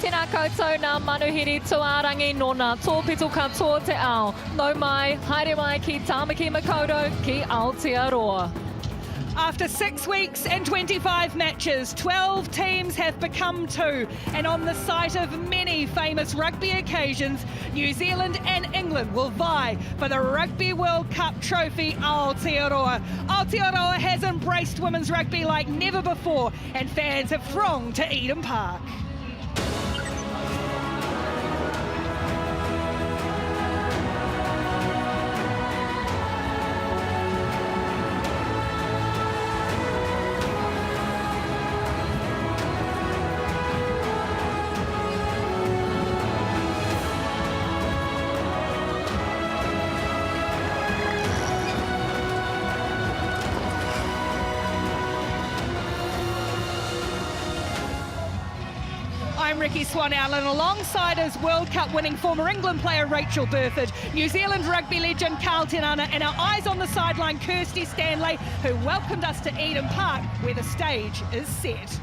Tēnā koutou ngā manuhiri tuārangi nona, tōpito katoa te ao. Nau mai, haere mai ki Tāmaki Makaurau ki Aotearoa. After 6 weeks and 25 matches, 12 teams have become 2. And on the site of many famous rugby occasions, New Zealand and England will vie for the Rugby World Cup trophy Aotearoa. Aotearoa has embraced women's rugby like never before, and fans have thronged to Eden Park. I'm Ricky Swan Allen, alongside his World Cup winning former England player Rachel Burford, New Zealand rugby legend Carl Te Rana, and our eyes on the sideline Kirsty Stanley, who welcomed us to Eden Park, where the stage is set.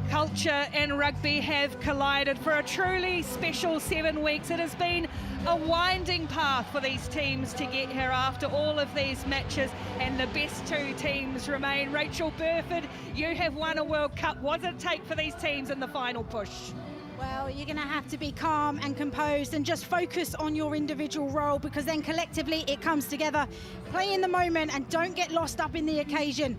Culture and rugby have collided for a truly special 7 weeks. It has been a winding path for these teams to get here after all of these matches, and the best 2 teams remain. Rachel Burford, you have won a World Cup. What does it take for these teams in the final push? Well, you're going to have to be calm and composed and just focus on your individual role, because then collectively it comes together. Play in the moment and don't get lost up in the occasion.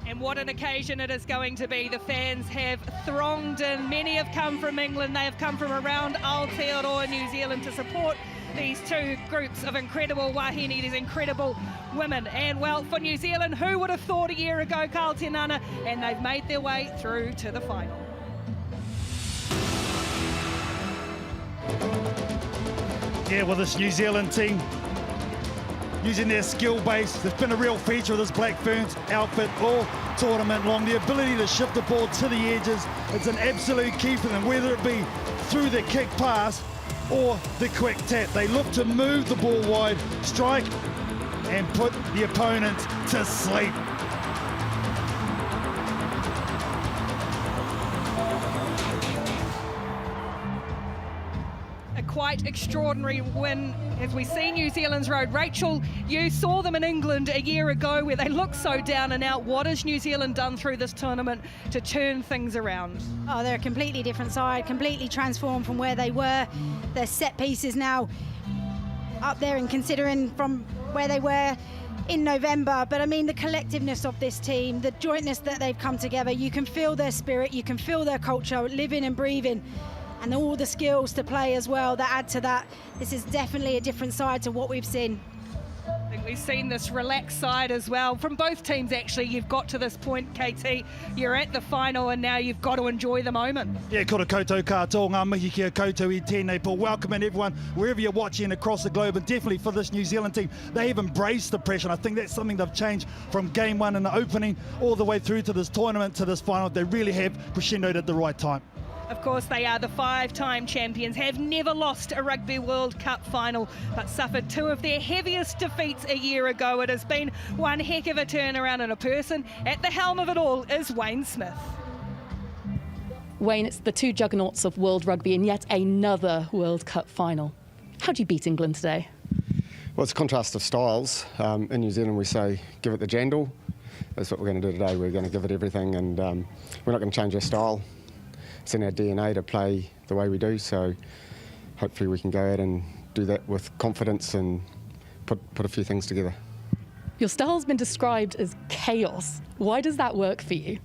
And what an occasion it is going to be. The fans have thronged in. Many have come from England. They have come from around Aotearoa, New Zealand, to support these 2 groups of incredible wahine, these incredible women. And well, for New Zealand, who would have thought a year ago, Carl Te Rana, and they've made their way through to the final. Yeah, well, this New Zealand team, using their skill base, it's been a real feature of this Black Ferns outfit all tournament long. The ability to shift the ball to the edges, it's an absolute key for them, whether it be through the kick pass or the quick tap. They look to move the ball wide, strike, and put the opponent to sleep. Quite extraordinary win as we see New Zealand's road. Rachel, you saw them in England a year ago where they looked so down and out. What has New Zealand done through this tournament to turn things around? Oh, they're a completely different side, completely transformed from where they were. Their set pieces now up there, and considering from where they were in November. But I mean, the collectiveness of this team, the jointness that they've come together, you can feel their spirit, you can feel their culture living and breathing. And all the skills to play as well that add to that. This is definitely a different side to what we've seen. We've seen this relaxed side as well from both teams. Actually, you've got to this point, KT, you're at the final and now you've got to enjoy the moment. Yeah, kora koutou katoa, ngā mihi kia koutou I tēnei pō. Welcoming everyone wherever you're watching across the globe, and definitely for this New Zealand team, they have embraced the pressure. And I think that's something they've changed from game one in the opening all the way through to this tournament, to this final. They really have crescendoed at the right time. Of course, they are the 5-time champions, have never lost a Rugby World Cup final, but suffered 2 of their heaviest defeats a year ago. It has been one heck of a turnaround, and a person at the helm of it all is Wayne Smith. Wayne, it's the 2 juggernauts of world rugby in yet another World Cup final. How do you beat England today? Well, it's a contrast of styles. In New Zealand we say, give it the jandal. That's what we're going to do today. We're going to give it everything, and we're not going to change our style. It's in our DNA to play the way we do, so hopefully we can go out and do that with confidence and put a few things together. Your style's been described as chaos. Why does that work for you?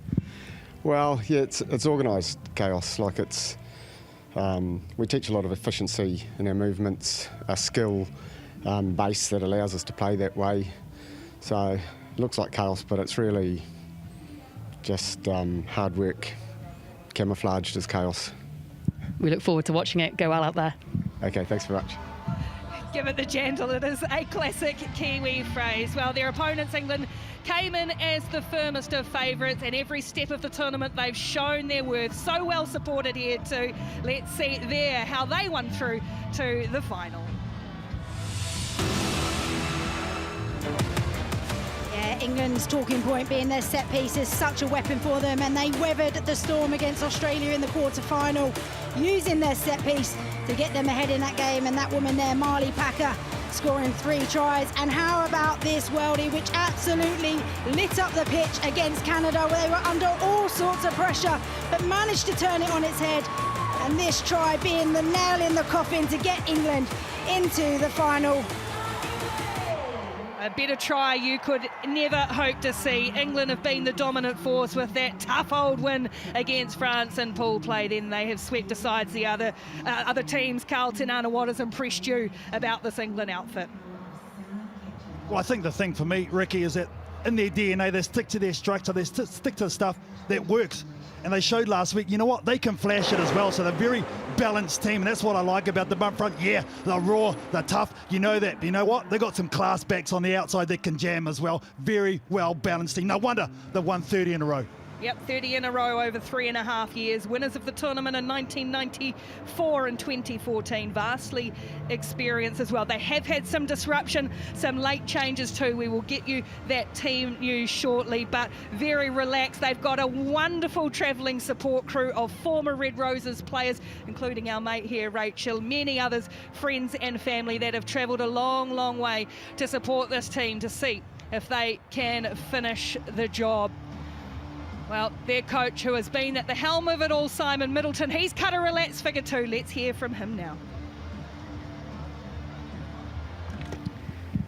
Well, yeah, it's organised chaos. Like we teach a lot of efficiency in our movements, a skill base that allows us to play that way. So it looks like chaos, but it's really just hard work camouflaged as chaos. We look forward to watching it go well out there. Okay, thanks very much. Give it the gentle. It is a classic Kiwi phrase. Well, their opponents, England, came in as the firmest of favourites, and every step of the tournament they've shown their worth. So well supported here too. Let's see there how they won through to the final. England's talking point being their set piece is such a weapon for them, and they weathered the storm against Australia in the quarter-final, using their set piece to get them ahead in that game. And that woman there, Marley Packer, scoring 3 tries. And how about this worldie, which absolutely lit up the pitch against Canada, where they were under all sorts of pressure, but managed to turn it on its head. And this try being the nail in the coffin to get England into the final. A better try you could never hope to see. England have been the dominant force with that tough old win against France in pool play. Then they have swept aside the other teams. Carlton Ana, what has impressed you about this England outfit? Well, I think the thing for me, Ricky, is that in their DNA, they stick to their structure, they stick to the stuff that works. And they showed last week, you know what, they can flash it as well. So they're a very balanced team, and that's what I like about them up front. Yeah, they're raw, they're tough, you know that. But you know what, they've got some class backs on the outside that can jam as well. Very well balanced team. No wonder they've won 30 in a row. Yep, 30 in a row over 3.5 years. Winners of the tournament in 1994 and 2014. Vastly experienced as well. They have had some disruption, some late changes too. We will get you that team news shortly, but very relaxed. They've got a wonderful travelling support crew of former Red Roses players, including our mate here, Rachel, many others, friends and family that have travelled a long, long way to support this team to see if they can finish the job. Well, their coach, who has been at the helm of it all, Simon Middleton, he's cut a relaxed figure too. Let's hear from him now.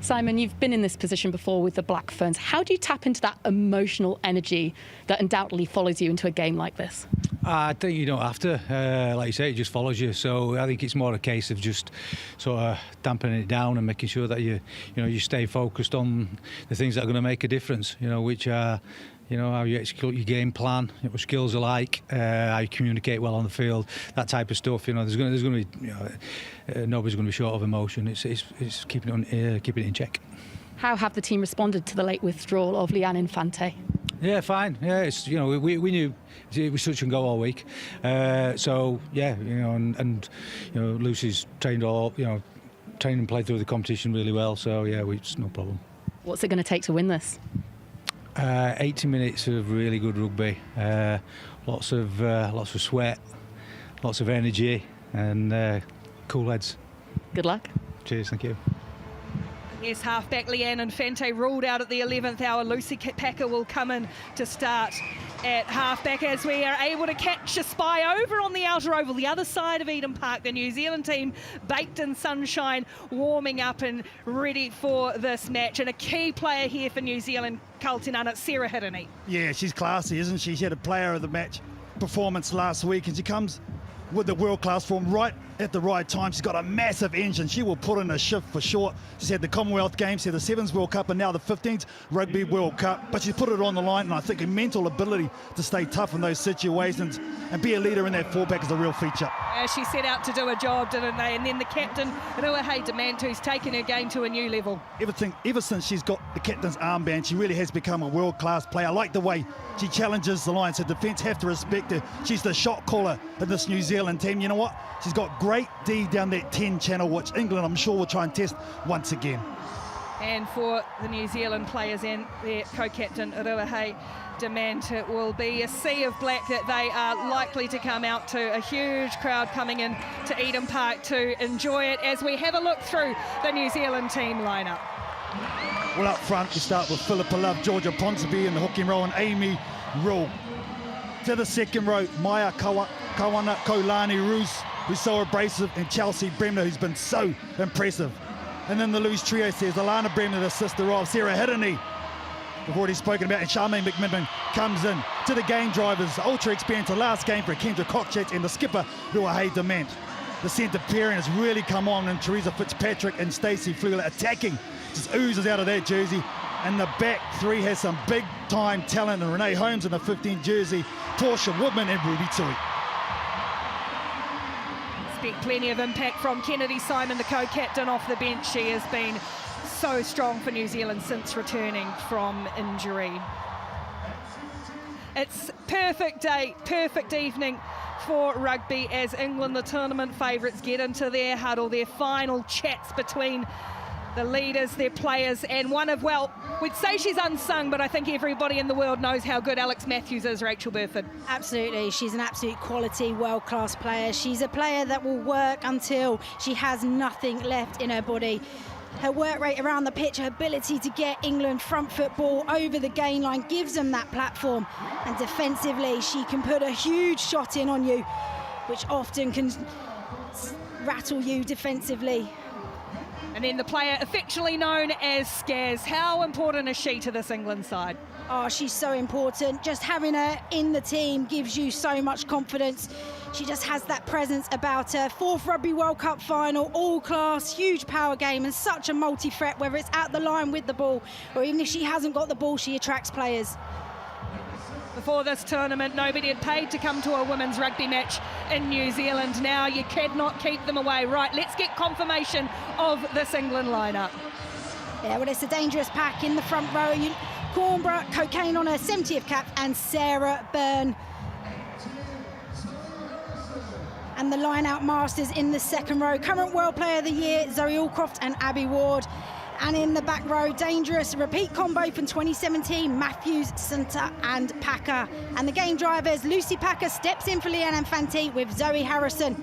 Simon, you've been in this position before with the Black Ferns. How do you tap into that emotional energy that undoubtedly follows you into a game like this? I think you don't have to. Like you say, it just follows you. So I think it's more a case of just sort of dampening it down and making sure that you stay focused on the things that are going to make a difference. Which are how you execute your game plan, what skills are like, how you communicate well on the field, that type of stuff. There's going to be nobody's going to be short of emotion. It's keeping it in check. How have the team responded to the late withdrawal of Leanne Infante? Yeah, fine. Yeah, it's we knew it was touch and go all week. So yeah, and Lucy's trained and played through the competition really well. So yeah, it's no problem. What's it going to take to win this? 80 minutes of really good rugby, lots of sweat, lots of energy, and cool heads. Good luck. Cheers, thank you. Yes, halfback Leanne Infante ruled out at the 11th hour. Lucy Packer will come in to start at halfback as we are able to catch a spy over on the outer oval, the other side of Eden Park. The New Zealand team baked in sunshine, warming up and ready for this match. And a key player here for New Zealand, Carlton Ana, Sarah Hirini. Yeah, she's classy, isn't she? She had a player of the match performance last week, and she comes with the world-class form right at the right time. She's got a massive engine. She will put in a shift for sure. She's had the Commonwealth Games, she's had the Sevens World Cup, and now the 15s Rugby World Cup. But she's put it on the line, and I think her mental ability to stay tough in those situations and be a leader in that four-pack is a real feature. She set out to do a job, didn't they? And then the captain, Ruahei Demant, who's taken her game to a new level. Ever since she's got the captain's armband, she really has become a world-class player. I like the way she challenges the Lions. Her defence have to respect her. She's the shot caller in this New Zealand team. You know what? She's got great D down that 10 channel, which England, I'm sure, will try and test once again. And for the New Zealand players and their co-captain, Ruahei Demant, it will be a sea of black that they are likely to come out to. A huge crowd coming in to Eden Park to enjoy it as we have a look through the New Zealand team lineup. Well, up front, we start with Philippa Love, Georgia Ponsonby in the hooking role, and Amy Rule. To the second row, Maya Kawana Kolani Roos, who's so abrasive, and Chelsea Bremner, who's been so impressive. And then the loose trio says Alana Bremner, the sister of Sarah Hiddeny, we've already spoken about, and Charmaine McMillan comes in. To the game drivers, ultra experience, the last game for Kendra Cockchatz and the skipper, Ruahei Demant. The centre pairing has really come on, and Teresa Fitzpatrick and Stacey Flugler attacking, just oozes out of that jersey. And the back three has some big-time talent, and Renee Holmes in the 15 jersey, Portia Woodman and Ruby Tui. Expect plenty of impact from Kennedy Simon, the co-captain, off the bench. She has been so strong for New Zealand since returning from injury. It's perfect day, perfect evening for rugby as England, the tournament favourites, get into their huddle, their final chats between the leaders, their players, and one of, well, we'd say she's unsung, but I think everybody in the world knows how good Alex Matthews is, Rachel Burford. Absolutely, she's an absolute quality, world-class player. She's a player that will work until she has nothing left in her body. Her work rate around the pitch, her ability to get England front football over the gain line gives them that platform. And defensively, she can put a huge shot in on you, which often can rattle you defensively. And then the player affectionately known as Skaz. How important is she to this England side? Oh, she's so important. Just having her in the team gives you so much confidence. She just has that presence about her. 4th Rugby World Cup final, all class, huge power game, and such a multi-threat, whether it's at the line with the ball or even if she hasn't got the ball, she attracts players. Before this tournament, nobody had paid to come to a women's rugby match in New Zealand. Now you cannot keep them away. Right, let's get confirmation of this England lineup. Yeah, well, it's a dangerous pack in the front row. Cornborough, Cocaine on her 70th cap, and Sarah Byrne. And the line-out masters in the second row. Current World Player of the Year, Zoe Allcroft and Abby Ward. And in the back row, dangerous repeat combo from 2017, Matthews, Sunter and Packer. And the game drivers, Lucy Packer steps in for Leanne Infante with Zoe Harrison.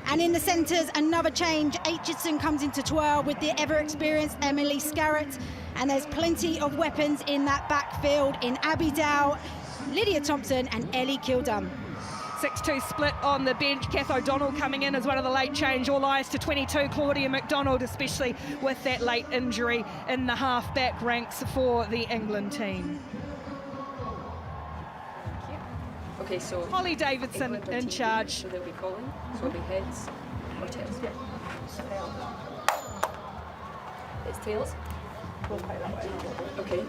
And in the centres, another change. Aitchison comes into twirl with the ever-experienced Emily Scarrett. And there's plenty of weapons in that backfield in Abby Dow, Lydia Thompson and Ellie Kildum. 6-2 split on the bench. Kath O'Donnell coming in as one of the late change. All eyes to 22, Claudia McDonald, especially with that late injury in the half-back ranks for the England team. Okay, so Holly Davidson in charge. So they'll be calling, so it'll be heads or tails. It's tails. Okay,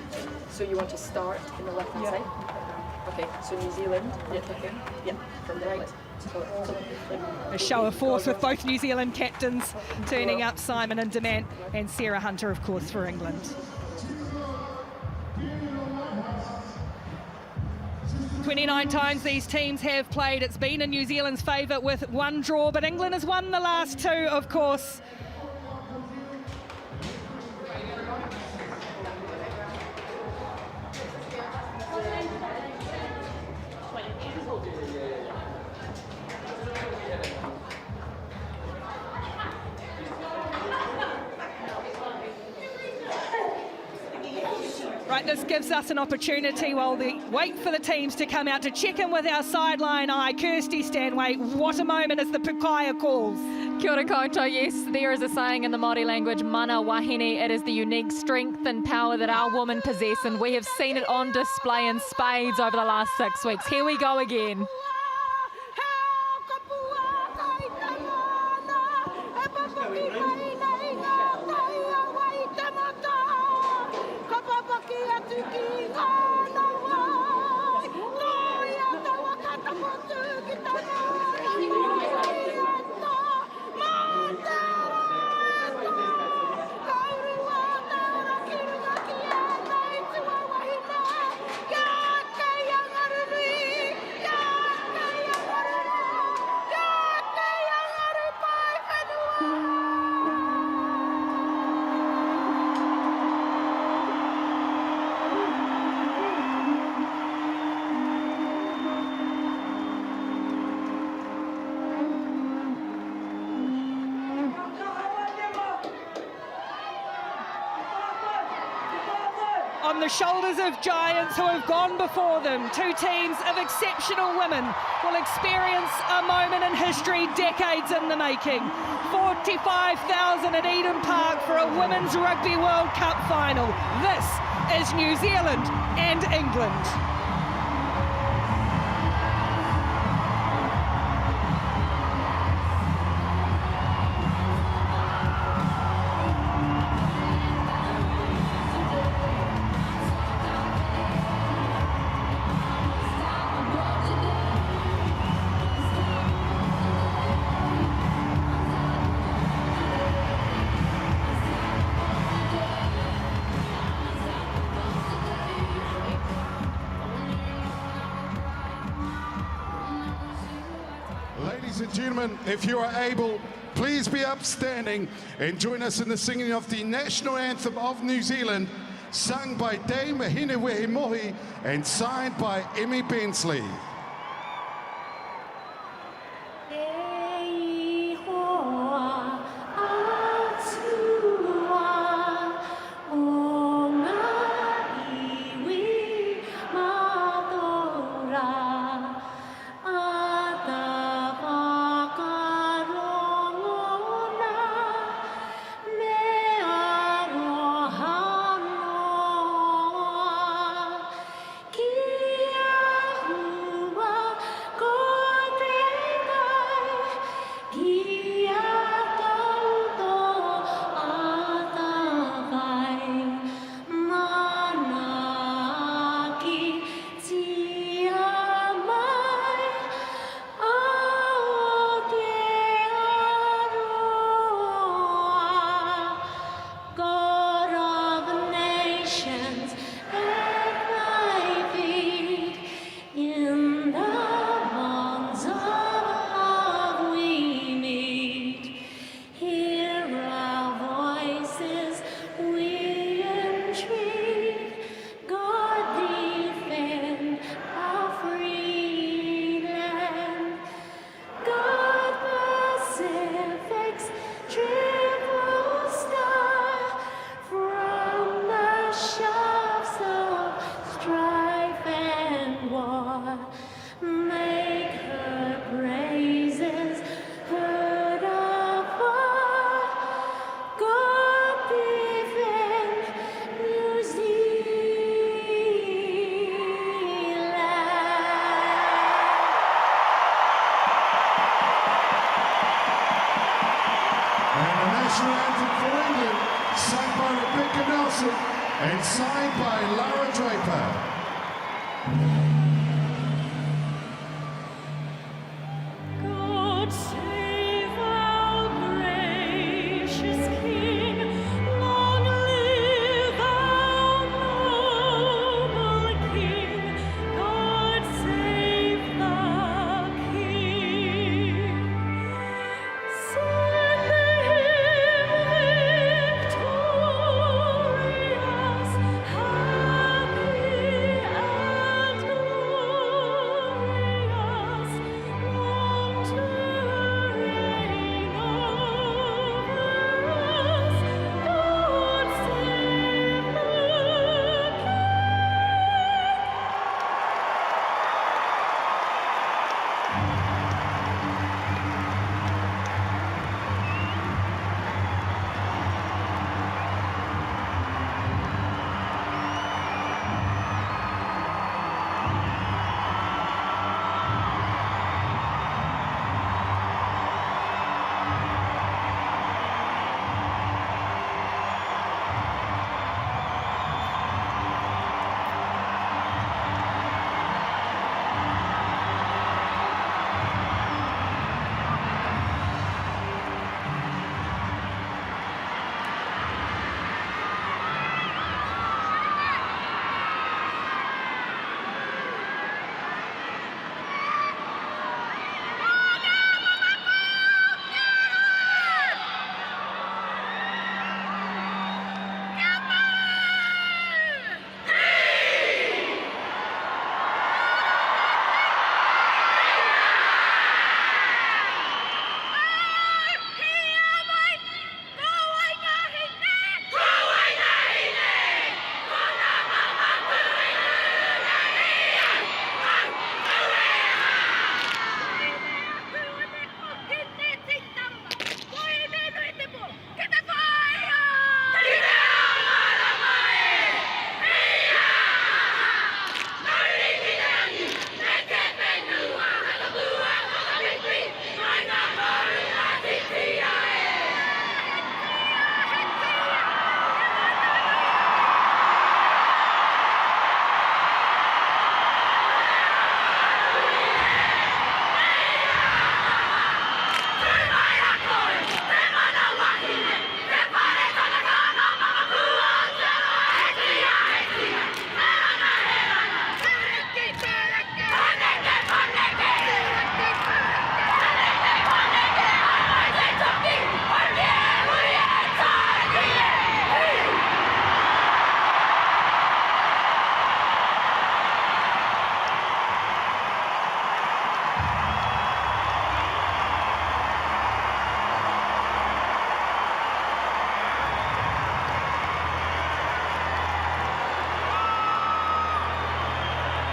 so you want to start in the left-hand side? Okay, so New Zealand, you're kicking? Yeah, from the right. A show of force with both New Zealand captains turning up, Simon and Demant, and Sarah Hunter, of course, for England. 29 times these teams have played. It's been in New Zealand's favour with one draw, but England has won the last two, of course. Right, this gives us an opportunity while we wait for the teams to come out to check in with our sideline eye. Kirsty Stanway, what a moment as the Pukaya calls. Kia ora koutou. Yes, there is a saying in the Māori language, mana wahine. It is the unique strength and power that our women possess, and we have seen it on display in spades over the last 6 weeks. Here we go again. the shoulders of giants who have gone before them. Two teams of exceptional women will experience a moment in history decades in the making. 45,000 at Eden Park for a Women's Rugby World Cup final. This is New Zealand and England. Ladies and gentlemen, if you are able, please be upstanding and join us in the singing of the national anthem of New Zealand, sung by Dame Hinewehi Mohi and signed by Emmy Bensley. And signed by Lara Draper.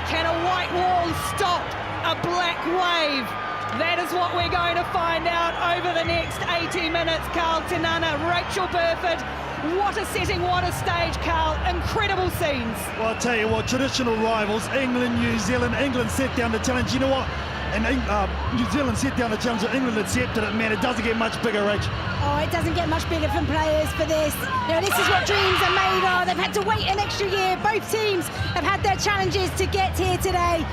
Can a white wall stop a black wave? That is what we're going to find out over the next 80 minutes. Carl Tinana, Rachel Burford. What a setting, what a stage, Carl. Incredible scenes. Well, I'll tell you what, traditional rivals, England, New Zealand. England set down the challenge. You know what? And New Zealand set down the challenge, and England accepted it. Man, it doesn't get much bigger, Rach. Oh, it doesn't get much bigger from players for this. You know, this is what dreams are made of. They've had to wait an extra year. Both teams have had their challenges to get here today.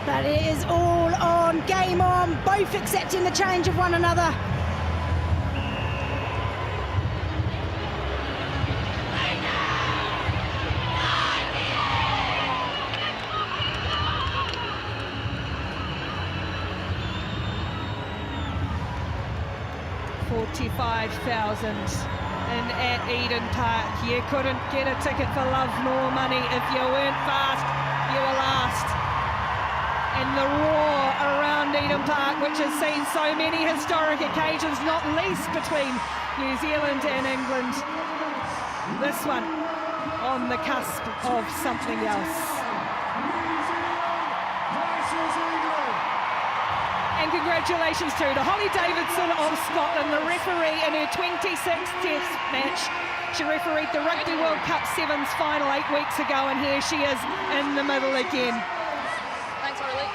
But it is all on, game on, both accepting the challenge of one another. And at Eden Park, you couldn't get a ticket for love nor money. If you weren't fast, you were last. And the roar around Eden Park, which has seen so many historic occasions, not least between New Zealand and England. This one on the cusp of something else. And congratulations too to Holly Davidson of Scotland, the referee in her 26th Test match. She refereed the Rugby World Cup Sevens final 8 weeks ago, and here she is in the middle again. Thanks, Harley.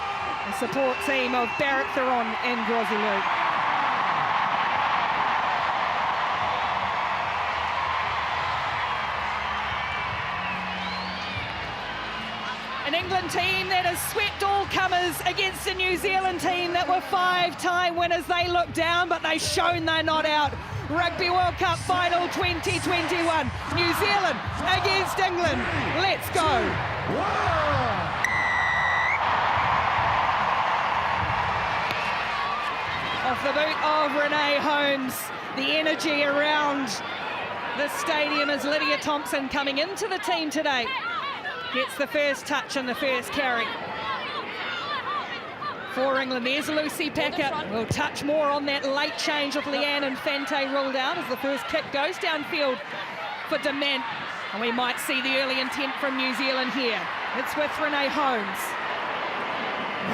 A support team of Barrett Theron and Grozulu. An England team that has swept all comers against a New Zealand team that were 5-time winners. They look down, but they've shown they're not out. Rugby World Cup Final 2021. New Zealand against England. Let's go. Off the boot of Renee Holmes. The energy around the stadium as Lydia Thompson coming into the team today gets the first touch and the first carry for England. There's Lucy Packer. We'll touch more on that late change with Leanne Infante ruled out as the first kick goes downfield for Dement. And we might see the early intent from New Zealand here. It's with Renee Holmes.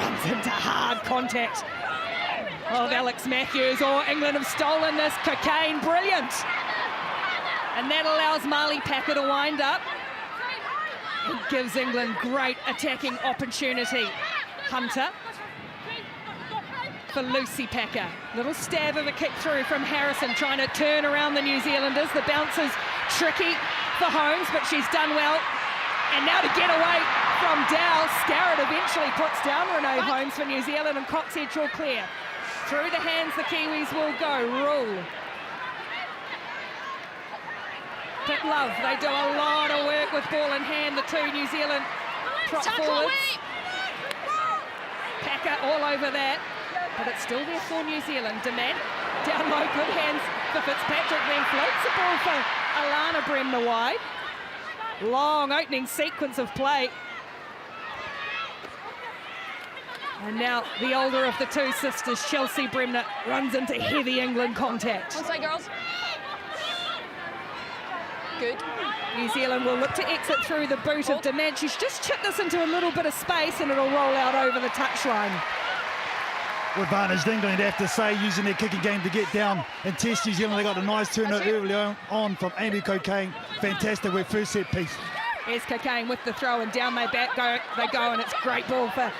Runs into hard contact of Alex Matthews. England have stolen this. Cocaine, brilliant. And that allows Marley Packer to wind up. It gives England great attacking opportunity. Hunter for Lucy Packer. Little stab of a kick through from Harrison, trying to turn around the New Zealanders. The bounce is tricky for Holmes, but she's done well. And now to get away from Dow. Scarrett eventually puts down Renee Holmes for New Zealand, and Coxhead will clear. Through the hands the Kiwis will go. Rule. Pip Love, they do a lot of work with ball in hand, the two New Zealand prop forwards. Packer all over that, but it's still there for New Zealand. Demand down low, good hands for Fitzpatrick, then floats the ball for Alana Bremner wide. Long opening sequence of play. And now the older of the two sisters, Chelsea Bremner, runs into heavy England contact. One side, girls. Good. New Zealand will look to exit through the boot of Dement. She's just chipped this into a little bit of space, and it'll roll out over the touchline. Advantaged England, have to say, using their kicking game to get down and test New Zealand. They got a nice turnover early on from Amy Cocaine. Fantastic with first set piece. Here's Cocaine with the throw, and down they go, and it's great ball for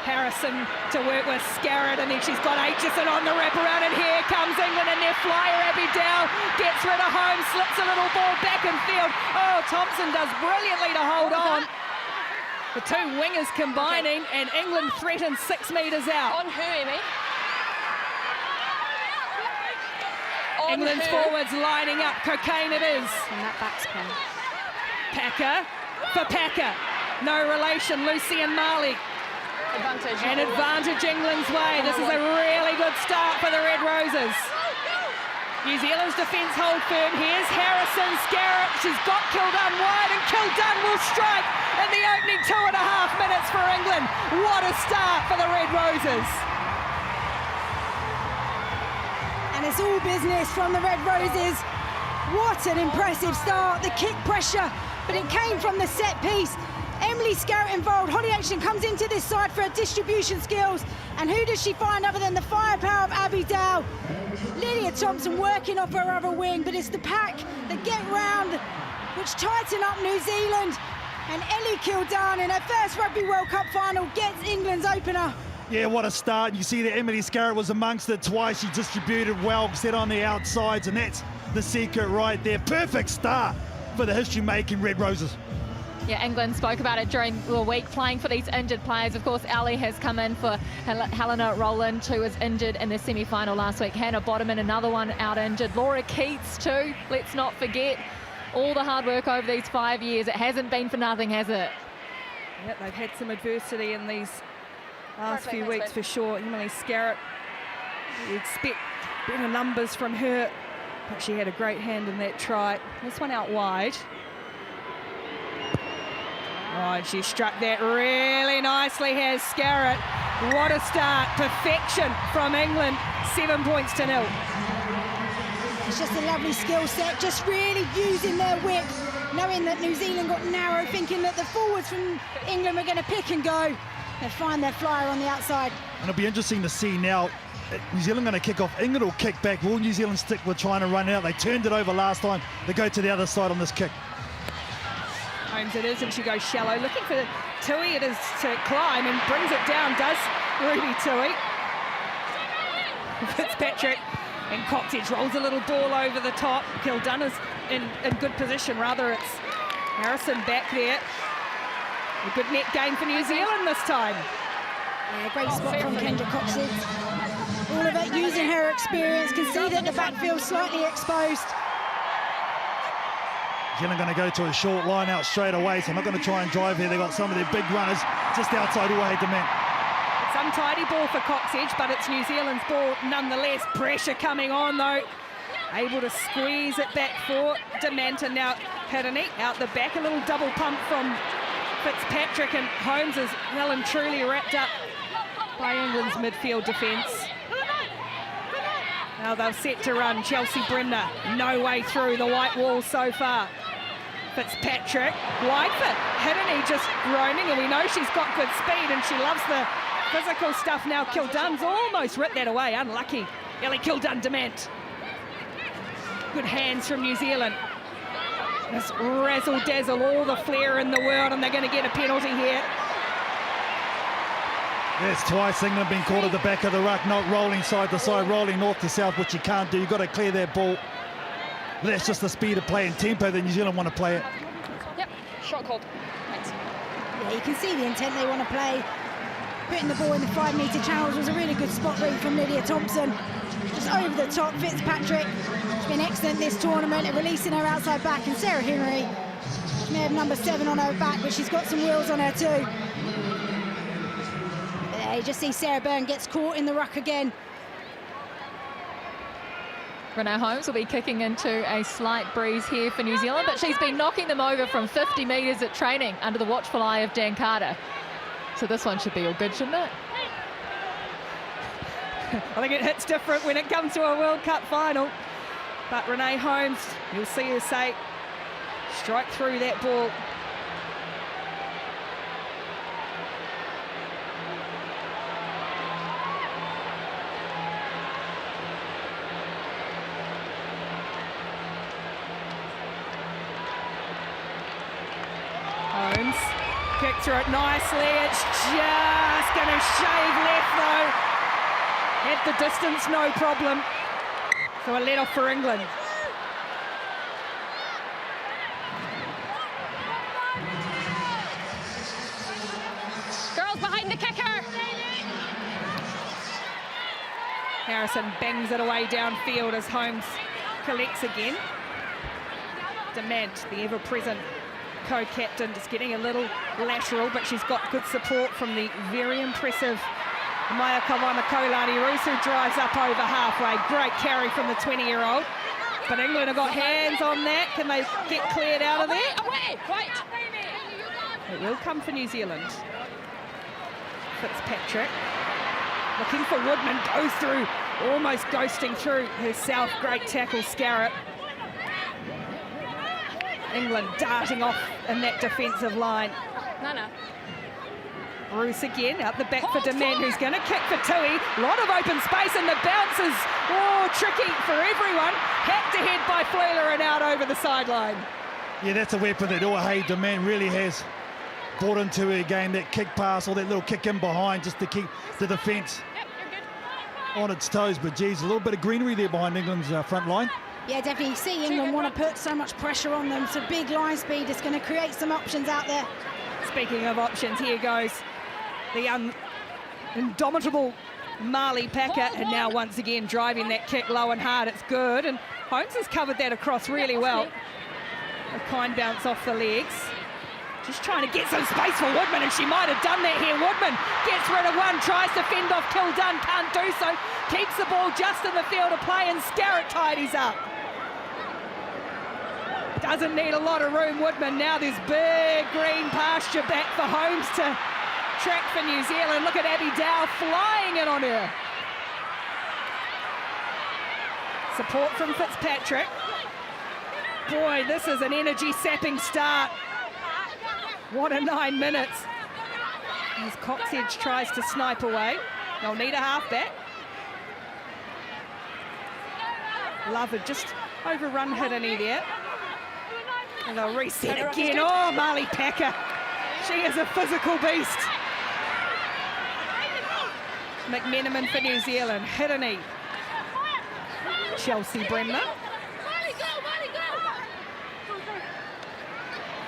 Harrison to work with Scarrett, and then she's got Aitchison on the wraparound, and here comes England, and their flyer Abby Dow gets rid of Holmes, slips a little ball back in field. Oh, Thompson does brilliantly to hold on. The two wingers combining, and England threatens 6 metres out. On who, Amy? England's forwards lining up. Cocaine it is. And that backspin. Packer for Packer. No relation, Lucy and Marley. Advantage. And advantage England's way. This is a really good start for the Red Roses. New Zealand's defence hold firm. Here's Harrison, Scarrett. She's got Kildunn wide, and Kildunn will strike in the opening 2.5 minutes for England. What a start for the Red Roses. And it's all business from the Red Roses. What an impressive start. The kick pressure, but it came from the set piece. Emily Scarrett involved. Holly Aitchison comes into this side for her distribution skills. And who does she find other than the firepower of Abby Dow? Lydia Thompson working off her other wing, but it's the pack that get round, which tighten up New Zealand. And Ellie Kildane in her first Rugby World Cup final gets England's opener. Yeah, what a start. You see that Emily Scarrett was amongst it twice. She distributed well, set on the outsides, and that's the secret right there. Perfect start for the history-making Red Roses. Yeah, England spoke about it during the week, playing for these injured players. Of course, Ali has come in for Helena Rowland, who was injured in the semi-final last week. Hannah Bodeman, another one out injured. Laura Keats too, let's not forget. All the hard work over these 5 years. It hasn't been for nothing, has it? Yeah, they've had some adversity in these last few weeks for sure. Emily Scarrett, you expect better numbers from her, but she had a great hand in that try. This one out wide. Oh, and she struck that really nicely, has Scarrett. What a start. Perfection from England. 7 points to 0. It's just a lovely skill set, just really using their whip, knowing that New Zealand got narrow, thinking that the forwards from England were going to pick and go. They find their flyer on the outside. And it'll be interesting to see now. New Zealand going to kick off. England will kick back. Will New Zealand stick with trying to run out? They turned it over last time. They go to the other side on this kick. Holmes it is, and she goes shallow, looking for Tui. It is to climb and brings it down, does Ruby Tui. Fitzpatrick and Coxedge rolls a little ball over the top. Kildane is in good position, rather it's Harrison back there. A good net gain for New Zealand this time. Yeah, great spot from Kendra Coxedge. All of it using her experience. Can see that the backfield's slightly exposed. New Zealand going to go to a short line out straight away, so I'm not going to try and drive here. They've got some of their big runners just outside Uahe Dement. It's untidy ball for Coxedge, but it's New Zealand's ball nonetheless. Pressure coming on though. Able to squeeze it back for Dement, and now Hirini out the back. A little double pump from Fitzpatrick, and Holmes is well and truly wrapped up by England's midfield defence. Now they're set to run. Chelsea Bremner, no way through the white wall so far. Fitzpatrick, wide for Hirini, just roaming, and we know she's got good speed and she loves the physical stuff. Now Kildane's almost ripped that away, unlucky. Ellie Kildane-Dement. Good hands from New Zealand. This razzle-dazzle, all the flair in the world, and they're going to get a penalty here. Yes, twice England been caught at the back of the ruck, not rolling side to side, rolling north to south, which you can't do. You've got to clear that ball. But that's just the speed of play and tempo that New Zealand want to play it. Yep, shot called. Thanks. Yeah, you can see the intent they want to play. Putting the ball in the 5-metre channels was a really good spot read from Lydia Thompson. Just over the top, Fitzpatrick. She's been excellent this tournament at releasing her outside back, and Sarah Henry. She may have number 7 on her back, but she's got some wheels on her too. But you just see Sarah Byrne gets caught in the ruck again. Renee Holmes will be kicking into a slight breeze here for New Zealand, but she's been knocking them over from 50 metres at training under the watchful eye of Dan Carter. So this one should be all good, shouldn't it? I think it hits different when it comes to a World Cup final. But Renee Holmes, you'll see her say, strike through that ball. Holmes kicks through it nicely. It's just going to shave left though. At the distance, no problem. So a let off for England. Girls behind the kicker. Harrison bangs it away downfield as Holmes collects again. Dement, the ever-present co-captain, just getting a little lateral, but she's got good support from the very impressive Maya Kawana-Kolani-Roos, who drives up over halfway. Great carry from the 20-year-old. But England have got hands on that. Can they get cleared out of there? Away, right. It will come for New Zealand. Fitzpatrick looking for Woodman, goes through, almost ghosting through herself. Great tackle, Scarrett. England darting off in that defensive line. Nana. Bruce again, out the back for Dement, who's going to kick for Tui. A lot of open space, and the bounce is, tricky for everyone. Hacked ahead by Fleuler and out over the sideline. Yeah, that's a weapon that Uahei Dement really has brought into her game, that kick pass or that little kick in behind just to keep the defence on its toes. But, geez, a little bit of greenery there behind England's front line. Yeah, definitely. You see England want to put so much pressure on them. So big line speed is going to create some options out there. Speaking of options, here goes the indomitable Marley Packer, and now once again driving that kick low and hard. It's good, and Holmes has covered that across really well. A kind bounce off the legs. Just trying to get some space for Woodman, and she might have done that here. Woodman gets rid of one, tries to fend off Kildun, can't do so. Keeps the ball just in the field of play, and Scarrett tidies up. Doesn't need a lot of room, Woodman. Now there's big green pasture back for Holmes to track for New Zealand. Look at Abby Dow flying in on her. Support from Fitzpatrick. Boy, this is an energy-sapping start. What a 9 minutes. As Coxedge tries to snipe away. They'll need a halfback. Lovett just overrun Hirini there. And they'll reset again. Oh, Marley Packer. She is a physical beast. McMenamin for New Zealand. Hirini. Chelsea Bremner.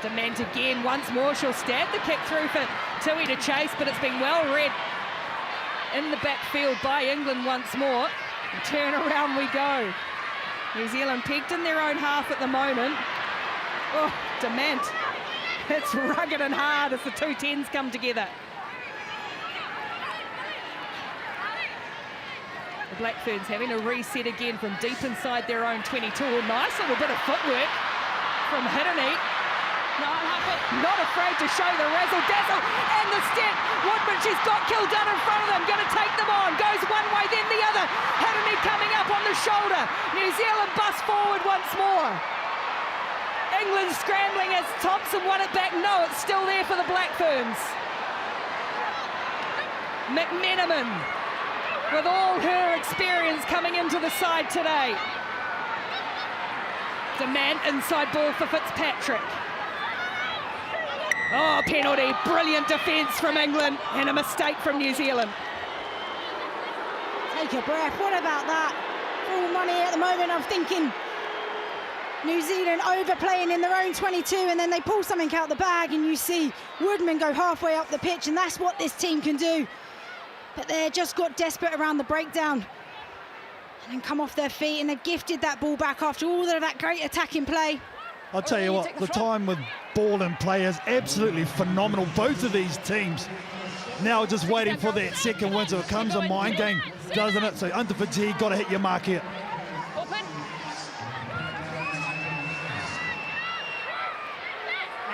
Dement again once more. She'll stab the kick through for Tui to chase, but it's been well read in the backfield by England once more. And turn around we go. New Zealand pegged in their own half at the moment. Oh, Dement. It's rugged and hard as the two tens come together. The Black Ferns having a reset again from deep inside their own 22. Nice little bit of footwork from Hirini. Not afraid to show the razzle-dazzle and the step. Woodman, she's got Kildun in front of them, going to take them on. Goes one way, then the other. Hirini coming up on the shoulder. New Zealand bust forward once more. England scrambling as Thompson won it back. No, it's still there for the Black Ferns. McMenamin, with all her experience coming into the side today. Dement inside ball for Fitzpatrick. Oh, penalty. Brilliant defence from England and a mistake from New Zealand. Take a breath. What about that? Full money at the moment. I'm thinking New Zealand overplaying in their own 22, and then they pull something out the bag and you see Woodman go halfway up the pitch, and that's what this team can do. But they just got desperate around the breakdown and then come off their feet, and they've gifted that ball back after all of that great attacking play. I'll tell you what, the time with ball and play is absolutely phenomenal. Both of these teams now just waiting for that second win, so it comes a mind game, doesn't it? So under fatigue, got to hit your mark here.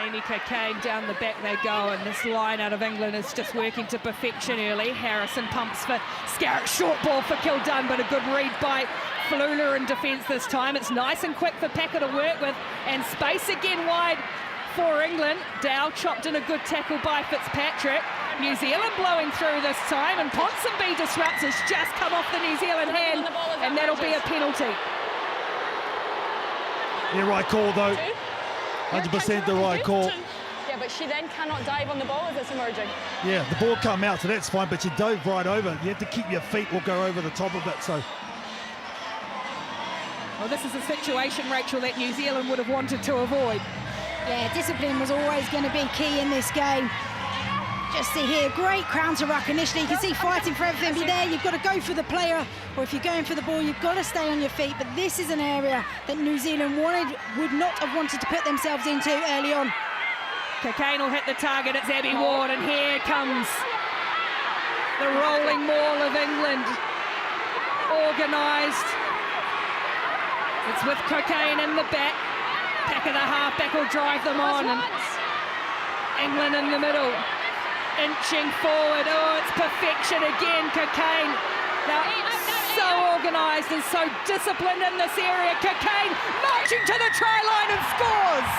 Amy Cockayne down the back they go, and this line out of England is just working to perfection early. Harrison pumps for Scarrett, short ball for Kildun, but a good read by Fleuler in defence this time. It's nice and quick for Packer to work with, and space again wide for England. Dow chopped in a good tackle by Fitzpatrick. New Zealand blowing through this time, and Ponsonby disrupts. It's just come off the New Zealand hand, and that'll be a penalty. Yeah, right call though. 100% the right call. Yeah, but she then cannot dive on the ball as it's emerging. Yeah, the ball come out, so that's fine, but she dove right over. You have to keep your feet or go over the top of it, so. Well, this is a situation, Rachel, that New Zealand would have wanted to avoid. Yeah, discipline was always going to be key in this game. Just see here, great counter ruck initially. You can see fighting for everything. Be there, you've got to go for the player, or if you're going for the ball, you've got to stay on your feet. But this is an area that New Zealand would not have wanted to put themselves into early on. Cockayne will hit the target. It's Abby Ward, and here comes the rolling maul of England. Organised. It's with Cockayne in the back. Packer the halfback will drive them on, and England in the middle. Inching forward. Oh, it's perfection again, Cockayne. Now, so organised and so disciplined in this area. Cockayne marching to the try line and scores.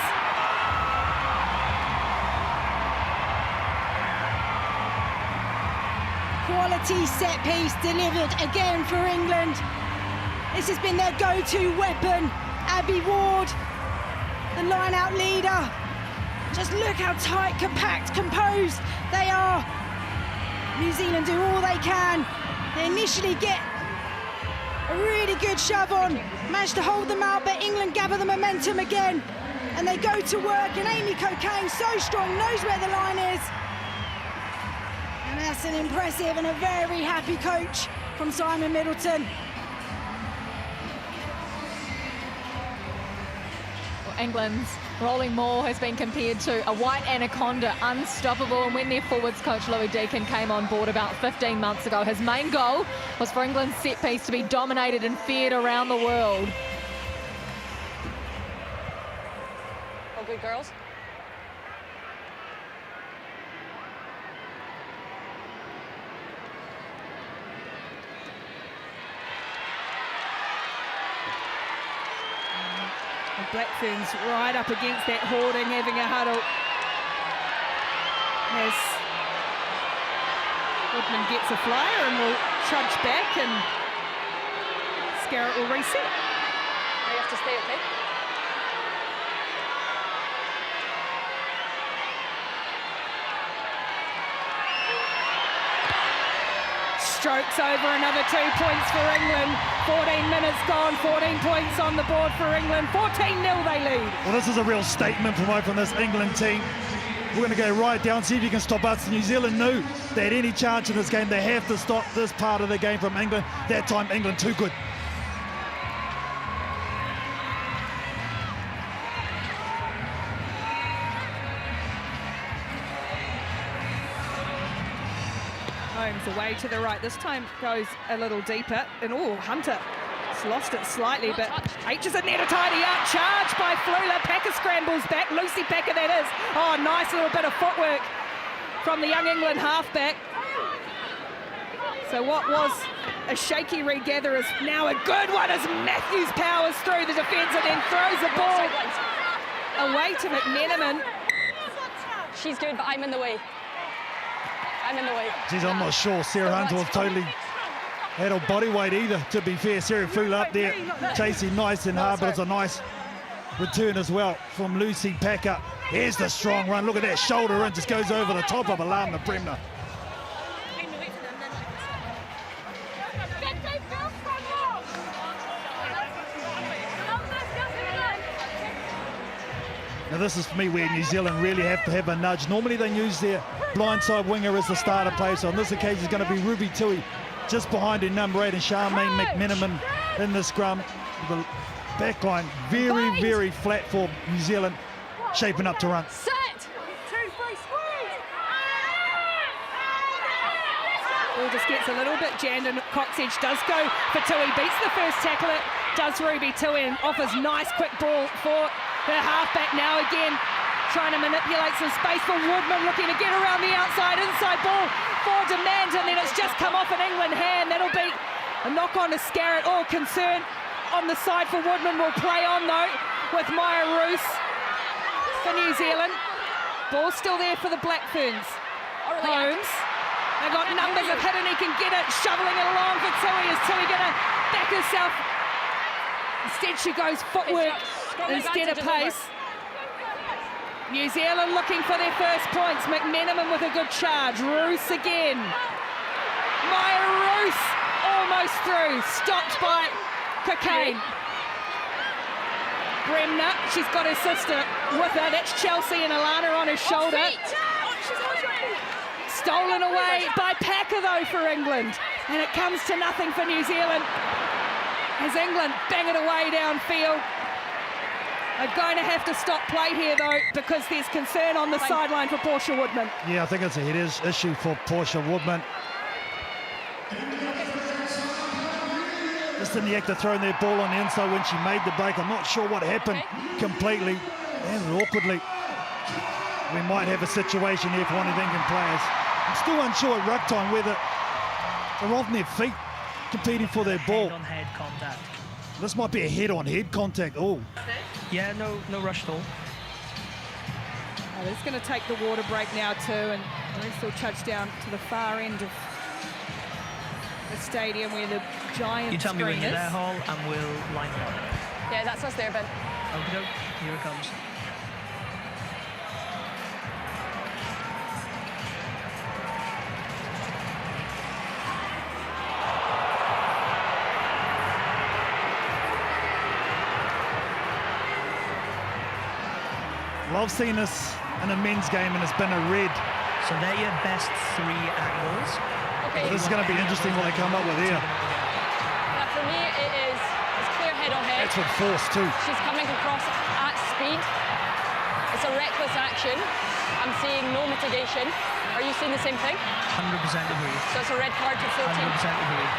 quality set piece delivered again for England. This has been their go-to weapon. Abby Ward, the line-out leader. Just look how tight, compact, composed they are. New Zealand do all they can. They initially get a really good shove on, manage to hold them out, but England gather the momentum again. And they go to work, and Amy Cokayne, so strong, knows where the line is. And that's an impressive and a very happy coach from Simon Middleton. England's Rolling Moore has been compared to a white anaconda, unstoppable. And when their forwards coach Louis Deakin came on board about 15 months ago, his main goal was for England's set piece to be dominated and feared around the world. All good, girls. Black Ferns right up against that hoarding, having a huddle. As Woodman gets a flyer and will trudge back, and Scarrett will reset. You have to stay, okay? Strokes over another 2 points for England. 14 minutes gone, 14 points on the board for England. 14-0 they lead. Well, this is a real statement from this England team. We're going to go right down, see if you can stop us. New Zealand knew they had any chance in this game. They have to stop this part of the game from England. That time, England too good. Holmes away to the right. This time goes a little deeper. And Hunter has lost it slightly, but H is in there to tidy up. Charged by Flula. Packer scrambles back. Lucy Packer, that is. Oh, nice little bit of footwork from the young England halfback. So what was a shaky regather is now a good one as Matthews powers through the defence and then throws the ball away to McMenamin. She's good, but I'm in the way. I'm in the way. Geez, I'm not sure Sarah Hunter was totally had her body weight either, to be fair. Sarah flew up there, chasing nice and hard, but it's a nice return as well from Lucy Packer. Here's the strong run. Look at that shoulder in, just goes over the top of Alana Bremner. Now this is for me where New Zealand really have to have a nudge. Normally they use their blindside winger as the starter player, so on this occasion it's going to be Ruby Tui just behind her number 8 and Charmaine McMenamin in the scrum. The back line very flat for New Zealand, shaping up to run. Set! Ball just gets a little bit jammed and Coxedge does go for Tui, beats the first tackler, does Ruby Tui and offers nice quick ball for her halfback now again, trying to manipulate some space for Woodman, looking to get around the outside, inside ball for Demand, and then it's just come off an England hand. That'll be a knock on to Scarrett. All concern on the side for Woodman, will play on though with Maya Roos for New Zealand. Ball still there for the Black Ferns. Holmes, they've got numbers of hit and he can get it, shoveling it along for Tui. Is Tui gonna back herself? Instead she goes footwork instead of pace. New Zealand looking for their first points. McMenamin with a good charge. Roos again. Maya Roos almost through. Stopped by Cokayne. Bremner, she's got her sister with her. That's Chelsea and Alana on her shoulder. Stolen away by Packer though for England. And it comes to nothing for New Zealand as England bang it away downfield. They're going to have to stop play here though, because there's concern on the sideline for Portia Woodman. Yeah, I think it's a head issue for Portia Woodman. Just in the act of throwing their ball on the inside when she made the break. I'm not sure what happened completely and awkwardly. We might have a situation here for one of the England players. I'm still unsure at ruck time whether they're on their feet competing for their ball. Head-on-head contact. This might be a head-on-head contact. Oh. Yeah, no rush at all. Oh, it's going to take the water break now too, and Maurice will touch down to the far end of the stadium where the giant You tell me when screen you're is. there, Hall, and we'll line it up. Yeah, that's us there, Ben. Okay, here it comes. Well, I've seen this in a men's game and it's been a red. So they're your best 3 angles. Okay. This is going to be interesting what they come up with here. Now for me, it's clear head on head. That's with force too. She's coming across at speed. It's a reckless action. I'm seeing no mitigation. Are you seeing the same thing? 100% agree. So it's a red card to 14. 100% agree.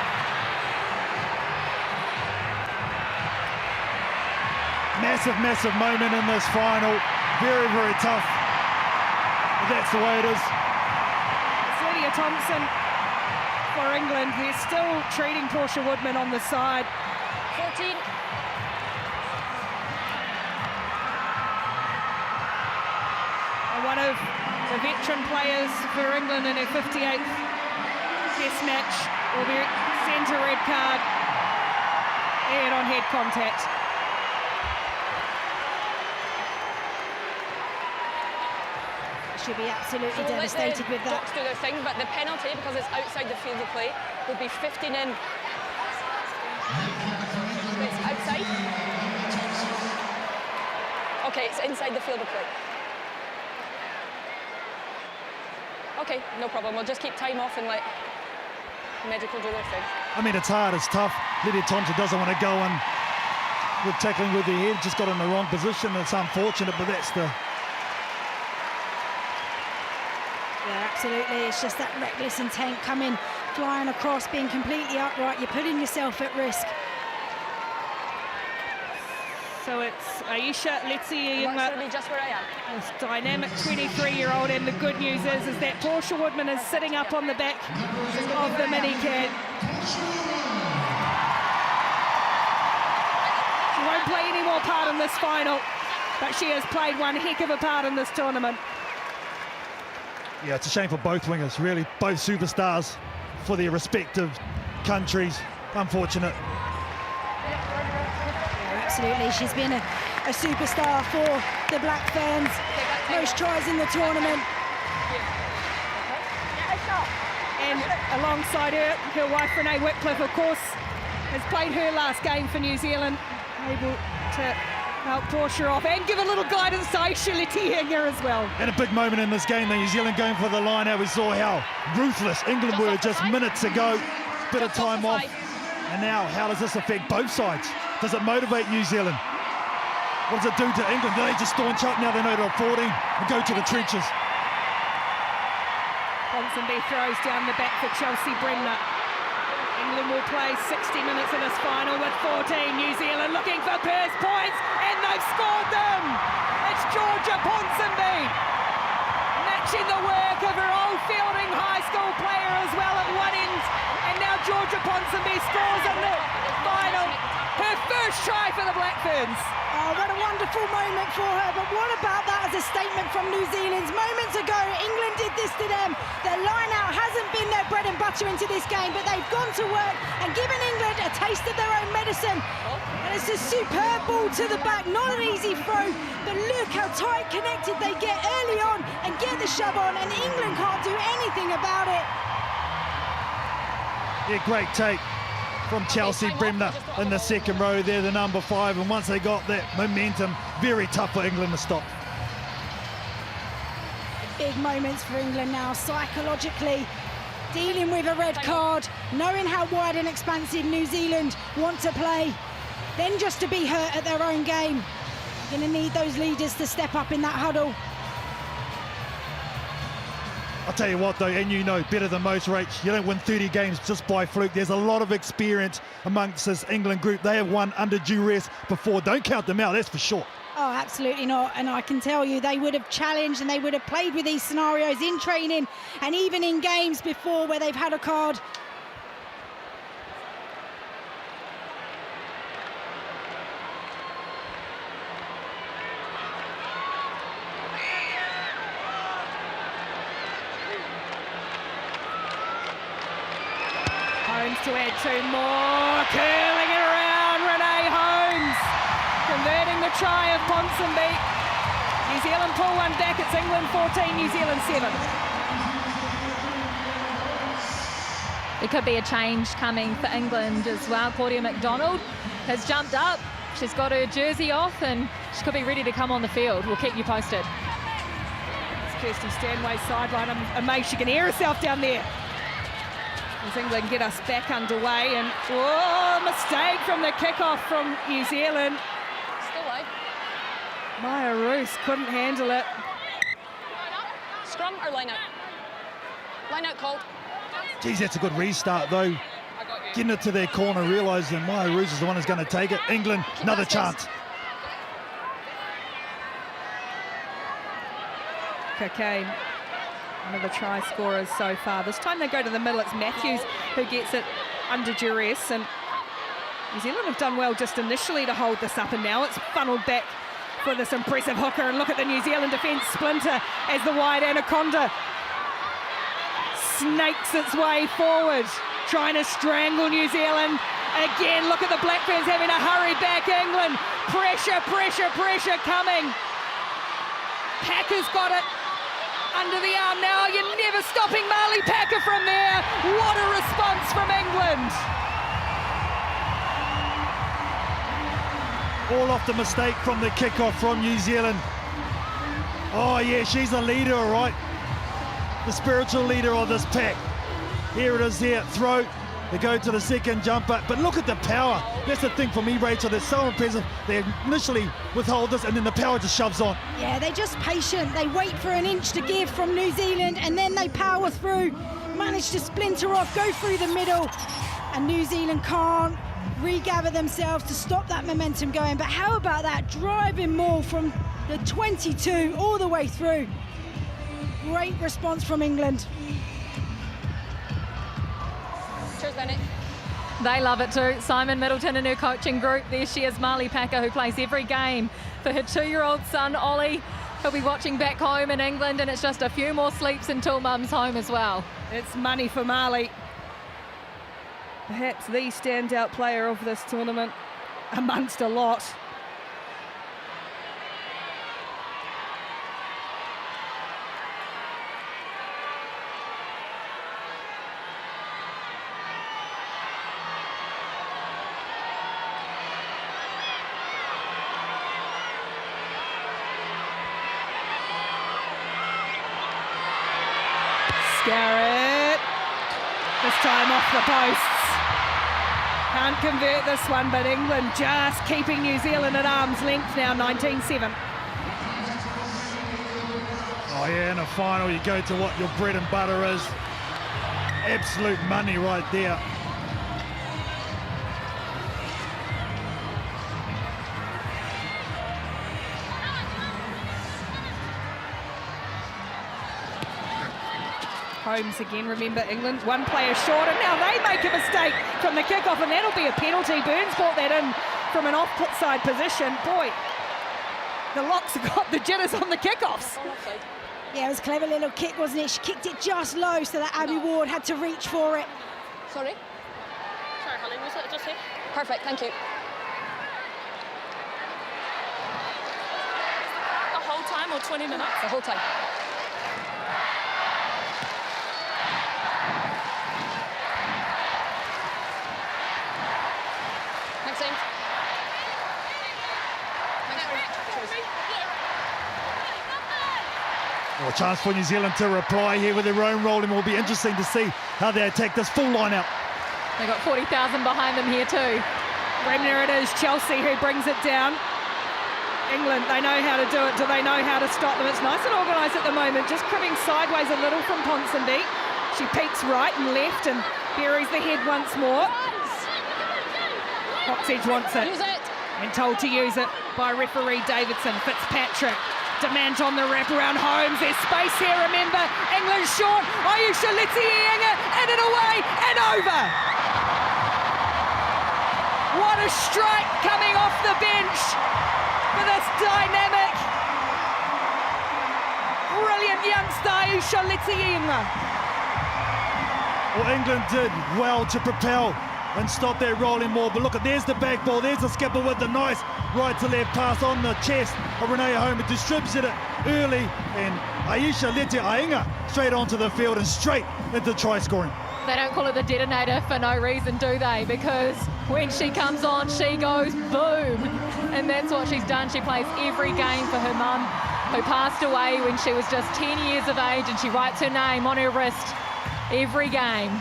Massive, massive moment in this final. Very, very tough. But that's the way it is. It's Lydia Thompson for England. They're still treating Portia Woodman on the side. 14. And one of the veteran players for England in her 58th Test match will be sent a red card. Head-on-head contact. She'll be absolutely devastated with that. Docs do their thing, but the penalty, because it's outside the field of play, would be 15 in. It's outside. Okay, it's inside the field of play. Okay, no problem. We'll just keep time off and let medical do their thing. I mean, it's hard, it's tough. Lydia Thompson doesn't want to go in with tackling with the head, just got in the wrong position. It's unfortunate, but that's the... Yeah, absolutely. It's just that reckless intent coming, flying across, being completely upright. You're putting yourself at risk. So it's Aisha Letzi, That's going to be just where I am. this dynamic 23-year-old, and the good news is that Portia Woodman is sitting up on the back of the mini-can. She won't play any more part in this final, but she has played one heck of a part in this tournament. Yeah, it's a shame for both wingers, really. Both superstars for their respective countries. Unfortunate. Yeah, absolutely. She's been a superstar for the Black Ferns. Most tries in the tournament. And alongside her, her wife Renee Whitcliffe, of course, has played her last game for New Zealand, able to help Portia off and give a little guidance to Aisha Letihinger as well. And a big moment in this game, the New Zealand going for the line out. We saw how ruthless England were just minutes ago. Bit of time off. And now, how does this affect both sides? Does it motivate New Zealand? What does it do to England? Do they just staunch up now they know they're 14 and go to the trenches? Ponsonby throws down the back for Chelsea Bremner. England will play 60 minutes in this final with 14. New Zealand looking for first points, and they've scored them! It's Georgia Ponsonby, matching the work of her old Fielding High School player as well at one end, and now Georgia Ponsonby scores in the final. Her first try for the Black Ferns. Oh, what a wonderful moment for her, but what about that as a statement from New Zealand? Moments ago, England did this to them. Their line-out hasn't been their bread and butter into this game, but they've gone to work and given England a taste of their own medicine. And it's a superb ball to the back, not an easy throw, but look how tight connected they get early on and get the shove on, and England can't do anything about it. Yeah, great take from Chelsea Bremner in the second row there, the number 5, and once they got that momentum, very tough for England to stop. Big moments for England now, psychologically, dealing with a red card, knowing how wide and expansive New Zealand want to play, then just to be hurt at their own game. You're going to need those leaders to step up in that huddle. I'll tell you what though, and you know better than most, Rach, you don't win 30 games just by fluke. There's a lot of experience amongst this England group. They have won under duress before. Don't count them out, that's for sure. Oh, absolutely not. And I can tell you they would have challenged and they would have played with these scenarios in training and even in games before where they've had a card. Holmes to add 2 more, curling it around, Renee Holmes, converting the try of Ponsonby. New Zealand pull one back, it's England 14, New Zealand 7. There could be a change coming for England as well. Claudia McDonald has jumped up. She's got her jersey off and she could be ready to come on the field. We'll keep you posted. It's Kirsty Stanway's sideline. I'm amazed she can hear herself down there. As England get us back underway, and mistake from the kickoff from New Zealand. Still live. Maya Roos couldn't handle it. Scrum or line out? Line out called. Geez, that's a good restart though. Getting it to their corner, realising Maya Roos is the one who's going to take it. England, another chance. Kakane, one of the try scorers so far. This time they go to the middle. It's Matthews who gets it under duress, and New Zealand have done well just initially to hold this up, and now it's funneled back for this impressive hooker. And look at the New Zealand defence splinter as the wide anaconda snakes its way forward, trying to strangle New Zealand. Again, look at the Black Ferns having to hurry back England. Pressure, pressure, pressure coming. Packer's got it under the arm now. You're never stopping Marley Packer from there. What a response from England. All off the mistake from the kickoff from New Zealand. Oh yeah, she's the leader, all right. The spiritual leader of this pack. Here it is here, throw. They go to the second jumper, but look at the power. That's the thing for me, Rachel. They're so impressive. They initially withhold this, and then the power just shoves on. Yeah, they're just patient. They wait for an inch to give from New Zealand, and then they power through, manage to splinter off, go through the middle, and New Zealand can't regather themselves to stop that momentum going. But how about that driving maul from the 22 all the way through? Great response from England. Cheers, Bennett. They love it too. Simon Middleton and her coaching group. There she is, Marley Packer, who plays every game for her 2-year-old son, Ollie. He'll be watching back home in England, and it's just a few more sleeps until Mum's home as well. It's money for Marley. Perhaps the standout player of this tournament amongst a lot. Garrett, this time off the posts. Can't convert this one, but England just keeping New Zealand at arm's length now, 19-7. Oh yeah, in a final you go to what your bread and butter is. Absolute money right there. Holmes again, remember England, one player short, and now they make a mistake from the kickoff, and that'll be a penalty. Burns brought that in from an offside position. Boy, the Locks got the jitters on the kickoffs. Yeah, it was a clever little kick, wasn't it? She kicked it just low so that Abby Ward had to reach for it. Sorry? Sorry, Holly, was it just here? Perfect, thank you. The whole time or 20 minutes? The whole time. Well, a chance for New Zealand to reply here with their own rolling. It will be interesting to see how they attack this full line out. They've got 40,000 behind them here too. Bremner it is, Chelsea who brings it down. England, they know how to do it. Do they know how to stop them? It's nice and organised at the moment, just cribbing sideways a little from Ponsonby. She peeks right and left and buries the head once more. Coxedge wants it. Use it. And told to use it by referee Davidson. Fitzpatrick. Demand on the wraparound. Holmes, there's space here, remember. England short. Ayesha Letienga, and it away and over. What a strike coming off the bench for this dynamic, brilliant youngster, Ayesha Letienga. Well, England did well to propel and stop that rolling ball. But look, there's the back ball. There's the skipper with the nice right to left pass on the chest of Renee Homer. Distributed it early, and Aisha Lete Ainga straight onto the field and straight into try scoring. They don't call it the detonator for no reason, do they? Because when she comes on, she goes boom. And that's what she's done. She plays every game for her mum, who passed away when she was just 10 years of age, and she writes her name on her wrist every game.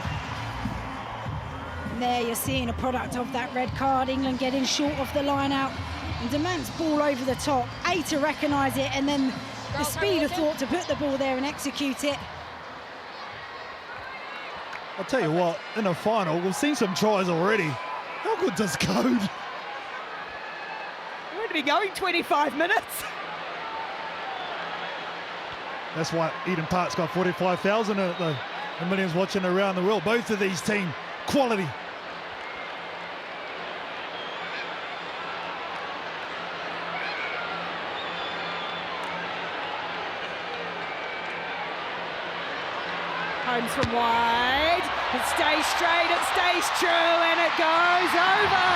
And there you're seeing a product of that red card. England getting short of the line out. And Demant's ball over the top. A, to recognise it, and then the speed of thought to put the ball there and execute it. I'll tell you what, in the final, we've seen some tries already. How good does Code? We're going to be going 25 minutes. That's why Eden Park's got 45,000 in it, though. And millions watching around the world. Both of these teams, quality. Holmes from wide. It stays straight, it stays true, and it goes over.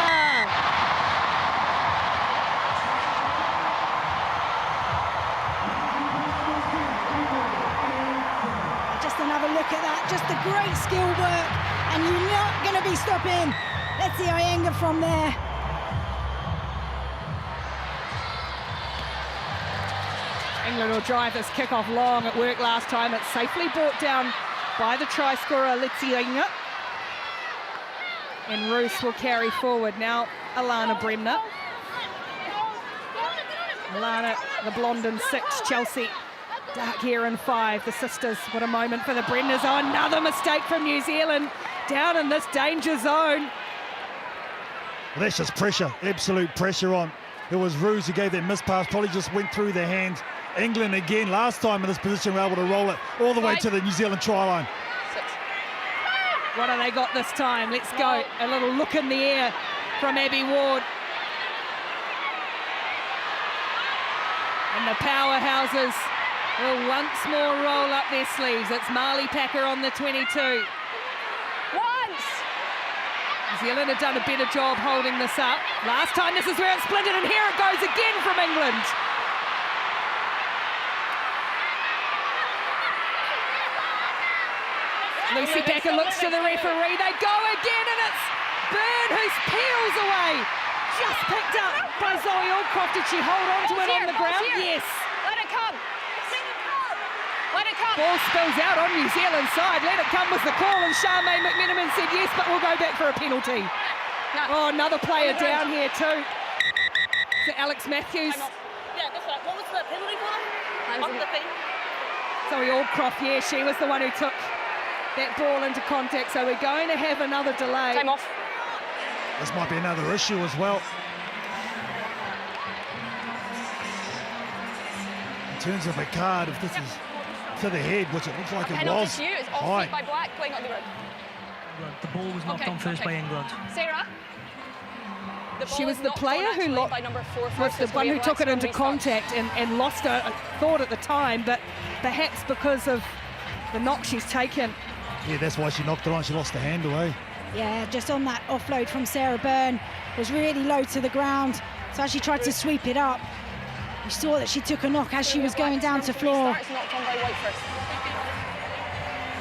Just another look at that, just the great skill work, and you're not going to be stopping. Let's see Iyengar from there. England will drive this kick-off long. It worked last time. It's safely brought down by the try scorer, Litzinger. And Roos will carry forward. Now, Alana Bremner. Alana, the blonde in 6, Chelsea. Dark hair in 5, the sisters. What a moment for the Bremners. Oh, another mistake from New Zealand. Down in this danger zone. Well, that's just pressure, absolute pressure on. It was Roos who gave that miss pass, probably just went through their hands. England again, last time in this position, were able to roll it all the way to the New Zealand try line. What have they got this time? Let's go. A little look in the air from Abby Ward. And the powerhouses will once more roll up their sleeves. It's Marley Packer on the 22. New Zealand have done a better job holding this up. Last time this is where it splintered, and here it goes again from England. Lucy Packer looks to the referee. They go again, and it's Byrne who peels away. Just picked up by Zoe Aldcroft. Did she hold on to it on the ground? Yes. Let it come. Let it come. Ball spills out on New Zealand's side. Let it come was the call, and Charmaine McMenamin said yes, but we'll go back for a penalty. No. Oh, another player down here too. To Alex Matthews. Yeah, that's right. What was the penalty for? Off the thing. Zoe Aldcroft, yeah, she was the one who took that ball into contact, so we're going to have another delay. Time off. This might be another issue as well. In terms of a card, if this is to the head, which it looks like it was. To you. It's off feet by Black, playing on the ground. The ball was knocked on first by England. Sarah? She was the player who was the one who took it into contact and lost her, thought at the time, but perhaps because of the knock she's taken. Yeah, that's why she knocked it on. She lost the handle, eh? Yeah, just on that offload from Sarah Byrne, was really low to the ground. So as she tried to sweep it up, you saw that she took a knock as she was going down to floor.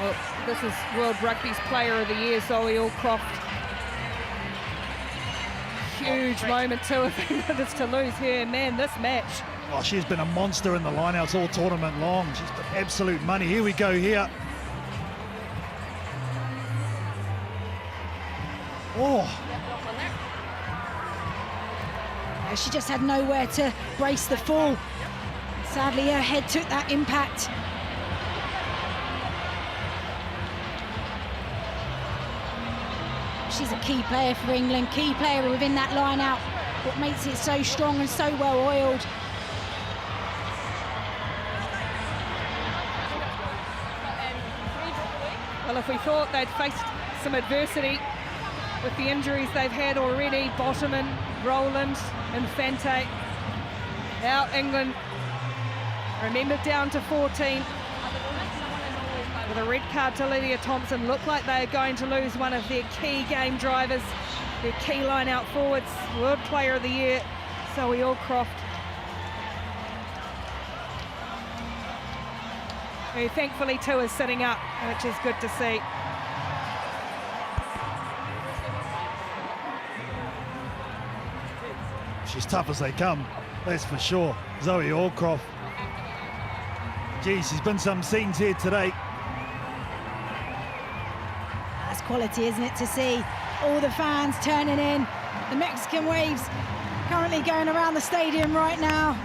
Well, this is World Rugby's Player of the Year, Zoe Aldcroft. Huge moment too if England is to lose her. Man, this match. Oh, she's been a monster in the lineouts all tournament long. She's been absolute money. Here we go here. Oh. She just had nowhere to brace the fall. Sadly, her head took that impact. She's a key player for England, key player within that line out. What makes it so strong and so well oiled. Well, if we thought they'd faced some adversity with the injuries they've had already, Bottoman, Rowland, Infante, now England, remember, down to 14. With a red card to Lydia Thompson, look like they are going to lose one of their key game drivers, their key line out forwards, World Player of the Year, Zoe Allcroft, who thankfully too is sitting up, which is good to see. She's tough as they come, that's for sure. Zoe Allcroft. Geez, she's been some scenes here today. That's quality, isn't it, to see all the fans turning in. The Mexican waves currently going around the stadium right now.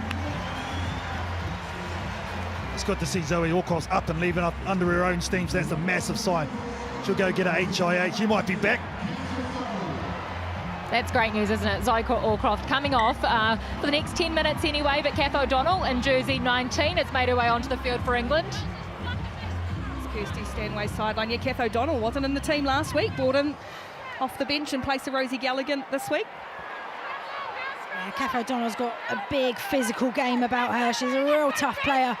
It's good to see Zoe Allcroft up and leaving up under her own steam, so that's a massive sign. She'll go get her HIA. She might be back. That's great news, isn't it? Zoe Allcroft coming off for the next 10 minutes anyway, but Kath O'Donnell in jersey 19 has made her way onto the field for England. It's Kirsty Stanway's sideline. Yeah, Kath O'Donnell wasn't in the team last week, brought in off the bench in place of Rosie Galligan this week. Yeah, Kath O'Donnell's got a big physical game about her. She's a real tough player.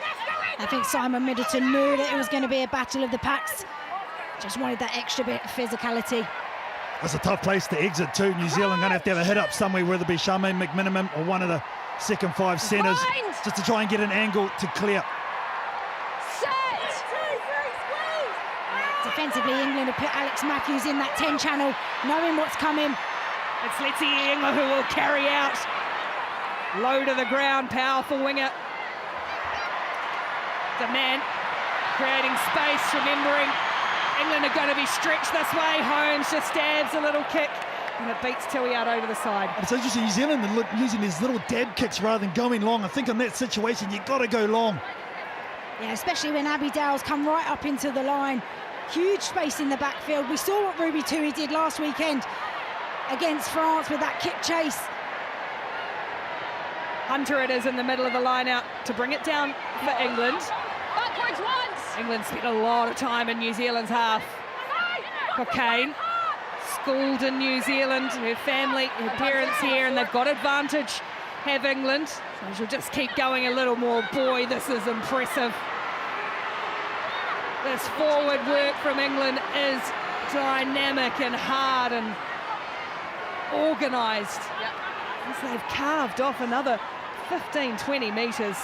I think Simon Middleton knew that it was going to be a battle of the packs. Just wanted that extra bit of physicality. That's a tough place to exit too. New Zealand going to have a hit up somewhere, whether it be Charmaine McMiniman or one of the second five centres, just to try and get an angle to clear. Defensively, England have put Alex Matthews in that 10 channel, knowing what's coming. It's Letty Engler who will carry out. Low to the ground, powerful winger. Demand, creating space, remembering England are going to be stretched this way. Holmes just stabs a little kick and it beats Tui out over the side. It's interesting, New Zealand are using these little dab kicks rather than going long. I think in that situation, you've got to go long. Yeah, especially when Abby Dowles come right up into the line. Huge space in the backfield. We saw what Ruby Tui did last weekend against France with that kick chase. Hunter it is in the middle of the line out to bring it down for England. Backwards once! England spent a lot of time in New Zealand's half. Cockayne, schooled in New Zealand, her family, her parents here, and they've got advantage, have England. So she'll just keep going a little more. Boy, this is impressive. This forward work from England is dynamic and hard and organised. As they've carved off another 15-20 metres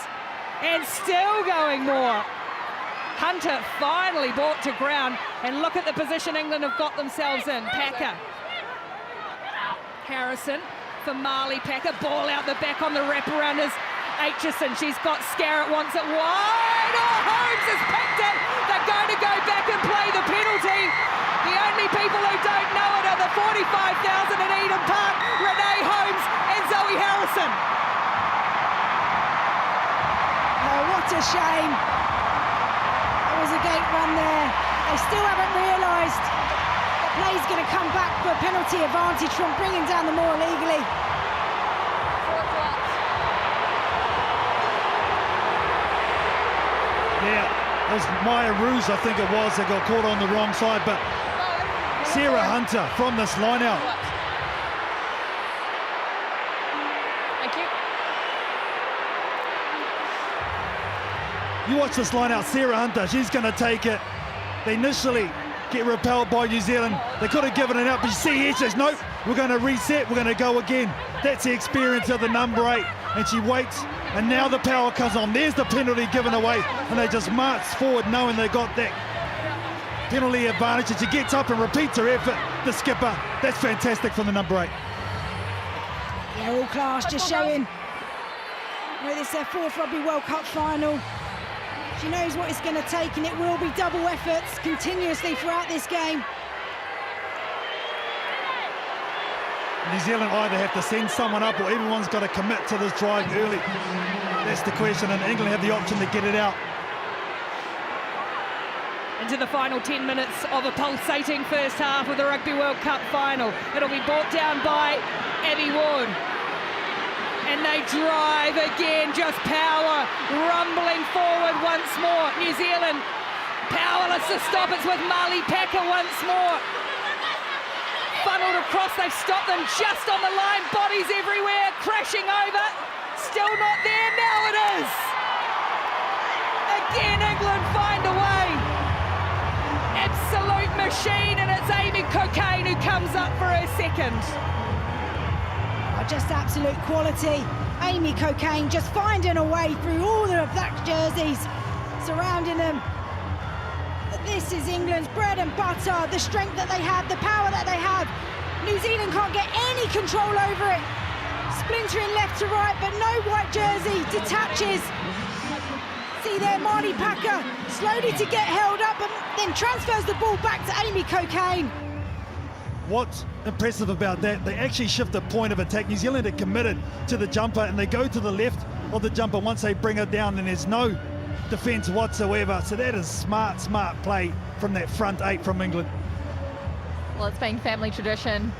and still going more. Hunter finally brought to ground, and look at the position England have got themselves in. Packer, Harrison for Marley Packer, ball out the back on the wraparound is Aitchison. She's got Scarrett, wants it wide. Oh, Holmes has picked it. They're going to go back and play the penalty. The only people who don't know it are the 45,000 at Eden Park, Renee Holmes and Zoe Harrison. Oh, what a shame. There was a gate run there. They still haven't realised that play's going to come back for a penalty advantage from bringing down the maul illegally. Yeah, it was Maya Roos, I think it was, that got caught on the wrong side, but Sarah Hunter from this line out. Thank you. You watch this line out, Sarah Hunter, she's going to take it. They initially get repelled by New Zealand. They could have given it out, but you see here, she says, nope, we're going to reset, we're going to go again. That's the experience of the number 8, and she waits, and now the power comes on. There's the penalty given away, and they just march forward knowing they got that penalty advantage, and she gets up and repeats her effort. The skipper, that's fantastic from the number 8. Yeah, all class, just showing whether it's their 4th Rugby World Cup final. She knows what it's going to take, and it will be double efforts continuously throughout this game. New Zealand either have to send someone up or everyone's got to commit to this drive early. That's the question, and England have the option to get it out. Into the final 10 minutes of a pulsating first half of the Rugby World Cup final. It'll be brought down by Abby Ward. And they drive again, just power, rumbling forward once more. New Zealand powerless to stop. It's with Marley Packer once more. Funneled across, they've stopped them just on the line. Bodies everywhere, crashing over. Still not there, now it is. Again, England find a way. machine, and it's Amy Cockayne who comes up for her second. Oh, just absolute quality. Amy Cockayne just finding a way through all the black jerseys surrounding them. But this is England's bread and butter, the strength that they have, the power that they have. New Zealand can't get any control over it. Splintering left to right, but no white jersey detaches. See there, Marley Packer slowly to get held up and then transfers the ball back to Amy Cockayne. What's impressive about that, they actually shift the point of attack. New Zealand are committed to the jumper and they go to the left of the jumper once they bring it down, and there's no defence whatsoever. So that is smart play from that front eight from England. Well, it's been family tradition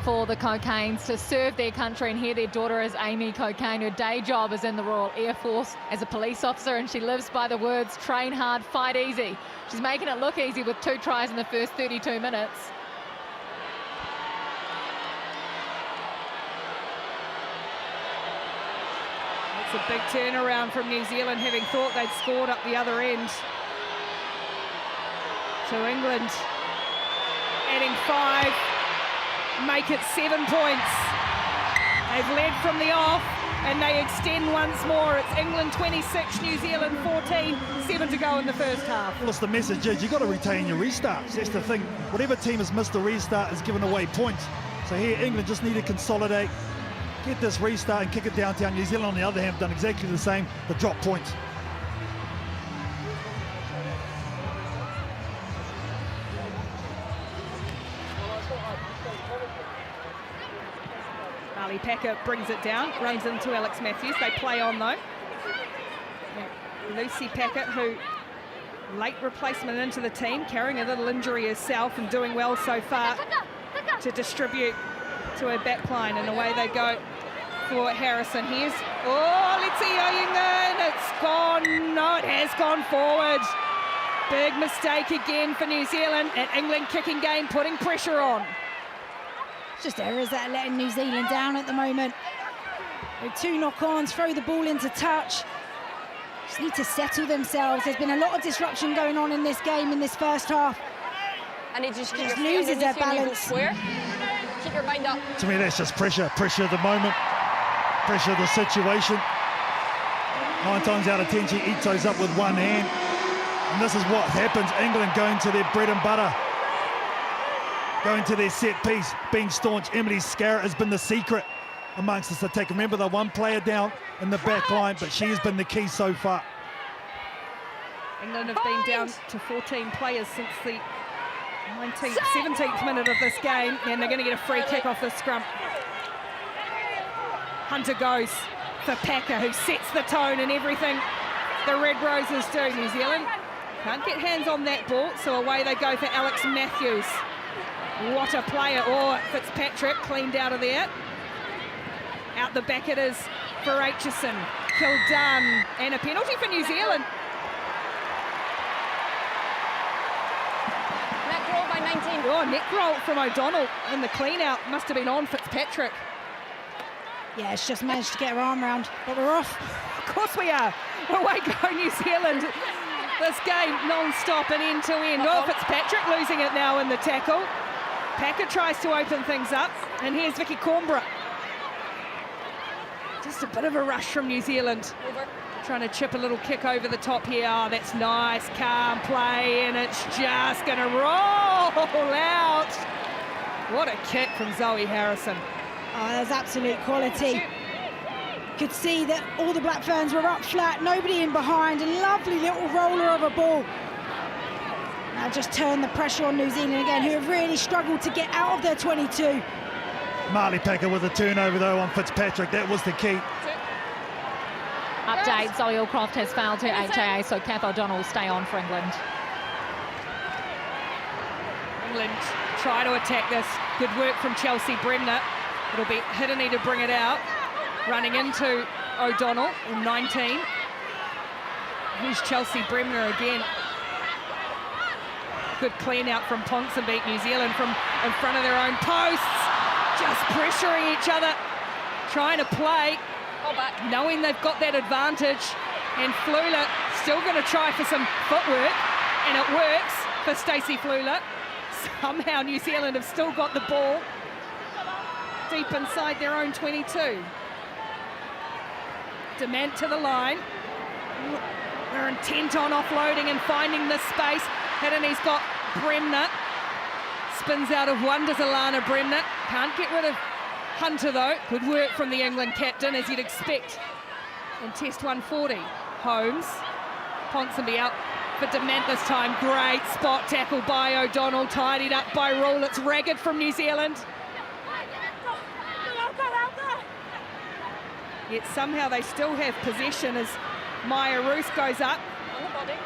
for the Cockaynes to serve their country, and here their daughter is Amy Cockayne. Her day job is in the Royal Air Force as a police officer, and she lives by the words, train hard, fight easy. She's making it look easy with 2 tries in the first 32 minutes. It's a big turnaround from New Zealand, having thought they'd scored up the other end. To England, adding 5, make it 7 points. They've led from the off and they extend once more. It's England 26, New Zealand 14, 7 to go in the first half. Well, the message is you've got to retain your restarts. That's the thing. Whatever team has missed the restart has given away points. So here England just need to consolidate, get this restart and kick it downtown. New Zealand on the other hand have done exactly the same, the drop points. Marley Packer brings it down, runs into Alex Matthews. They play on though. Lucy Packett, who late replacement into the team, carrying a little injury herself and doing well so far to distribute to her backline, and away they go for Harrison. Here's, let's see Oyingan, it's gone, no it has gone forward. Big mistake again for New Zealand, and England kicking game putting pressure on. Just errors that are letting New Zealand down at the moment. With 2 knock-ons, throw the ball into touch. Just need to settle themselves. There's been a lot of disruption going on in this game in this first half. And it just loses their balance. Keep your mind up. To me, that's just pressure of the moment, pressure of the situation. 9 times out of 10, she eats those up with one hand. And this is what happens. England going to their bread and butter, going to their set piece, being staunch. Emily Scarrett has been the secret amongst this attack. Remember, the one player down in the back line, but she has been the key so far. England have been down to 14 players since the 17th minute of this game, and they're going to get a free kick off the scrum. Hunter goes for Packer, who sets the tone and everything the Red Roses do. New Zealand can't get hands on that ball, so away they go for Alex Matthews. What a player. Fitzpatrick cleaned out of there. Out the back it is for Aitchison. Kildunn, and a penalty for New Zealand. Neck roll by 19. Neck roll from O'Donnell, and the clean out must have been on Fitzpatrick. Yeah, it's just managed to get her arm around, but we're off. Of course we are. Away go New Zealand. This game non-stop and end to end. Fitzpatrick losing it now in the tackle. Packer tries to open things up, and here's Vicky Cornborough. Just a bit of a rush from New Zealand. Trying to chip a little kick over the top here. That's nice, calm play, and it's just going to roll out. What a kick from Zoe Harrison. There's absolute quality. Could see that all the Black Ferns were up flat, nobody in behind, and lovely little roller of a ball. Now just turn the pressure on New Zealand again, who have really struggled to get out of their 22. Marley Packer with a turnover though on Fitzpatrick. That was the key. Update, Zoe Allcroft has failed her HIA, so Kath O'Donnell will stay on for England. England try to attack this. Good work from Chelsea Bremner. It'll be Hirini to bring it out. Running into O'Donnell in 19. Here's Chelsea Bremner again. Good clean out from Ponsonbeek, New Zealand from in front of their own posts. Just pressuring each other, trying to play, knowing they've got that advantage. And Flula still going to try for some footwork, and it works for Stacey Flula. Somehow New Zealand have still got the ball deep inside their own 22. Demant to the line. They're intent on offloading and finding this space. Hiddenney's got Bremner. Spins out of one, does Alana Bremner. Can't get rid of Hunter though. Good work from the England captain, as you'd expect in Test 140. Holmes. Ponsonby out for Demant this time. Great spot tackle by O'Donnell, tidied up by Rule. It's ragged from New Zealand. Yet somehow they still have possession as Maya Roos goes up. On the body.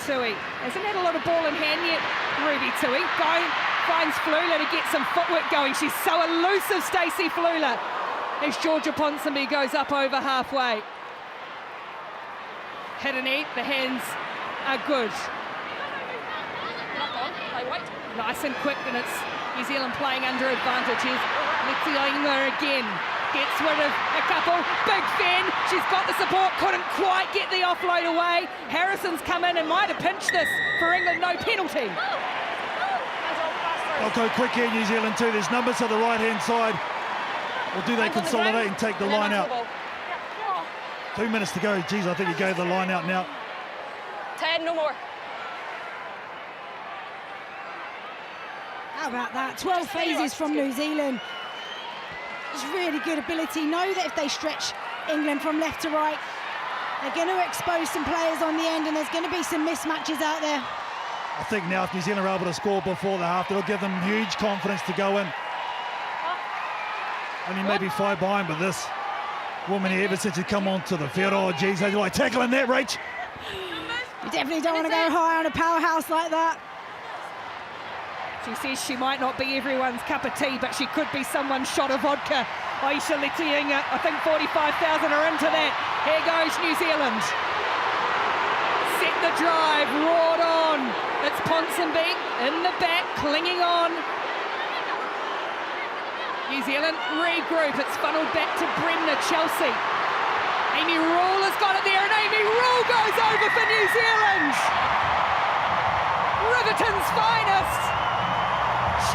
Tui hasn't had a lot of ball in hand yet. Ruby Tui finds Flula to get some footwork going. She's so elusive, Stacey Flula, as Georgia Ponsonby goes up over halfway. Hiddenney, the hands are good. Knock on, play white. Nice and quick, and it's New Zealand playing under advantage. Here's Letiainga again. Gets rid of a couple. Big Fen, she's got the support, couldn't quite get the offload away. Harrison's come in and might have pinched this for England, no penalty. They'll go quick here, New Zealand too. There's numbers to the right-hand side. Or do they consolidate and take the line out? 2 minutes to go. Geez, I think he gave the line out now. 10, no more. How about that? 12 phases from New Zealand. It's really good ability. Know that if they stretch England from left to right, they're going to expose some players on the end, and there's going to be some mismatches out there. I think now if New Zealand are able to score before the half, it'll give them huge confidence to go in. Only maybe 5 behind, but this woman here, ever since she's come onto the field, oh geez, how'd you like tackling that, Rach? You definitely don't want to go high on a powerhouse like that. She says she might not be everyone's cup of tea, but she could be someone's shot of vodka. Aisha Letiainga, I think 45,000 are into that. Here goes New Zealand. Set the drive, roared on. It's Ponsonby in the back, clinging on. New Zealand regroup. It's funneled back to Bremner, Chelsea. Amy Rule has got it there, and Amy Rule goes over for New Zealand. Riverton's finest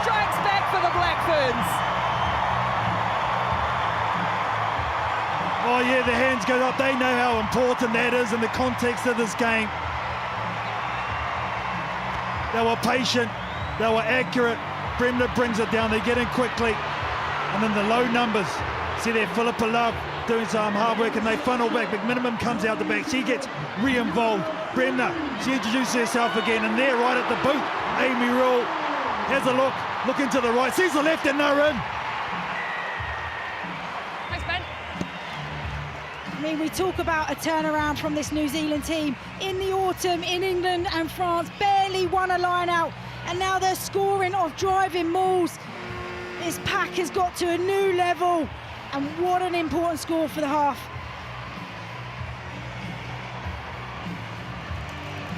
strikes back for the Black Ferns. Oh yeah, the hands go up. They know how important that is in the context of this game. They were patient, they were accurate. Bremner brings it down, they get in quickly. And then the low numbers. See there, Philippa Love doing some hard work, and they funnel back. McMiniman comes out the back. She gets re-involved. Bremner, she introduces herself again, and there right at the boot, Amy Rule has a look into the right, sees the left, and they're in. Thanks, Ben. I mean, we talk about a turnaround from this New Zealand team. In the autumn, in England and France, barely won a line out, and now they're scoring off driving mauls. This pack has got to a new level, and what an important score for the half.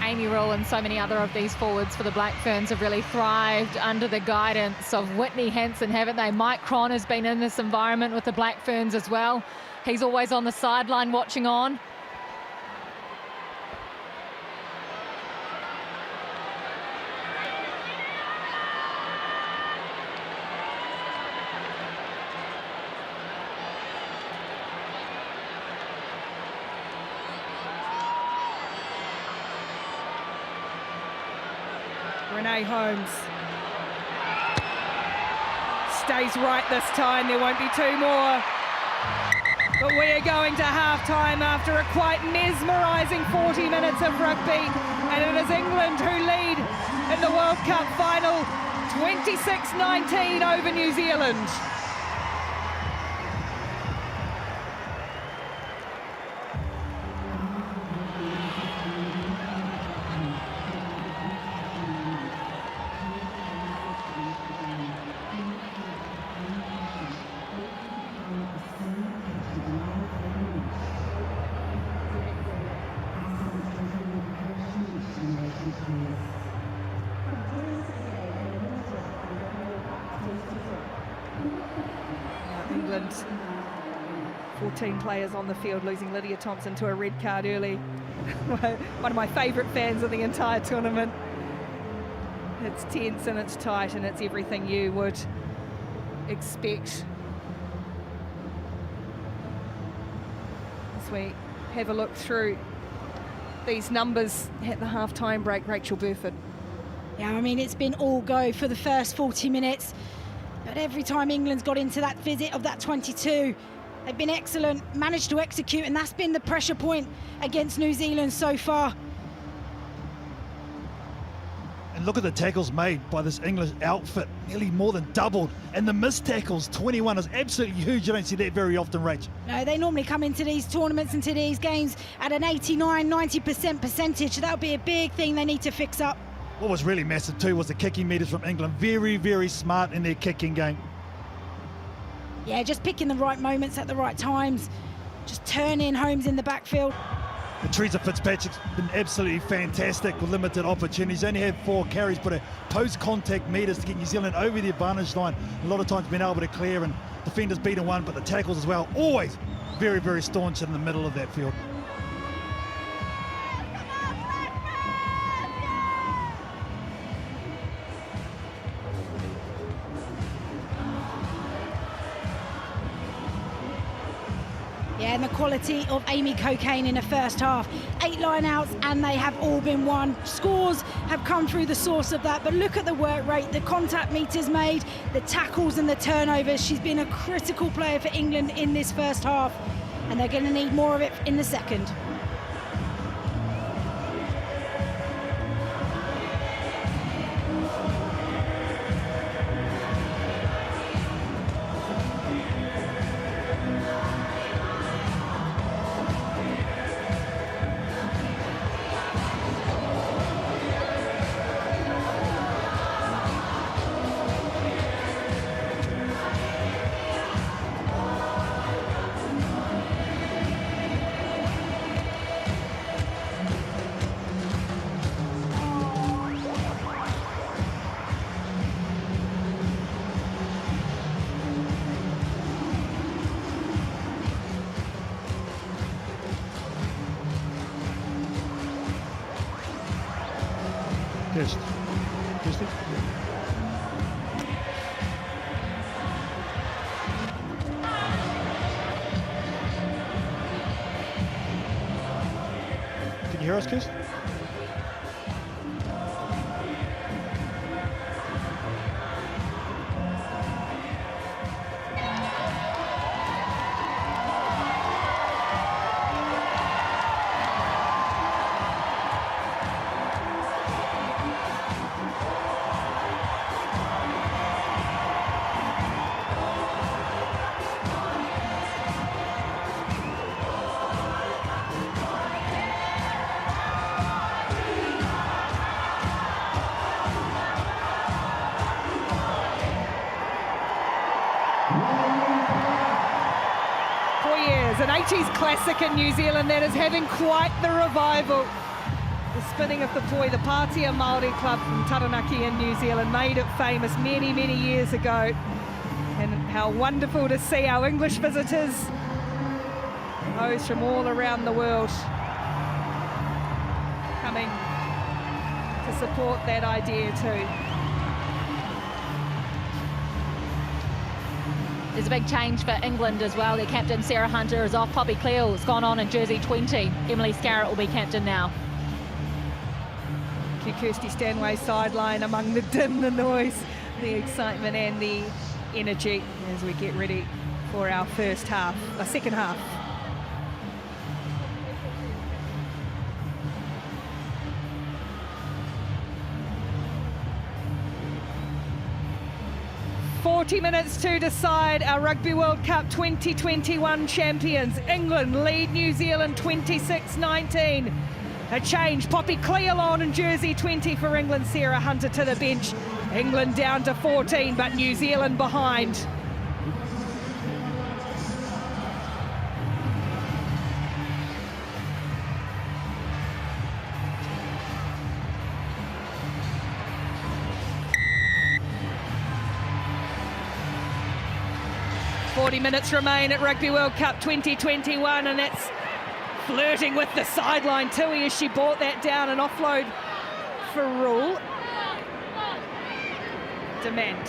Amy Rule and so many other of these forwards for the Black Ferns have really thrived under the guidance of Whitney Hansen, haven't they? Mike Cron has been in this environment with the Black Ferns as well. He's always on the sideline watching on. Renee Holmes stays right this time. There won't be 2 more. But we are going to half-time after a quite mesmerising 40 minutes of rugby. And it is England who lead in the World Cup final, 26-19 over New Zealand. England, 14 players on the field, losing Lydia Thompson to a red card early. One of my favourite fans of the entire tournament. It's tense and it's tight and it's everything you would expect. As we have a look through these numbers at the half-time break, Rachel Burford. Yeah, I mean, it's been all go for the first 40 minutes. But every time England's got into that visit of that 22, they've been excellent, managed to execute, and that's been the pressure point against New Zealand so far. And look at the tackles made by this English outfit, nearly more than doubled. And the missed tackles, 21, is absolutely huge. You don't see that very often, Rach. No, they normally come into these tournaments, into these games at an 89-90% percentage. So that'll be a big thing they need to fix up. What was really massive too was the kicking meters from England. Very, very smart in their kicking game. Yeah, just picking the right moments at the right times. Just turning homes in the backfield. Teresa Fitzpatrick's been absolutely fantastic with limited opportunities. Only had 4 carries, but her post-contact meters to get New Zealand over the advantage line. A lot of times been able to clear, and defenders beaten one, but the tackles as well, always very, very staunch in the middle of that field. Yeah, and the quality of Amy Cokayne in the first half. 8 line-outs, and they have all been won. Scores have come through the source of that, but look at the work rate, the contact meters made, the tackles and the turnovers. She's been a critical player for England in this first half, and they're going to need more of it in the second. Test. Test it. Can you hear us, Kiss? An 80s classic in New Zealand that is having quite the revival. The spinning of the poi, the Pātea Māori club from Taranaki in New Zealand, made it famous many, many years ago. And how wonderful to see our English visitors, those from all around the world, coming to support that idea too. There's a big change for England as well. Their captain, Sarah Hunter, is off. Poppy Cleall has gone on in jersey 20. Emily Scarrett will be captain now. Kirsty Stanway sideline among the din, the noise, the excitement and the energy as we get ready for our second half. "40 minutes to decide our Rugby World Cup 2021 champions. England lead New Zealand 26-19. A change, Poppy Cleall on in jersey 20 for England, Sarah Hunter to the bench. England down to 14, but New Zealand behind. Minutes remain at Rugby World Cup 2021, and that's flirting with the sideline. Tui as she brought that down, an offload for Rule. Dement.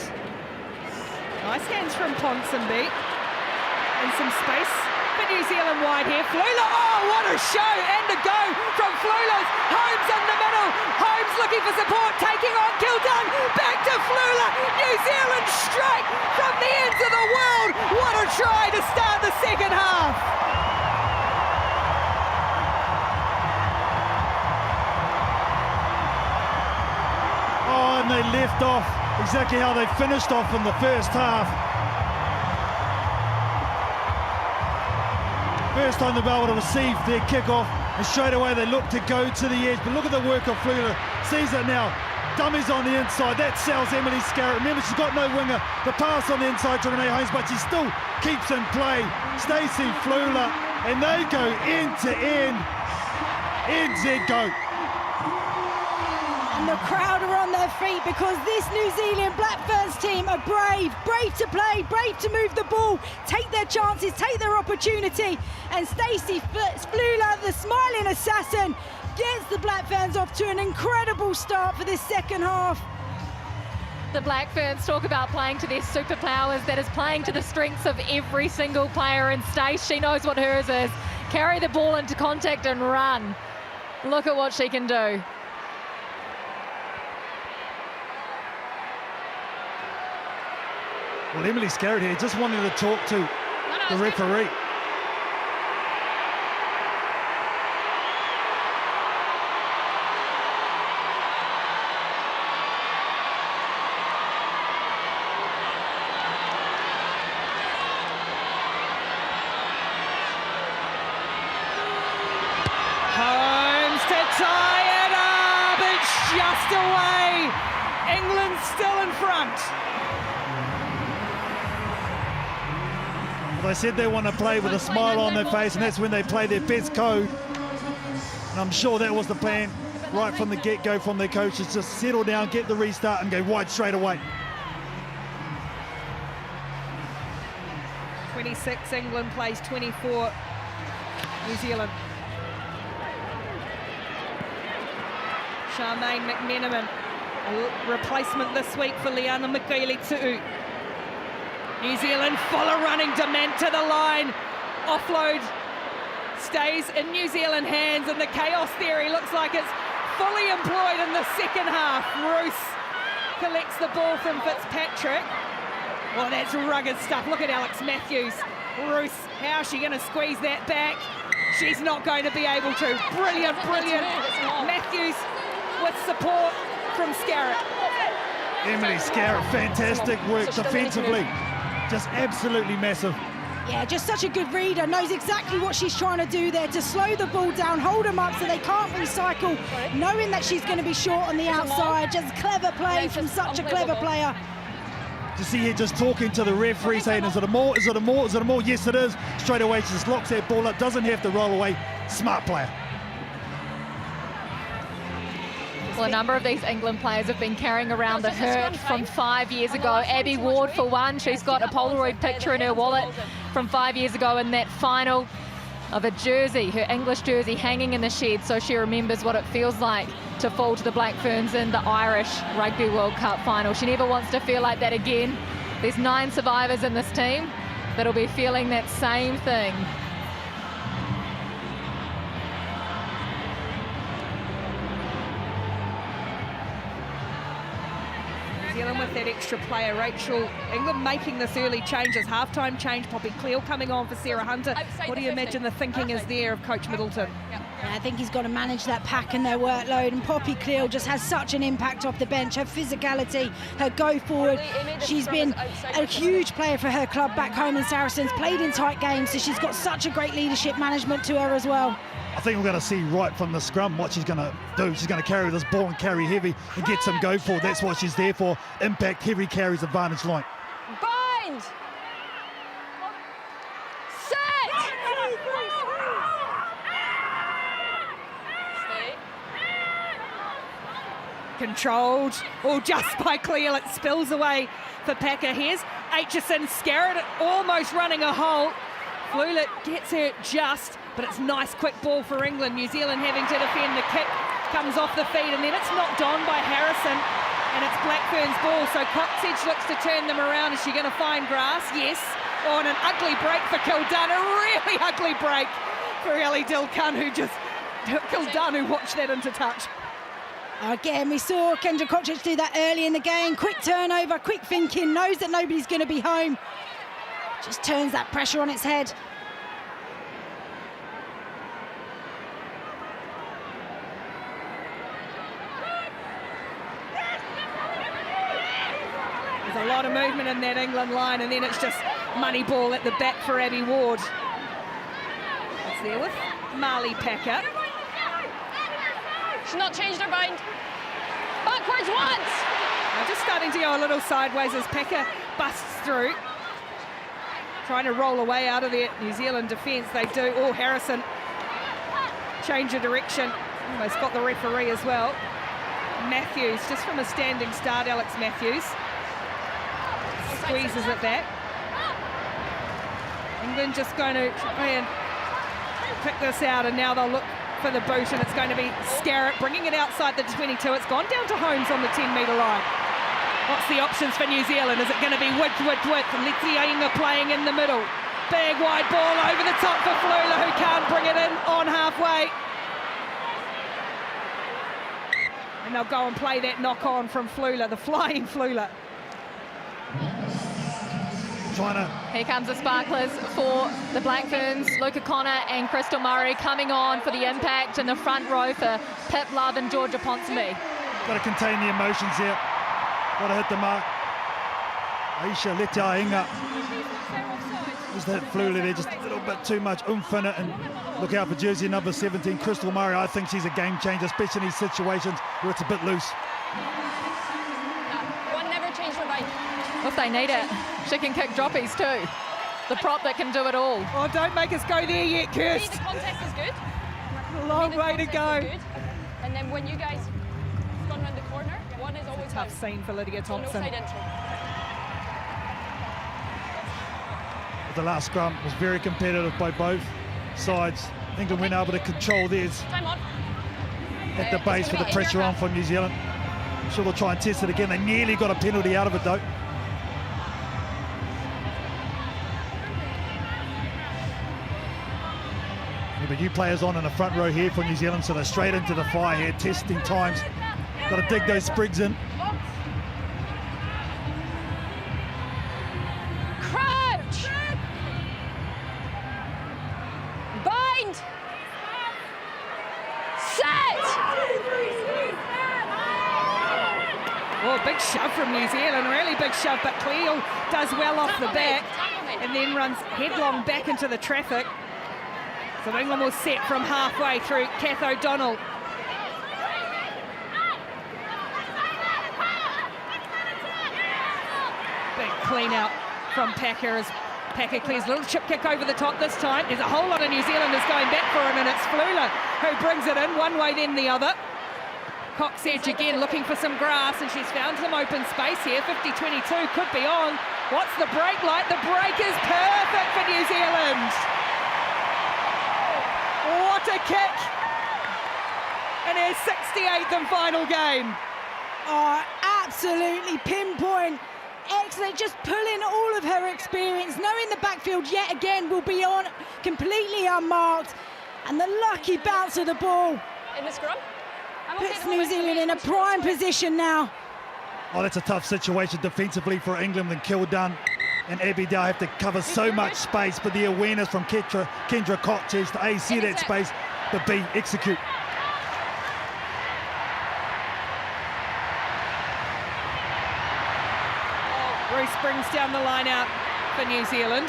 Nice hands from Ponsonby. And some space for New Zealand wide here. Flula, oh, what a show! And a go from Flula. Holmes in the middle. Holmes looking for support, taking on Kildun. Back to Flula. New Zealand strike from the ends of the world. What a try to start the second half. Oh, and they left off exactly how they finished off in the first half. First time they'll be able to receive their kickoff, and straight away they look to go to the edge. But look at the work of Flula. Sees it now. Dummies on the inside. That sells Emily Scarrett. Remember, she's got no winger. The pass on the inside to Renee Holmes, but she still keeps in play. Stacey Flula, and they go end to end. NZ go. And the crowd are on their feet because this New Zealand Black Ferns team are brave to play, brave to move the ball, take their chances, take their opportunity. And Stacey Flula, the smiling assassin, gets the Black Ferns off to an incredible start for this second half. The Black Ferns talk about playing to their superpowers, that is playing to the strengths of every single player. And Stace, she knows what hers is. Carry the ball into contact and run. Look at what she can do. Well, Emily Scarrett here just wanted to talk to the referee. Holmes to tie it up. It's just away. England still in front. They said they want to play with a smile on their face, and that's when they play their best code. And I'm sure that was the plan right from the get-go from their coaches. Just settle down, get the restart, and go wide straight away. 26 England plays 24 New Zealand. Charmaine McMenamin, a replacement this week for Liana Mikaele-Tu'u. New Zealand full of running, Dement to the line. Offload stays in New Zealand hands, and the chaos theory looks like it's fully employed in the second half. Roos collects the ball from Fitzpatrick. Oh, that's rugged stuff. Look at Alex Matthews. Roos, how's she going to squeeze that back? She's not going to be able to. Brilliant, brilliant. Matthews with support from Scarrett. Emily Scarrett, fantastic work defensively. Just absolutely massive. Yeah, just such a good reader, knows exactly what she's trying to do there, to slow the ball down, hold them up so they can't recycle, knowing that she's going to be short on the outside. Just clever play from such a clever player. To see her just talking to the referee, saying, is it a more, is it a more, is it a more? Yes, it is. Straight away, she just locks that ball up, doesn't have to roll away. Smart player. Well, a number of these England players have been carrying around the hurt from 5 years ago. Abby Ward, for one, she's got a Polaroid picture in her wallet from 5 years ago in that final of a jersey, her English jersey, hanging in the shed, so she remembers what it feels like to fall to the Black Ferns in the Irish Rugby World Cup final. She never wants to feel like that again. There's 9 survivors in this team that'll be feeling that same thing. Zealand with that extra player, Rachel. England making this early change as halftime change. Poppy Cleal coming on for Sarah Hunter. What do you imagine the thinking is there of Coach Middleton? Yeah, I think he's got to manage that pack and their workload, and Poppy Cleal just has such an impact off the bench. Her physicality, her go forward. She's been a huge player for her club back home in Saracens, played in tight games, so she's got such a great leadership management to her as well. I think we're going to see right from the scrum what she's going to do. She's going to carry this ball and carry heavy and get some go forward. That's what she's there for. Impact, heavy carries, advantage line. Bind! Set! Controlled, just by Cleal, it spills away for Packer. Here's Aitchison, Scarrett almost running a hole. Flula gets her just, but it's nice quick ball for England. New Zealand having to defend. The kick comes off the feet, and then it's knocked on by Harrison. And it's Blackburn's ball, so Coxedge looks to turn them around. Is she going to find grass? Yes. Oh, and an ugly break for Kildare, a really ugly break for Ellie Dilkun, who watched that into touch. Again, we saw Kendra Coxedge do that early in the game. Quick turnover, quick thinking, knows that nobody's going to be home. Just turns that pressure on its head. There's a lot of movement in that England line, and then it's just money ball at the back for Abby Ward. It's there with Marley Packer. She's not changed her mind. Backwards once! Now just starting to go a little sideways as Packer busts through. Trying to roll away out of the New Zealand defence. They do. Oh, Harrison. Change of direction. Almost got the referee as well. Matthews, just from a standing start, Alex Matthews. Squeezes it back. England just going to try and pick this out, and now they'll look for the boot, and it's going to be Scarrett bringing it outside the 22. It's gone down to Holmes on the 10-metre line. What's the options for New Zealand? Is it going to be width? Letzi Ainga playing in the middle. Big wide ball over the top for Flula, who can't bring it in on halfway. And they'll go and play that knock-on from Flula, the flying Flula. Here comes the Sparklers for the Black Ferns. Luca Connor and Crystal Murray coming on for the impact in the front row for Pip Love and Georgia Ponsonby. Got to contain the emotions here. Got to hit the mark. Aisha Letiainga. Just that Flula there, just a little bit too much oomph in it. And look out for jersey number 17, Crystal Murray. I think she's a game changer, especially in these situations where it's a bit loose. One never changed her mind. If they need it, she can kick droppies too. The prop that can do it all. Oh, don't make us go there yet, Kirst. The contest is good. A long way to go. And then when you guys gone around the corner, one is always tough scene for Lydia Thompson. So no side entry. The last scrum was very competitive by both sides. England went able to control theirs at the base with the pressure on from New Zealand. I'm sure they'll try and test it again. They nearly got a penalty out of it though. But new players on in the front row here for New Zealand, so they're straight into the fire here, testing times. Got to dig those sprigs in. Crouch! Bind! Set! Oh, big shove from New Zealand, really big shove, but Cleo does well off the back and then runs headlong back into the traffic. So England will set from halfway through. Kath O'Donnell. Big clean out from Packer as Packer clears a little chip kick over the top this time. There's a whole lot of New Zealanders going back for it, and it's Flula who brings it in one way then the other. Coxedge again looking for some grass, and she's found some open space here. 50-22 could be on. What's the break like? The break is perfect for New Zealand. What a kick! In her 68th and final game. Oh, absolutely pinpoint. Excellent, just pulling all of her experience, knowing the backfield yet again will be on completely unmarked. And the lucky bounce of the ball in the scrum puts New Zealand in a prime position now. Oh, that's a tough situation defensively for England and Kildare. And Abby Dow have to cover so much space, but the awareness from Kendra Coxedge to A, see that space, but B, execute. Bruce brings down the line out for New Zealand.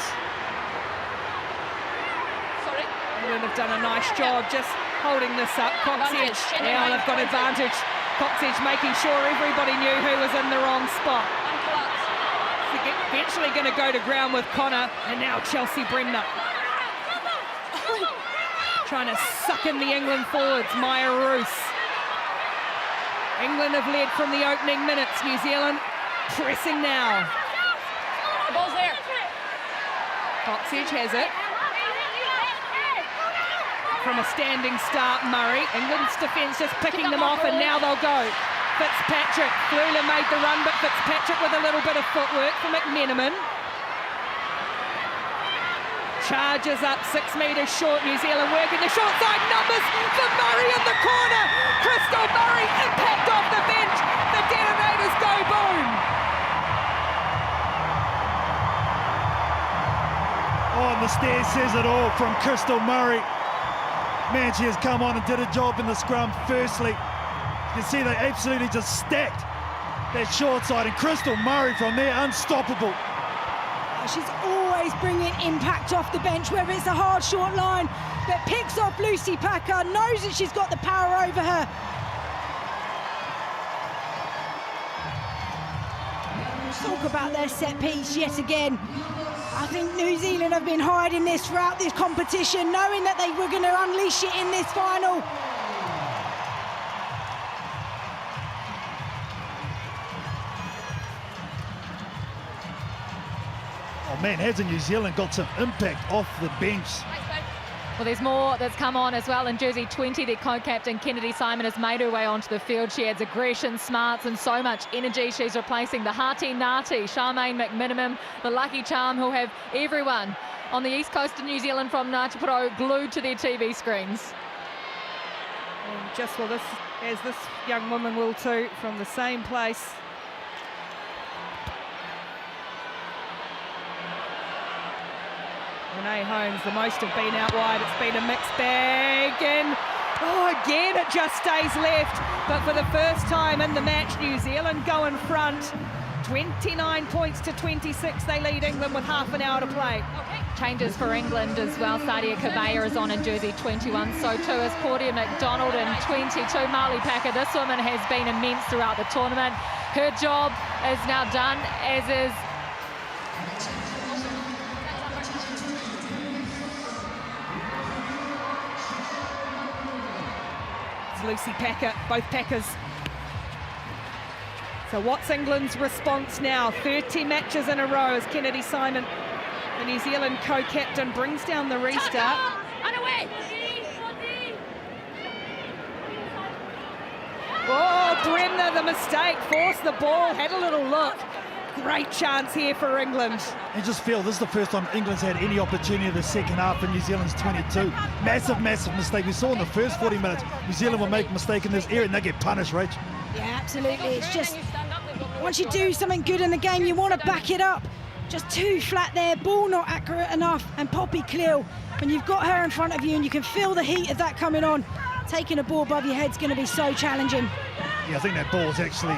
Sorry. England have done a nice job just holding this up. Coxedge, now they've got advantage. Coxedge making sure everybody knew who was in the wrong spot. Eventually going to go to ground with Connor, and now Chelsea Bremner. Trying to suck in the England forwards, Maya Roos. England have led from the opening minutes. New Zealand pressing now. The ball's there. Coxedge has it. From a standing start, Murray. England's defence just picking them off, and now they'll go. Fitzpatrick. Flula made the run, but Fitzpatrick with a little bit of footwork for McMenamin. Charges up 6 metres short. New Zealand working the short side numbers for Murray in the corner. Crystal Murray, impact off the bench. The detonators go boom. Oh, and the stare says it all from Crystal Murray. Man, she has come on and did a job in the scrum. Firstly, you can see they absolutely just stacked that short side, and Crystal Murray from there, unstoppable. She's always bringing impact off the bench, whether it's a hard short line that picks off Lucy Packer, knows that she's got the power over her. Let's talk about their set piece yet again. I think New Zealand have been hiding this throughout this competition, knowing that they were going to unleash it in this final. Oh man, hasn't New Zealand got some impact off the bench? Well, there's more that's come on as well. In jersey 20, their co-captain Kennedy Simon has made her way onto the field. She adds aggression, smarts and so much energy. She's replacing the Hati Ngati, Charmaine McMenamin, the Lucky Charm, who'll have everyone on the east coast of New Zealand from Ngāti glued to their TV screens. And just well, as this young woman will too, from the same place. Renee Holmes, the most have been out wide. It's been a mixed bag, and again it just stays left. But for the first time in the match, New Zealand go in front. 29 points to 26. They lead England with half an hour to play. Changes for England as well. Sadia Kabeya is on in jersey 21. So too is Portia McDonald in 22. Marley Packer, this woman has been immense throughout the tournament. Her job is now done, as is Lucy Packer, both Packers. So what's England's response now? 30 matches in a row as Kennedy Simon, the New Zealand co-captain, brings down the restart. Oh, Bremner, the mistake, forced the ball, had a little look. Great chance here for England. I just feel this is the first time England's had any opportunity in the second half, and New Zealand's 22. Massive mistake. We saw in the first 40 minutes, New Zealand will make a mistake in this area and they get punished, Rach. Yeah, absolutely. It's just, once you do something good in the game, you want to back it up. Just too flat there, ball not accurate enough, and Poppy Cleal, when you've got her in front of you and you can feel the heat of that coming on, taking a ball above your head's going to be so challenging. Yeah, I think that ball's actually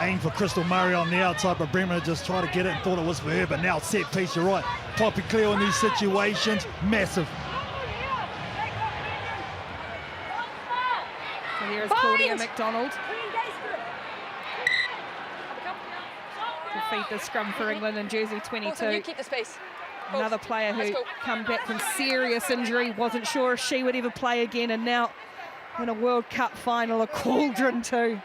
aimed for Crystal Murray on the outside, but Bremner just tried to get it and thought it was for her, but now set piece, you're right. Poppy Cleal in these situations, massive. So here is Claudia McDonald to feed the scrum for England in jersey 22. You keep the space. Another player who come back from serious injury, wasn't sure if she would ever play again, and now in a World Cup final, a cauldron too.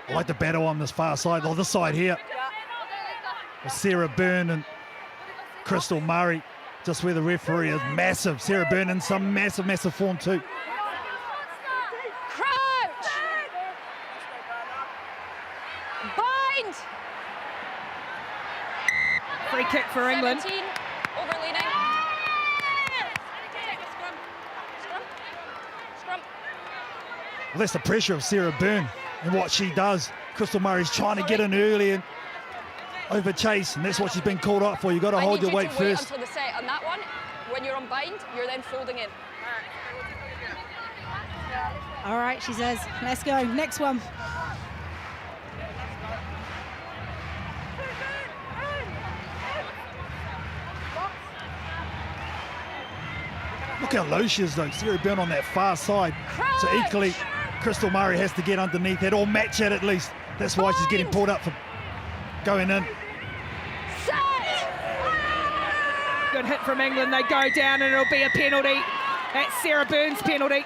I like the battle on this far side, or this side here. With Sarah Byrne and Crystal Murray, just where the referee is. Massive. Sarah Byrne in some massive form too. Crouch! Bind! Free kick for England. 17, overleaning. Scrum. Well, that's the pressure of Sarah Byrne and what she does. Crystal Murray's trying to get in early and over chase, and that's what she's been called up for. You've got to hold your weight first. Until the set on that one. When you're on bind, you're then folding in. All right, she says, let's go. Next one. Look how low she is though. Sarah Byrne on that far side. So equally, Crystal Murray has to get underneath that, or match it at least. That's why she's getting pulled up for going in. Good hit from England. They go down and it'll be a penalty. That's Sarah Byrne's penalty.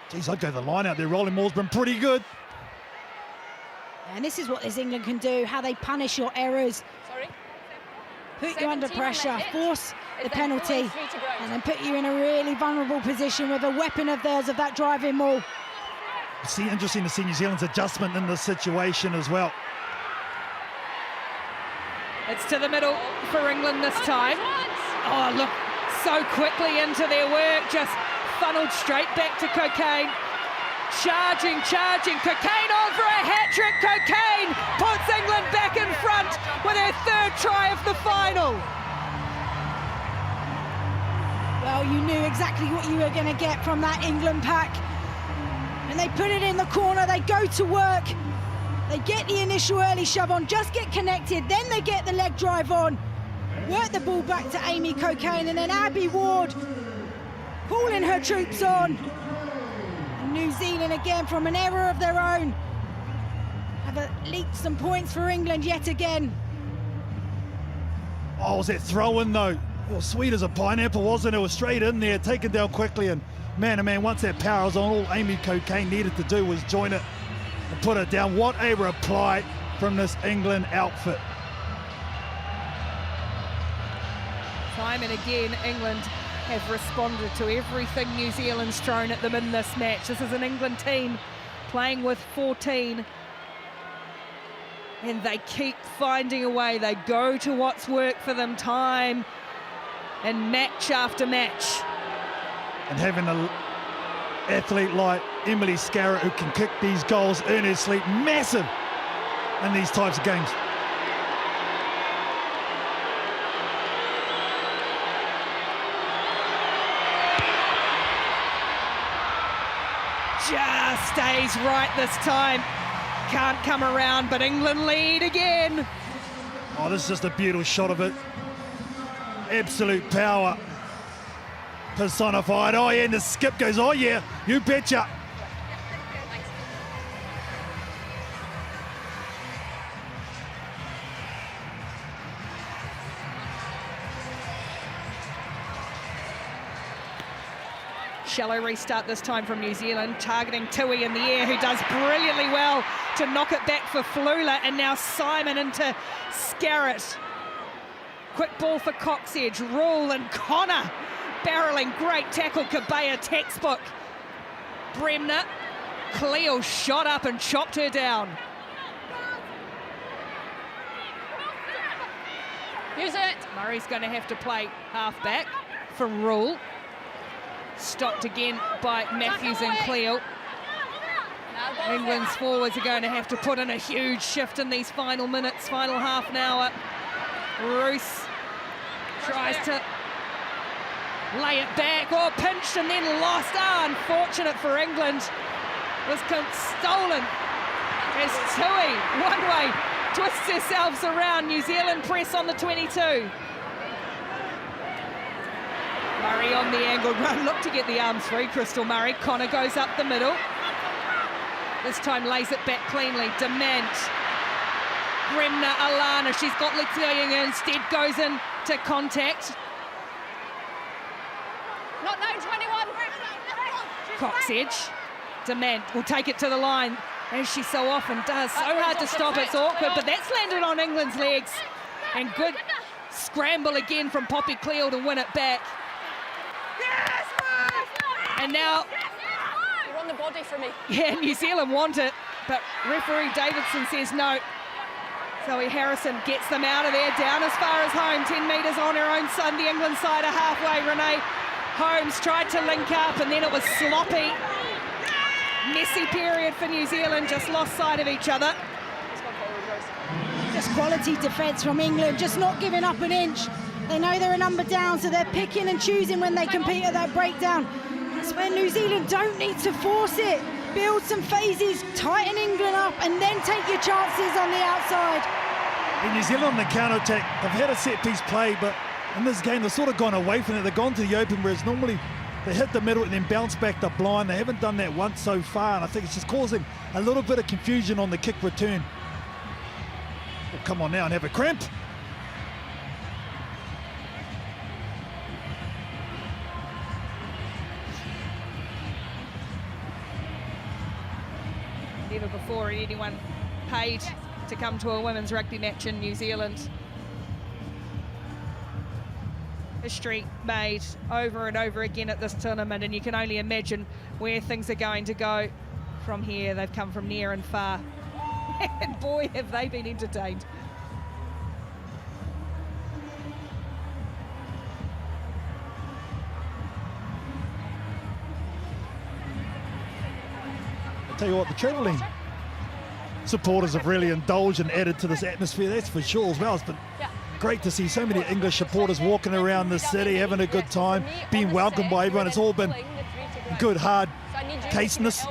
Geez, I'd go the line out there. Rolling Moore's been pretty good. And this is what this England can do, how they punish your errors. Sorry? put you under pressure, force the penalty, and then put you in a really vulnerable position with a weapon of theirs of that driving maul. See, interesting to see New Zealand's adjustment in this situation as well. It's to the middle for England this time. Oh, look, so quickly into their work, just funneled straight back to Cockayne. Charging, Cockayne on for a hat-trick. Cockayne puts England back in front with her third try of the final. Well, you knew exactly what you were going to get from that England pack. And they put it in the corner, they go to work. They get the initial early shove on, just get connected, then they get the leg drive on. Work the ball back to Amy Cockayne, and then Abby Ward calling her troops on. And New Zealand again, from an error of their own, have leaked some points for England yet again. Oh, was that throw-in though? Well, sweet as a pineapple, wasn't it? It was straight in there, taken down quickly, and man, oh man, once that power was on, all Amy Cockayne needed to do was join it and put it down. What a reply from this England outfit. Time and again, England have responded to everything New Zealand's thrown at them in this match. This is an England team playing with 14. And they keep finding a way. They go to what's worked for them time and match after match. And having an athlete like Emily Scarrett who can kick these goals, earn her sleep, massive in these types of games. Just stays right this time. Can't come around, but England lead again. Oh, this is just a beautiful shot of it. Absolute power personified. Oh yeah, and the skip goes, oh yeah, you betcha. Shallow restart this time from New Zealand, targeting Tui in the air, who does brilliantly well to knock it back for Flula, and now Simon into Scarrett. Quick ball for Coxedge, Rule and Connor barreling, great tackle, Kabea textbook. Bremner, Cleo shot up and chopped her down. Use it. Murray's going to have to play half-back for Rule. Stopped again by Matthews and Cleo. England's forwards are going to have to put in a huge shift in these final minutes, final half an hour. Roos tries to lay it back, oh, pinched and then lost. Unfortunate for England. Was stolen as Tui, one way, twists themselves around. New Zealand press on the 22. Murray on the angled run, look to get the arms free, Crystal Murray. Connor goes up the middle. This time lays it back cleanly. Dement. Bremner, Alana, she's got Letitia instead, goes in to contact. Not known 21. Coxedge. Dement will take it to the line, as she so often does. So hard to stop, it's awkward, but that's landed on England's legs. And good scramble again from Poppy Cleo to win it back. And now, You're on the body for me. yeah, New Zealand want it, but referee Davidson says no. Zoe Harrison gets them out of there, down as far as home, 10 metres on her own side, the England side are halfway. Renee Holmes tried to link up, and then it was sloppy. Messy period for New Zealand, just lost sight of each other. Just quality defence from England, just not giving up an inch. They know they're a number down, so they're picking and choosing when they compete at that breakdown. That's when New Zealand don't need to force it. Build some phases, tighten England up, and then take your chances on the outside. In New Zealand on the counter-attack, they've had a set-piece play, but in this game, they've sort of gone away from it. They've gone to the open, whereas normally they hit the middle and then bounce back the blind. They haven't done that once so far, and I think it's just causing a little bit of confusion on the kick return. Well, come on now and have a cramp. Never before had anyone paid to come to a women's rugby match in New Zealand. History made over and over again at this tournament, and you can only imagine where things are going to go from here. They've come from near and far, and boy, have they been entertained. I'll tell you what, the travelling supporters have really indulged and added to this atmosphere, that's for sure as well. It's been great to see so many English supporters walking around the city, having a good time, being welcomed by everyone. It's all been good, hard caseness.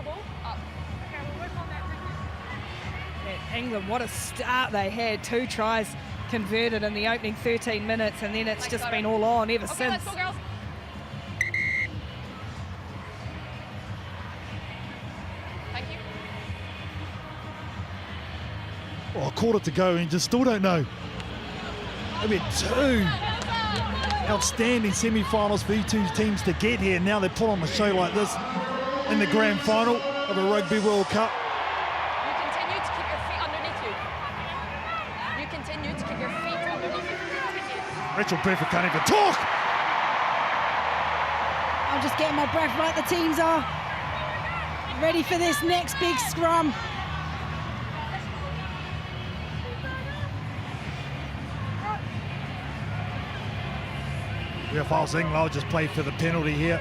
England, what a start they had. 2 tries converted in the opening 13 minutes, and then it's just been all on ever since. Let's go, girls. Thank you. Oh, a quarter to go and you just still don't know. They've had 2 outstanding semi-finals for these 2 teams to get here. Now they put on a show like this in the grand final of a Rugby World Cup. You continue to keep your feet underneath you. You continue to keep your feet underneath you. Rachel Bradford can't even talk. I'm just getting my breath like the teams are ready for this next big scrum. If I was England, I would just play for the penalty here.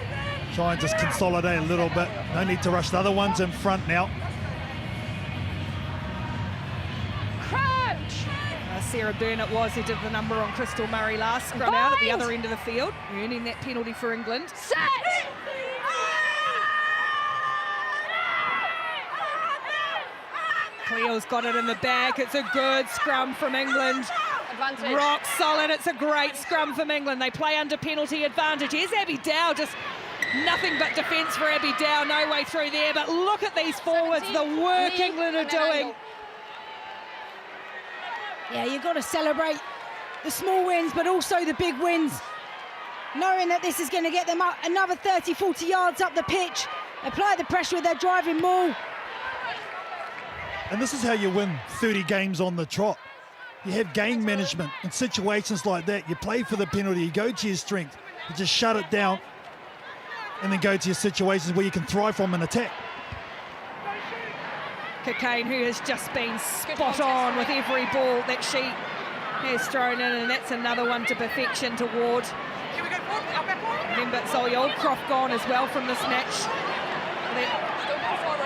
Try and just consolidate a little bit. No need to rush the other ones in front now. Crouch! Sarah Burnett was who did the number on Crystal Murray last scrum out at the other end of the field, earning that penalty for England. Set! Cleo's got it in the back. It's a good scrum from England. Advantage. Rock solid. It's a great scrum from England. They play under penalty advantage. Here's Abby Dow, just nothing but defence for Abby Dow. No way through there. But look at these forwards, the work England are doing. Yeah, you've got to celebrate the small wins, but also the big wins. Knowing that this is going to get them up another 30, 40 yards up the pitch. Apply the pressure with their driving maul. And this is how you win 30 games on the trot. You have game management in situations like that. You play for the penalty, you go to your strength, you just shut it down, and then go to your situations where you can thrive from an attack. Cockayne, who has just been spot on with every ball that she has thrown in, and that's another one to perfection toward. Remember, Zoe Oldcroft gone as well from this match. That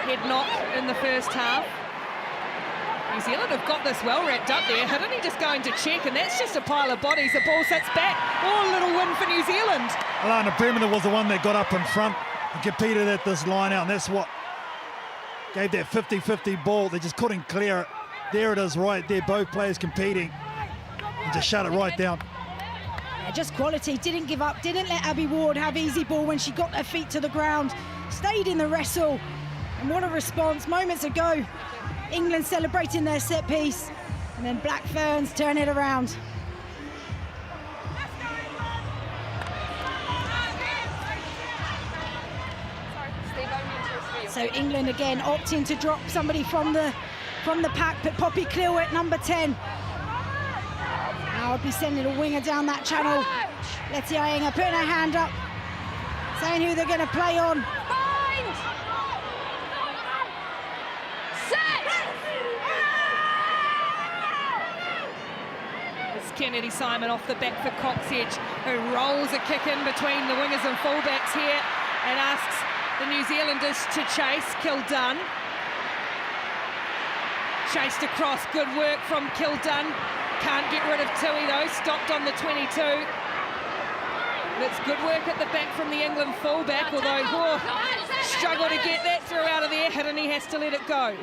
head knock in the first half. New Zealand have got this well wrapped up there. Hirini just going to check, and that's just a pile of bodies. The ball sits back. Oh, a little win for New Zealand. Alana Bremner was the one that got up in front and competed at this line out, and that's what gave that 50-50 ball. They just couldn't clear it. There it is right there, both players competing. And just shut it right down. Yeah, just quality, didn't give up, didn't let Abby Ward have easy ball when she got her feet to the ground. Stayed in the wrestle, and what a response. Moments ago, England celebrating their set piece, and then Black Ferns turn it around. So England again opting to drop somebody from the pack, but Poppy Cleal at number 10. Now I'll be sending a winger down that channel. Letty Iyengar putting her hand up, saying who they're going to play on. Kennedy Simon off the back for Coxedge, who rolls a kick in between the wingers and fullbacks here and asks the New Zealanders to chase. Kildunn chased across, good work from Kildunn. Can't get rid of Tui though, stopped on the 22. That's good work at the back from the England fullback, although struggle to get that through out of there. Hirini has to let it go.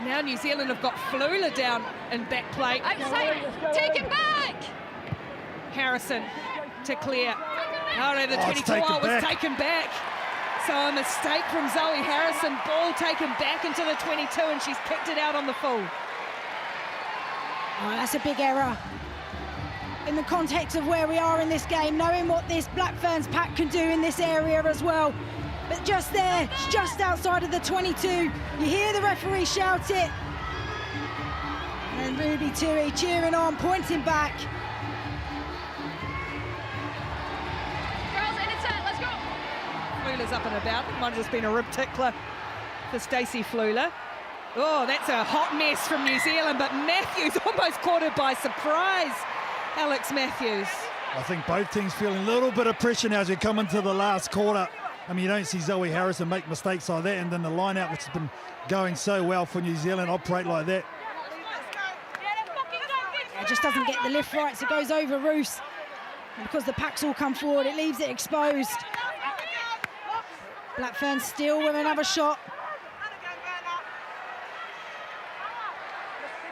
Now New Zealand have got Flula down in back plate. Take him back! Harrison to clear. Oh no, the 24 was taken back. So a mistake from Zoe Harrison. Ball taken back into the 22, and she's kicked it out on the full. Oh, that's a big error. In the context of where we are in this game, knowing what this Black Ferns pack can do in this area as well. But just there, just outside of the 22, you hear the referee shout it. And Ruby Tui cheering on, pointing back. Fleuler's up and about. It might have just been a rib tickler for Stacey Fleuler. Oh, that's a hot mess from New Zealand, but Matthews almost caught her by surprise. Alex Matthews. I think both teams feeling a little bit of pressure now as we come into the last quarter. I mean, you don't see Zoe Harrison make mistakes like that, and then the line-out, which has been going so well for New Zealand, operate like that. It just doesn't get the lift right, so it goes over Roos. And because the packs all come forward, it leaves it exposed. Black Ferns still with another shot.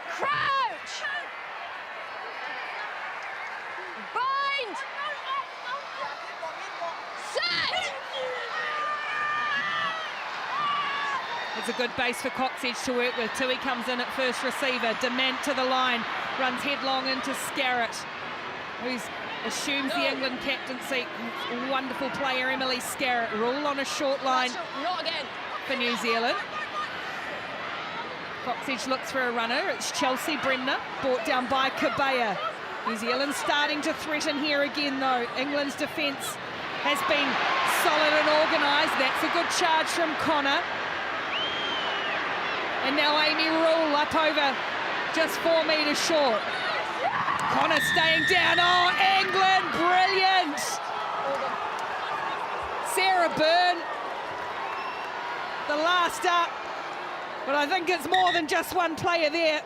Crouch! Bind! Set! It's a good base for Coxedge to work with. Tui comes in at first receiver. Dement to the line, runs headlong into Scarrett, who assumes the England captaincy. Wonderful player, Emily Scarrett. Rule on a short line for New Zealand. Coxedge looks for a runner. It's Chelsea Bremner, brought down by Kabea. New Zealand starting to threaten here again, though. England's defence has been solid and organised. That's a good charge from Connor. And now Amy Rule up over just 4 metres short. Connor staying down. Oh, England, brilliant. Sarah Byrne, the last up. But I think it's more than just one player there.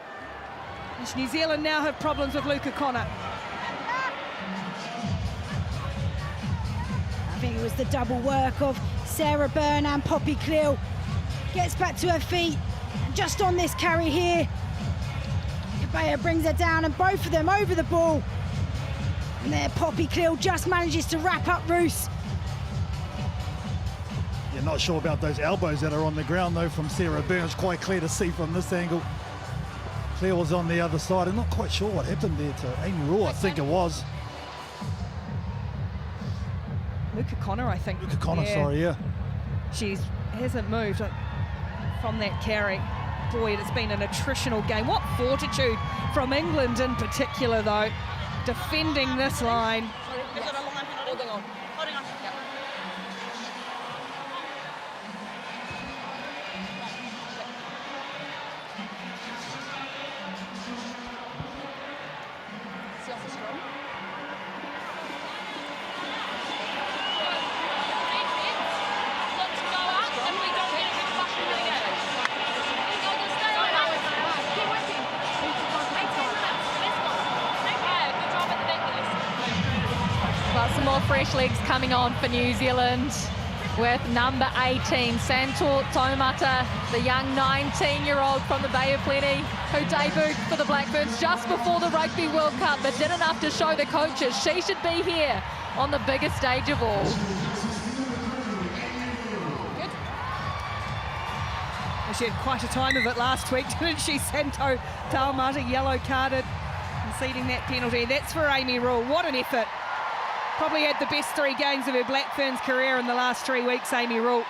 New Zealand now have problems with Luca Connor. I think it was the double work of Sarah Byrne and Poppy Cleal. Gets back to her feet. Just on this carry here. Kabea brings her down and both of them over the ball. And there Poppy Cleal just manages to wrap up Roos. You're not sure about those elbows that are on the ground, though, from Sarah Byrne. It's quite clear to see from this angle. Claire was on the other side. I'm not quite sure what happened there to Amy Rule, I think it was. Luca Connor, I think. Luca Connor, sorry, yeah. She hasn't moved from that carry. Boy, it's been an attritional game. What fortitude from England in particular, though, defending this line. Holding on. Yep. See off the scrum. Let's go out and we don't get a good fashion again. Keep working. 18 minutes. This one. Good job at the necklace. Well, some more fresh legs coming on for New Zealand with number 18, Santor Taumata, the young 19-year-old from the Bay of Plenty, who debuted for the Black Ferns just before the Rugby World Cup, but did enough to show the coaches she should be here on the biggest stage of all. Good. Well, she had quite a time of it last week, didn't she? Santor Taumata yellow carded, conceding that penalty. That's for Amy Rule. What an effort. Probably had the best 3 games of her Black Ferns career in the last 3 weeks, Amy Rule.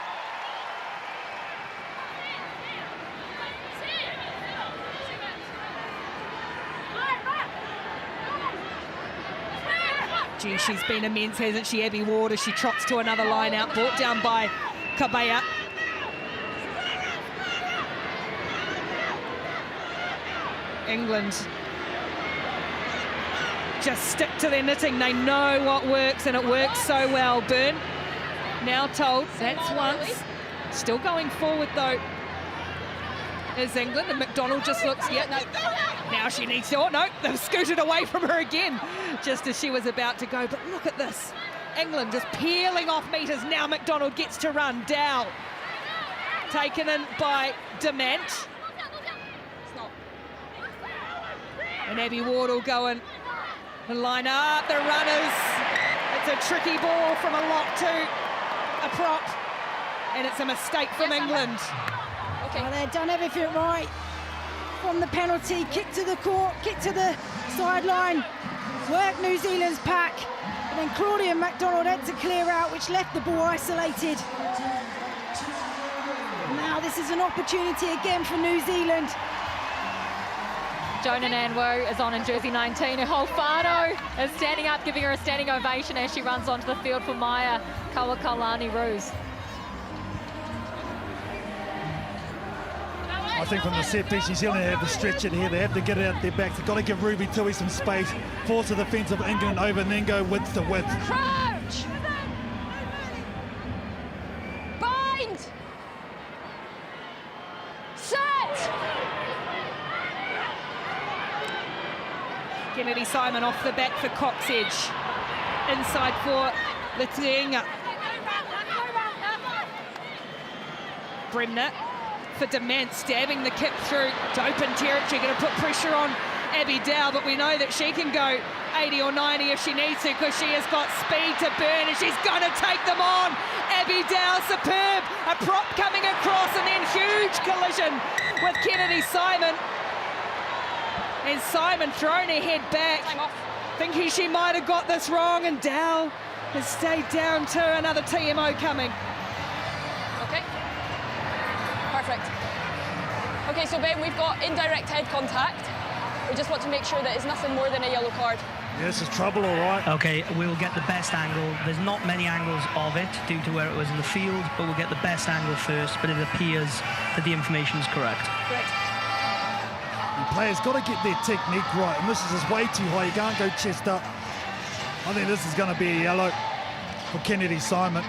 Gee, she's been immense, hasn't she, Abby Ward, as she trots to another line out, brought down by Kabea. England just stick to their knitting. They know what works, and it works so well. Byrne now told, that's once. Still going forward, though, is England, and McDonald just looks, yeah, no. Now she needs to, oh no, they've scooted away from her again, just as she was about to go. But look at this. England just peeling off meters. Now McDonald gets to run. Dow taken in by Dement. And Abby Ward will go and line up the runners. It's a tricky ball from a lock to a prop, and it's a mistake from England. Okay. Well, they've done everything right. From the penalty, kick to the court, kick to the sideline, work New Zealand's pack, and then Claudia McDonald had to clear out, which left the ball isolated. Now this is an opportunity again for New Zealand. Jonah Nanwu is on in jersey 19. Her whole whānau is standing up, giving her a standing ovation as she runs onto the field for Maya Kawakalani Roos. I think from the set piece, New Zealand have to stretch it here. They have to get it out their back. They've got to give Ruby Tui some space. Force the defence of England over and then go width to width. Crouch! Bind! Set! Kennedy Simon off the back for Coxedge. Inside for Lituanga. Bremner for Dement, stabbing the kick through to open territory, going to put pressure on Abby Dow, but we know that she can go 80 or 90 if she needs to, because she has got speed to burn and she's going to take them on. Abby Dow, superb, a prop coming across and then huge collision with Kennedy Simon. And Simon thrown her head back, thinking she might have got this wrong, and Dow has stayed down too. Another TMO coming. Okay. Perfect. Okay, so Ben, we've got indirect head contact. We just want to make sure that it's nothing more than a yellow card. Yeah, this is trouble, all right. Okay, we'll get the best angle. There's not many angles of it due to where it was in the field, but we'll get the best angle first, but it appears that the information is correct. Correct. The players got to get their technique right, and this is just way too high. You can't go chest up. I think this is going to be a yellow for Kennedy Simon.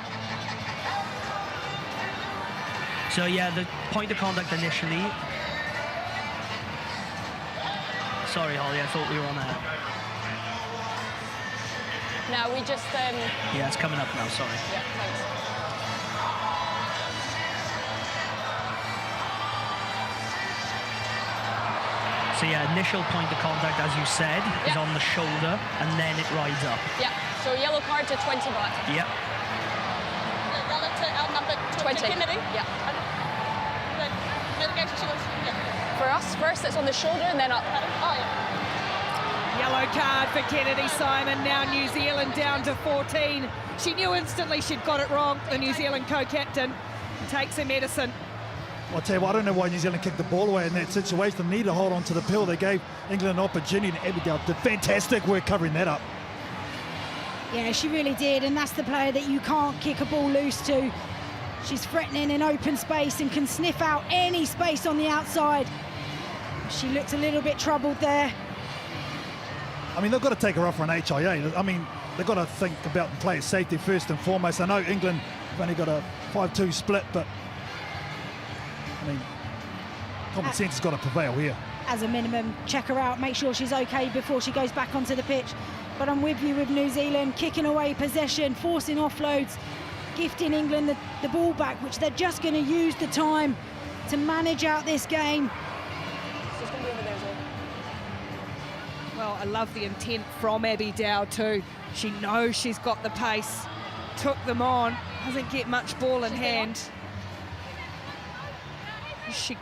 So yeah, the point of contact initially. Sorry, Holly, I thought we were on air. Now we just... Yeah, it's coming up now, sorry. Yeah, thanks. So yeah, initial point of contact, as you said, is on the shoulder, and then it rides up. Yeah, so yellow card to 20 baht. Yep. Yellow to our number 20. Kennedy. Yeah. Yeah. For us, first it's on the shoulder and then up. Oh, yeah. Yellow card for Kennedy Simon. Now New Zealand down to 14. She knew instantly she'd got it wrong, the New Zealand co-captain. Takes her medicine. I'll tell you what, I don't know why New Zealand kicked the ball away in that situation. They need to hold on to the pill. They gave England an opportunity, and Abigail did fantastic work covering that up. Yeah, she really did, and that's the player that you can't kick a ball loose to. She's threatening in open space and can sniff out any space on the outside. She looked a little bit troubled there. I mean, they've got to take her off for an HIA. I mean, they've got to think about the player's safety first and foremost. I know England have only got a 5-2 split, but I mean, common sense has got to prevail here. As a minimum, check her out, make sure she's okay before she goes back onto the pitch. But I'm with you with New Zealand, kicking away possession, forcing offloads, gifting England the ball back, which they're just going to use the time to manage out this game. She's going to be over there as well. Well, I love the intent from Abby Dow too. She knows she's got the pace, took them on, doesn't get much ball in hand. Is she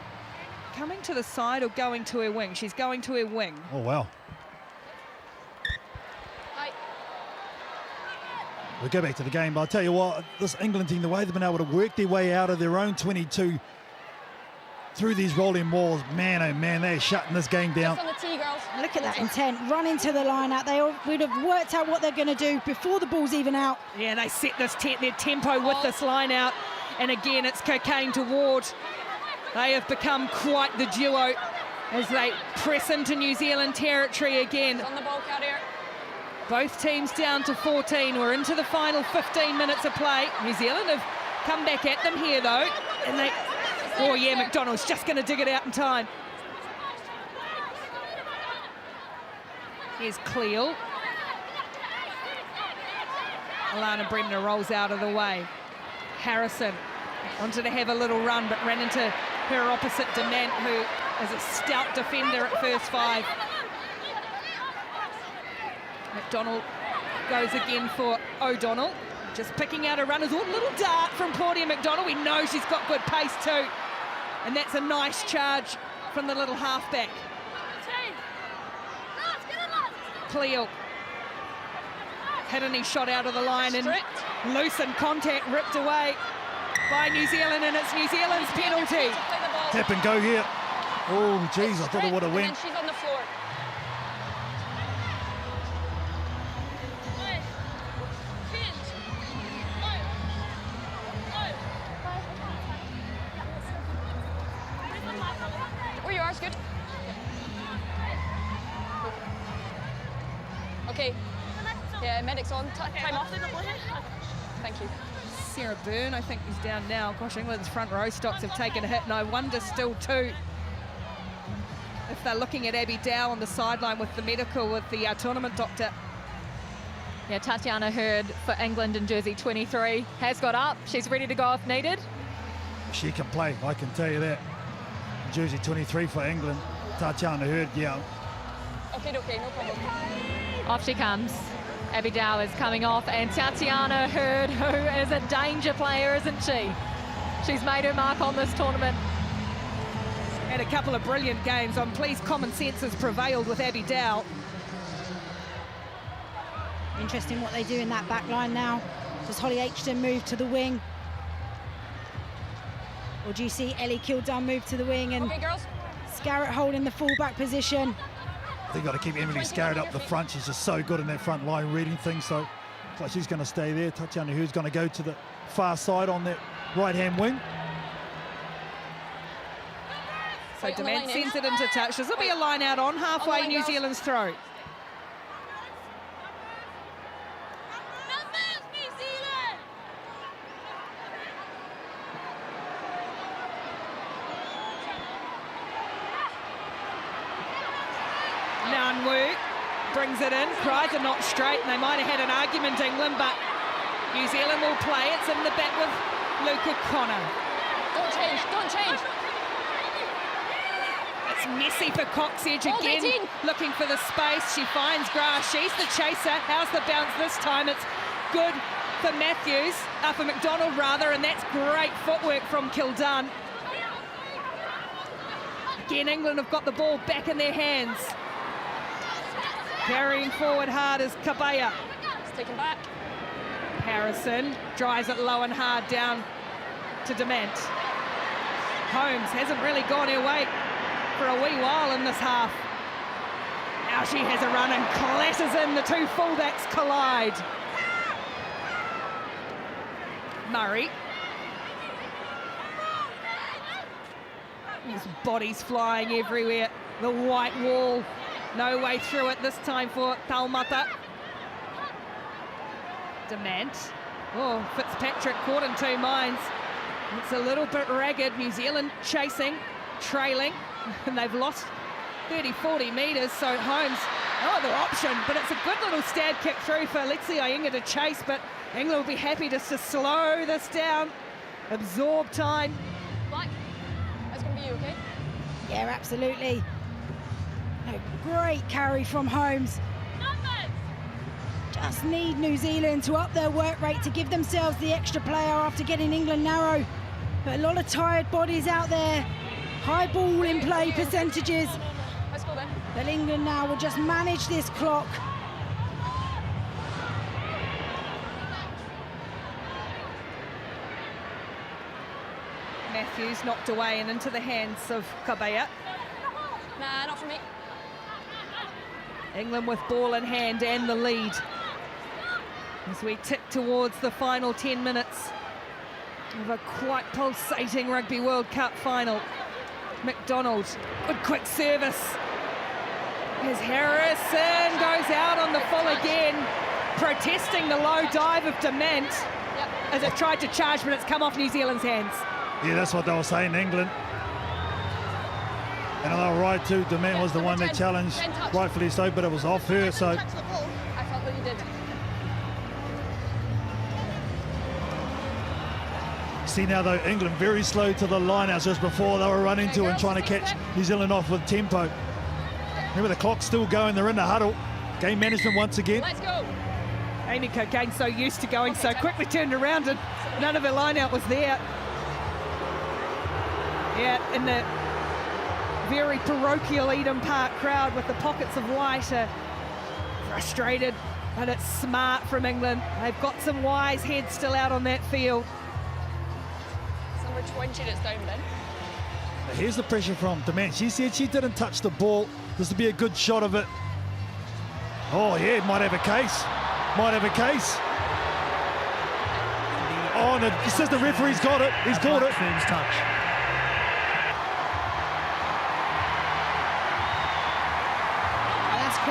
coming to the side or going to her wing? She's going to her wing. Oh, wow. Hi. We'll go back to the game, but I'll tell you what, this England team, the way they've been able to work their way out of their own 22 through these rolling walls, man, oh man, they're shutting this game down. Just on the tee, girls. Look at that intent, run into the line out. They would have worked out what they're going to do before the ball's even out. Yeah, they set this their tempo with this line out. And again, it's Cocaine to Ward. They have become quite the duo as they press into New Zealand territory again. On the ball, Carrier. Both teams down to 14. We're into the final 15 minutes of play. New Zealand have come back at them here, though. And they... Oh, yeah, McDonald's just going to dig it out in time. Here's Cleo. Alana Bremner rolls out of the way. Harrison wanted to have a little run, but ran into her opposite, Dement, who is a stout defender at first five. McDonald goes again for O'Donnell. Just picking out her runners. Oh, little dart from Claudia McDonald. We know she's got good pace too. And that's a nice charge from the little halfback. Cleo. Hidden shot out of the line and loosened contact, ripped away by New Zealand, and it's New Zealand's penalty. Tap and go here. Oh, geez, I thought it would have went. And she's on the floor. That's good. Okay. Yeah, medic's on. Time off. Thank you. Sarah Byrne, I think, is down now. Gosh, England's front row stocks have taken a hit, and I wonder still too if they're looking at Abby Dow on the sideline with the medical, with the tournament doctor. Yeah, Tatiana Hurd for England in jersey 23 has got up. She's ready to go if needed. She can play, I can tell you that. Jersey 23 for England. Tatiana Hurd, yeah. Okay, no problem. Off she comes. Abby Dow is coming off, and Tatiana Hurd, who is a danger player, isn't she? She's made her mark on this tournament. Had a couple of brilliant games. I'm pleased common sense has prevailed with Abby Dow. Interesting what they do in that back line now. Does Holly Aitchison move to the wing? Or do you see Ellie Kildunn move to the wing and Scarrett holding the full-back position? They've got to keep Emily Scarrett up the front. She's just so good in that front line reading things, so looks like she's going to stay there. Tatiana Hurd's going to go to the far side on that right-hand wing. So Demand sends it into touch. This will be a line out on halfway New Zealand's throw. Nanwu brings it in. Cries are not straight, and they might have had an argument, England, but New Zealand will play. It's in the back with Luca Connor. Don't change, don't change. It's messy for Coxedge again, looking for the space. She finds Grass. She's the chaser. How's the bounce this time? It's good for Matthews, for McDonald rather, and that's great footwork from Kildunn. Again, England have got the ball back in their hands. Carrying forward hard is Kabaya. It's taken back. Harrison drives it low and hard down to Dement. Holmes hasn't really gone her way for a wee while in this half. Now she has a run and clatters in. The two fullbacks collide. Murray. His body's flying everywhere. The white wall. No way through it this time for Taumata. Dement. Oh, Fitzpatrick caught in two minds. It's a little bit ragged. New Zealand chasing, trailing, and they've lost 30, 40 metres, so Holmes, no other option, but it's a good little stab kick through for Alexia Inga to chase, but England will be happy just to slow this down, absorb time. Black, that's going to be you, okay? Yeah, absolutely. A great carry from Holmes. Just need New Zealand to up their work rate to give themselves the extra player after getting England narrow. But a lot of tired bodies out there. High ball in play percentages. Let's go then. But England now will just manage this clock. Matthews knocked away and into the hands of Kabaya. Nah, not for me. England with ball in hand and the lead. As we tick towards the final 10 minutes of a quite pulsating Rugby World Cup final. McDonald, good quick service. As Harrison goes out on the full again, protesting the low dive of Dement as it tried to charge, but it's come off New Zealand's hands. Yeah, that's what they were saying, England. And they were right too. Dement was the one that challenged, rightfully so, but it was off her, so. I felt that you did. See now though, England very slow to the lineouts just before they were running to and trying to catch New Zealand off with tempo. Remember the clock's still going, they're in the huddle. Game management once again. Let's go. Amy Cogain so used to going so quickly turned around and none of her lineout was there. Yeah, in the very parochial Eden Park crowd with the pockets of white are frustrated, but it's smart from England. They've got some wise heads still out on that field. It's number 20 that's down then. Here's the pressure from Dement. She said she didn't touch the ball. This would be a good shot of it. Oh yeah, might have a case. Might have a case. Oh, and it says the referee's got it. He's caught it. First touch.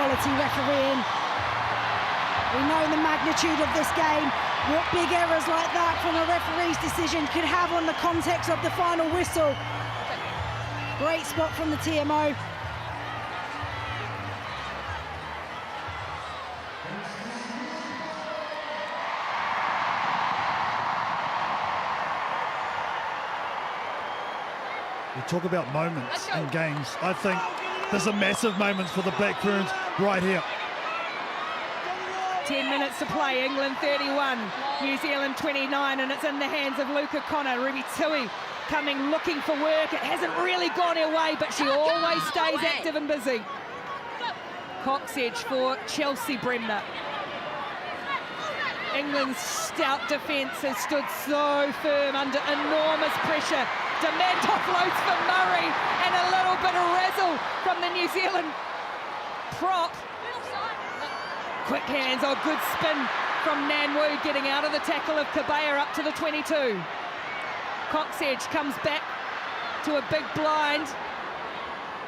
quality refereeing. We know the magnitude of this game, what big errors like that from a referee's decision could have on the context of the final whistle. Great spot from the TMO. You talk about moments in games. I think there's a massive moment for the Black Ferns right here. 10 minutes to play, England 31, New Zealand 29, and it's in the hands of Luca Connor. Ruby Tui coming looking for work. It hasn't really gone her way, but she always stays active and busy. Coxedge for Chelsea Bremner. England's stout defence has stood so firm under enormous pressure. Dement offloads for Murray, and a little bit of razzle from the New Zealand prop. Quick hands, good spin from Nanwu, getting out of the tackle of Kabaya up to the 22. Coxedge comes back to a big blind.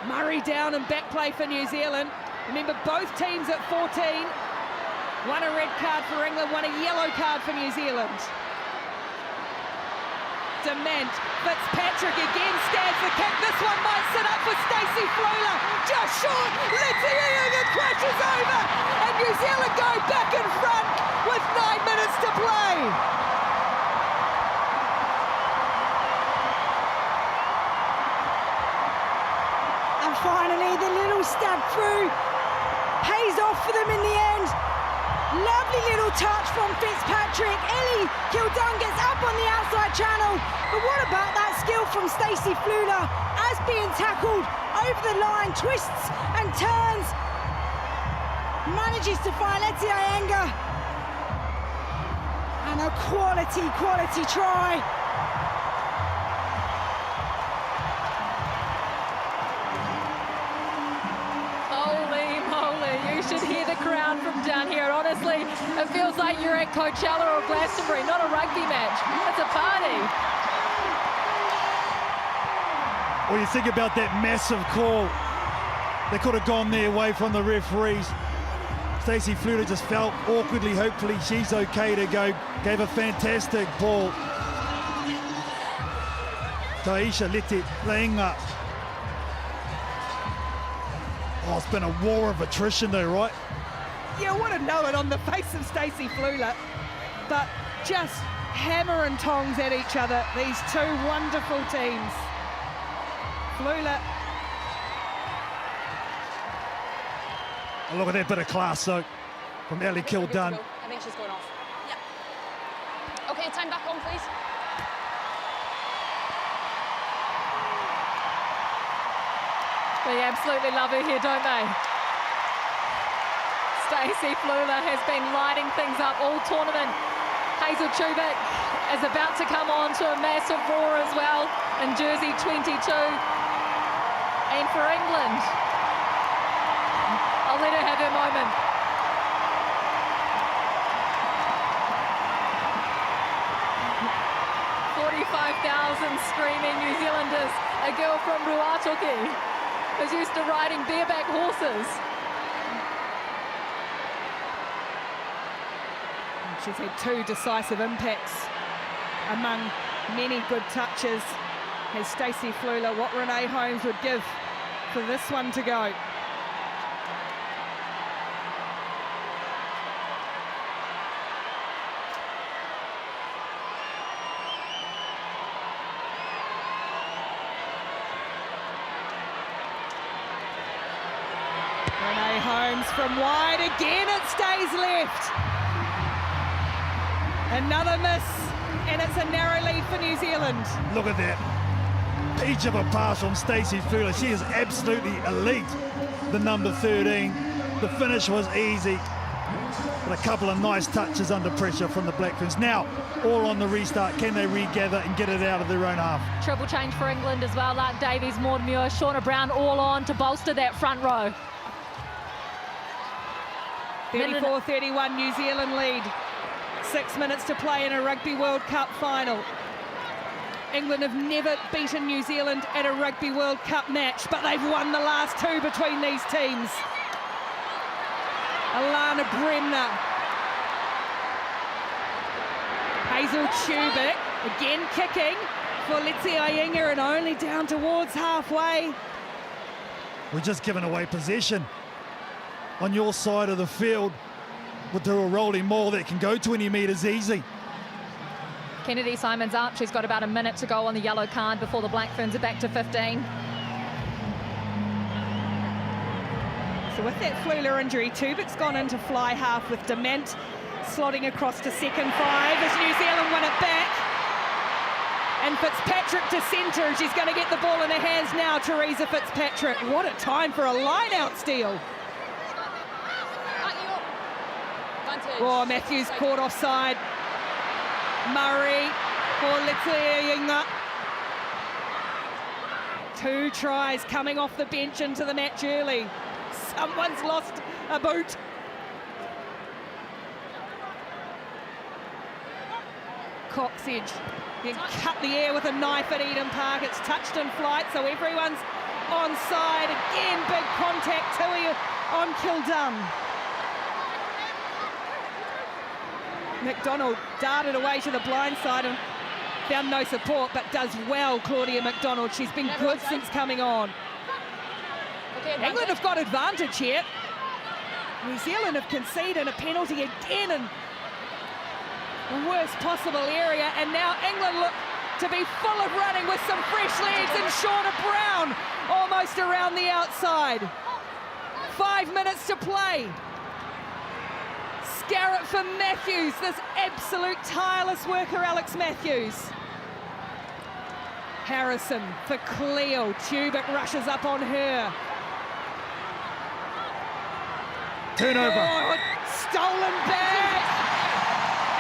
Murray down and back play for New Zealand. Remember, both teams at 14. One a red card for England, one a yellow card for New Zealand. Dement, Fitzpatrick again stands the kick. This one might sit up for Stacey Flula. Just short, Letiianga crashes over, and New Zealand go back in front with 9 minutes to play. And finally, the little stab through pays off for them in the end. Lovely little touch from Fitzpatrick. Ellie Kildung gets up on the outside channel. But what about that skill from Stacey Flula as being tackled over the line, twists and turns. Manages to find Letiianga. And a quality try. You should hear the crowd from down here. Honestly, it feels like you're at Coachella or Glastonbury, not a rugby match. It's a party. Well, you think about that massive call. They could have gone their way from the referees. Stacey Flula just felt awkwardly. Hopefully she's okay to go. Gave a fantastic ball. Taisha Letiianga. Oh, it's been a war of attrition though, right? You want to know it on the face of Stacey Flula, but just hammer and tongs at each other, these two wonderful teams. Flula. Oh, look at that bit of class though, from Ellie Kildung. I think she's going off. Yeah. Okay, time back on, please. They absolutely love her here, don't they? Stacey Flula has been lighting things up all tournament. Hazel Chubik is about to come on to a massive roar as well in jersey 22. And for England, I'll let her have her moment. $45,000 screaming New Zealanders. A girl from Ruatoki who's used to riding bareback horses. She's had two decisive impacts among many good touches. Has Stacey Flula what Renee Holmes would give for this one to go? Renee Holmes from wide again, it stays left. Another miss, and it's a narrow lead for New Zealand. Look at that. Each of a pass from Stacey Flula. She is absolutely elite, the number 13. The finish was easy, but a couple of nice touches under pressure from the Black Ferns. Now, all on the restart. Can they regather and get it out of their own half? Triple change for England as well. Lark Davies, Maud Muir, Shauna Brown all on to bolster that front row. 34-31 New Zealand lead. 6 minutes to play in a Rugby World Cup final. England have never beaten New Zealand at a Rugby World Cup match, but they've won the last two between these teams. Alana Bremner. Hazel Tubic again kicking for Letzi Ayinga and only down towards halfway. We're just giving away possession on your side of the field with the rolling maul that can go 20 metres easy. Kennedy Simon's up. She's got about a minute to go on the yellow card before the Black Ferns are back to 15. So with that Flula injury, Tubic's gone into fly half with Dement slotting across to second 5 as New Zealand win it back. And Fitzpatrick to centre. She's going to get the ball in her hands now, Teresa Fitzpatrick. What a time for a line-out steal. Oh, Matthews caught offside. Murray for Letzi. 2 tries coming off the bench into the match early. Someone's lost a boot. Coxedge then cut the air with a knife at Eden Park. It's touched in flight, so everyone's onside. Again, big contact, Tui on Kildun. McDonald darted away to the blind side and found no support, but does well, Claudia McDonald. She's been good since coming on. England have got advantage here. New Zealand have conceded a penalty again in the worst possible area, and now England look to be full of running with some fresh legs, and Shauna Brown almost around the outside. 5 minutes to play. Scarrett for Matthews, this absolute tireless worker, Alex Matthews. Harrison for Cleo. Tubic rushes up on her. Turnover. Oh, stolen back.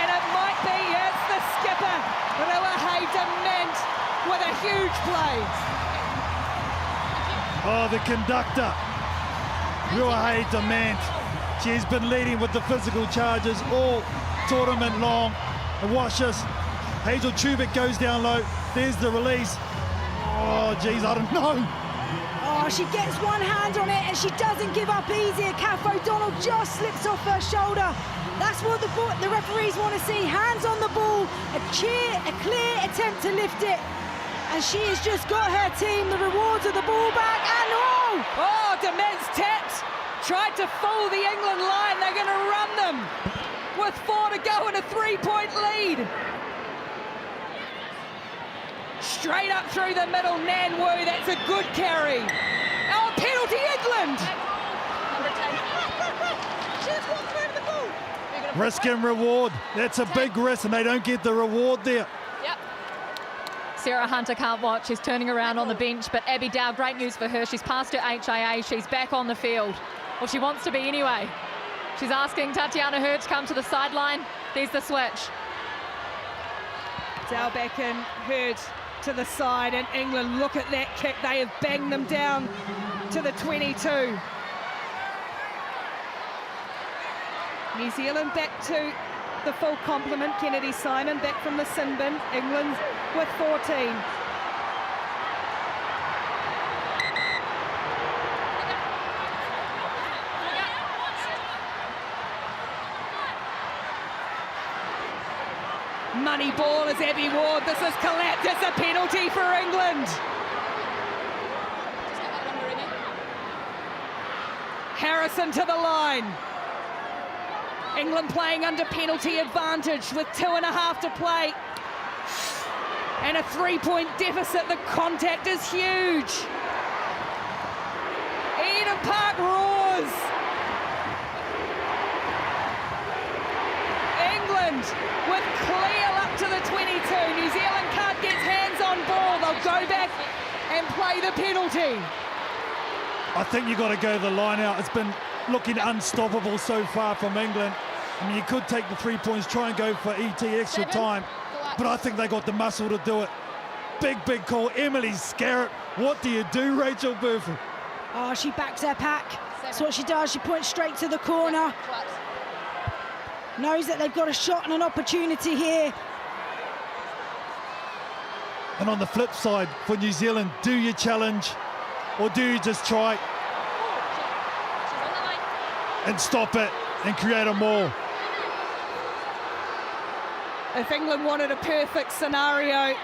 And it might be, it's the skipper, Ruahei Dement, with a huge play. Oh, the conductor, Ruahei Dement. She's been leading with the physical charges all tournament long. And watch this. Hazel Tubic goes down low. There's the release. Oh, geez, I don't know. Oh, she gets one hand on it and she doesn't give up easy. Kath O'Donnell just slips off her shoulder. That's what the referees want to see. Hands on the ball, a clear attempt to lift it. And she has just got her team the rewards of the ball back, and oh, Dement's tapped. Tried to fool the England line. They're going to run them with 4 to go and a 3-point lead. Straight up through the middle, Nan Wu, that's a good carry. Oh, penalty England! Risk and reward. That's a big risk, and they don't get the reward there. Yep. Sarah Hunter can't watch. She's turning around on the bench, but Abby Dow, great news for her. She's passed her HIA. She's back on the field. Well, she wants to be anyway. She's asking Tatiana Hurd to come to the sideline. There's the switch. Dow back in, Hurd to the side, and England, look at that kick. They have banged them down to the 22. New Zealand back to the full complement. Kennedy Simon back from the sin bin. England with 14. Money ball is Abby Ward. This is collapsed. It's a penalty for England. Harrison to the line. England playing under penalty advantage with 2.5 to play. And a 3-point deficit. The contact is huge. Eden Park roars. England with clear up to the 22. New Zealand can't get hands on ball. They'll go back and play the penalty. I think you've got to go the line out. It's been looking unstoppable so far from England. I mean, you could take the 3 points, try and go for ET extra time, but I think they got the muscle to do it. Big call. Emily Scarrett. What do you do, Rachel Burford? oh, she backs her pack. That's what she does. She points straight to the corner. Knows that they've got a shot and an opportunity here. And on the flip side, for New Zealand, do you challenge or do you just try? and stop it and create a maul. If England wanted a perfect scenario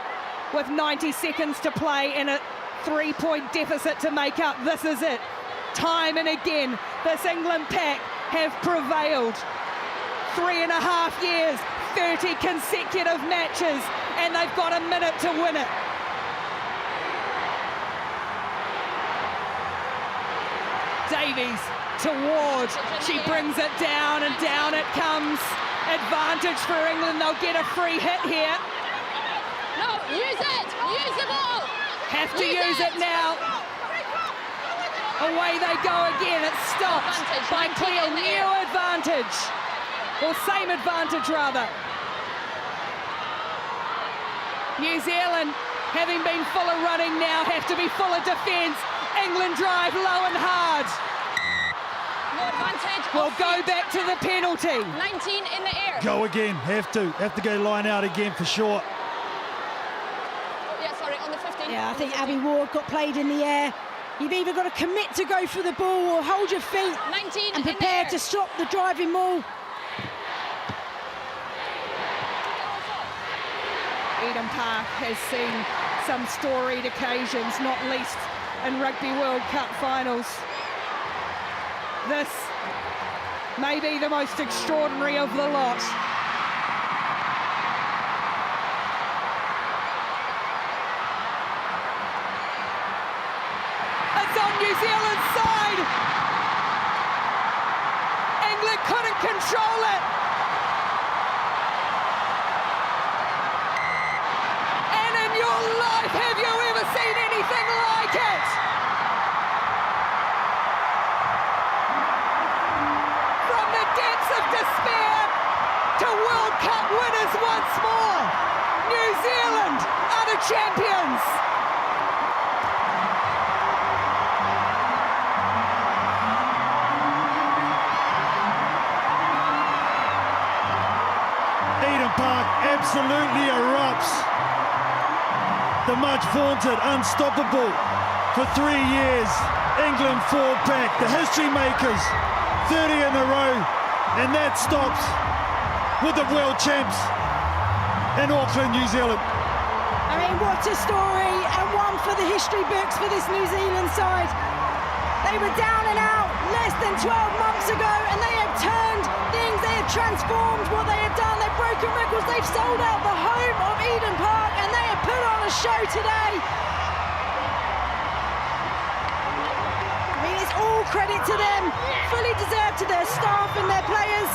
with 90 seconds to play and a 3-point deficit to make up, this is it. Time and again, this England pack have prevailed. 3.5 years, 30 consecutive matches, and they've got a minute to win it. Davies to Ward, she brings it down and down it comes. Advantage for England, they'll get a free hit here. No, use it! Use the ball! Have to use it now. Away they go again, it's stopped by Cleal, new advantage. Or same advantage rather. New Zealand, having been full of running now, have to be full of defence. England drive low and hard. No advantage. We'll go back to the penalty. 19 in the air. Go again, have to go line out again for sure. Yeah, sorry, on the 15. Yeah, I think Abby Ward got played in the air. You've either got to commit to go for the ball or hold your feet 19 and prepare to stop the driving maul. Eden Park has seen some storied occasions, not least in Rugby World Cup finals. This may be the most extraordinary of the lot. It's on New Zealand's side. England couldn't control it. And in your life, have you ever seen anything like it? From the depths of despair to World Cup winners once more. New Zealand are the champions. Eden Park absolutely erupts. The much vaunted unstoppable for 3 years. England fall back, the history makers, 30 in a row, and that stops with the world champs in Auckland, New Zealand. I mean, what a story, and one for the history books for this New Zealand side. They were down and out less than 12 months ago, and they have turned things, they have transformed what they have done, they've broken records, they've sold out the home of Eden Park, and they have put on a show today. I mean, it's all credit to them, fully deserved to their staff and their players.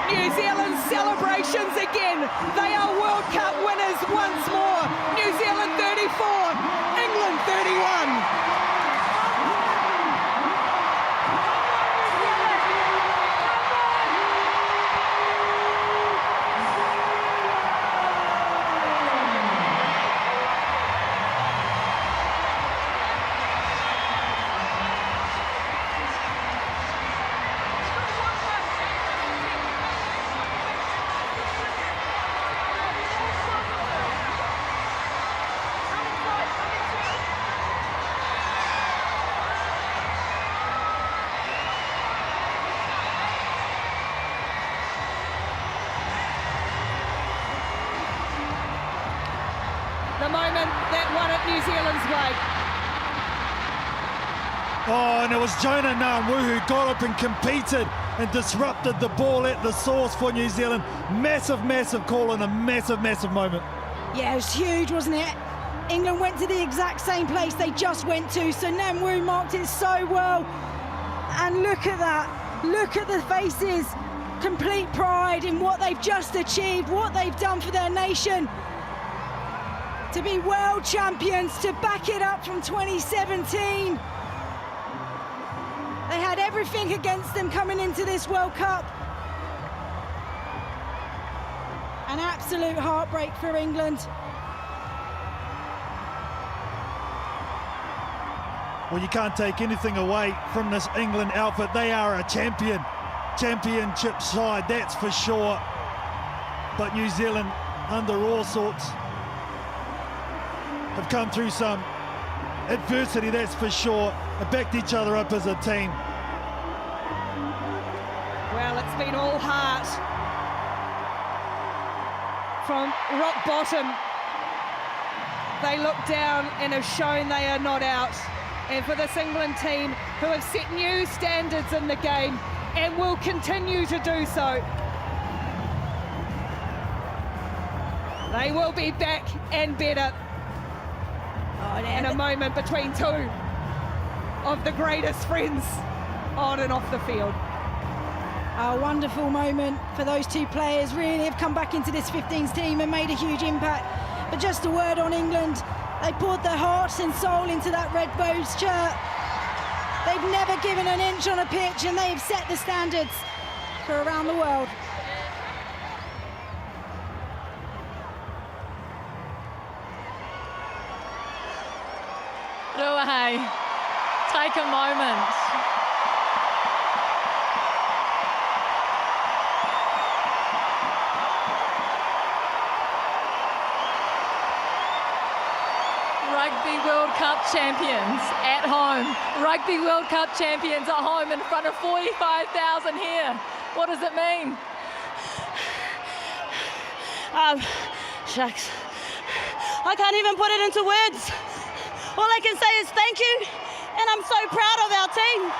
New Zealand celebrations again. They are World Cup winners once more. New Zealand 34, England 31. The moment that won it New Zealand's way. Oh, and it was Jonah Ngannou who got up and competed and disrupted the ball at the source for New Zealand. Massive, massive call and a massive, massive moment. Yeah, it was huge, wasn't it? England went to the exact same place they just went to, so Ngannou marked it so well. And look at that. Look at the faces. Complete pride in what they've just achieved, what they've done for their nation. To be world champions, to back it up from 2017. They had everything against them coming into this World Cup. An absolute heartbreak for England. Well, you can't take anything away from this England outfit. They are a championship side, that's for sure. But New Zealand, under all sorts, have come through some adversity, that's for sure. Have backed each other up as a team. It's been all heart. From rock bottom, they look down and have shown they are not out. And for this England team, who have set new standards in the game and will continue to do so, they will be back and better in a moment between two of the greatest friends on and off the field. A wonderful moment for those two players. Really have come back into this 15s team and made a huge impact. But just a word on England. They poured their hearts and soul into that red bows shirt. They've never given an inch on a pitch, and they've set the standards for around the world. Ruahei, take a moment. Rugby World Cup champions at home. Rugby World Cup champions at home in front of 45,000 here. What does it mean? Shucks. I can't even put it into words. All I can say is thank you, and I'm so proud of our team.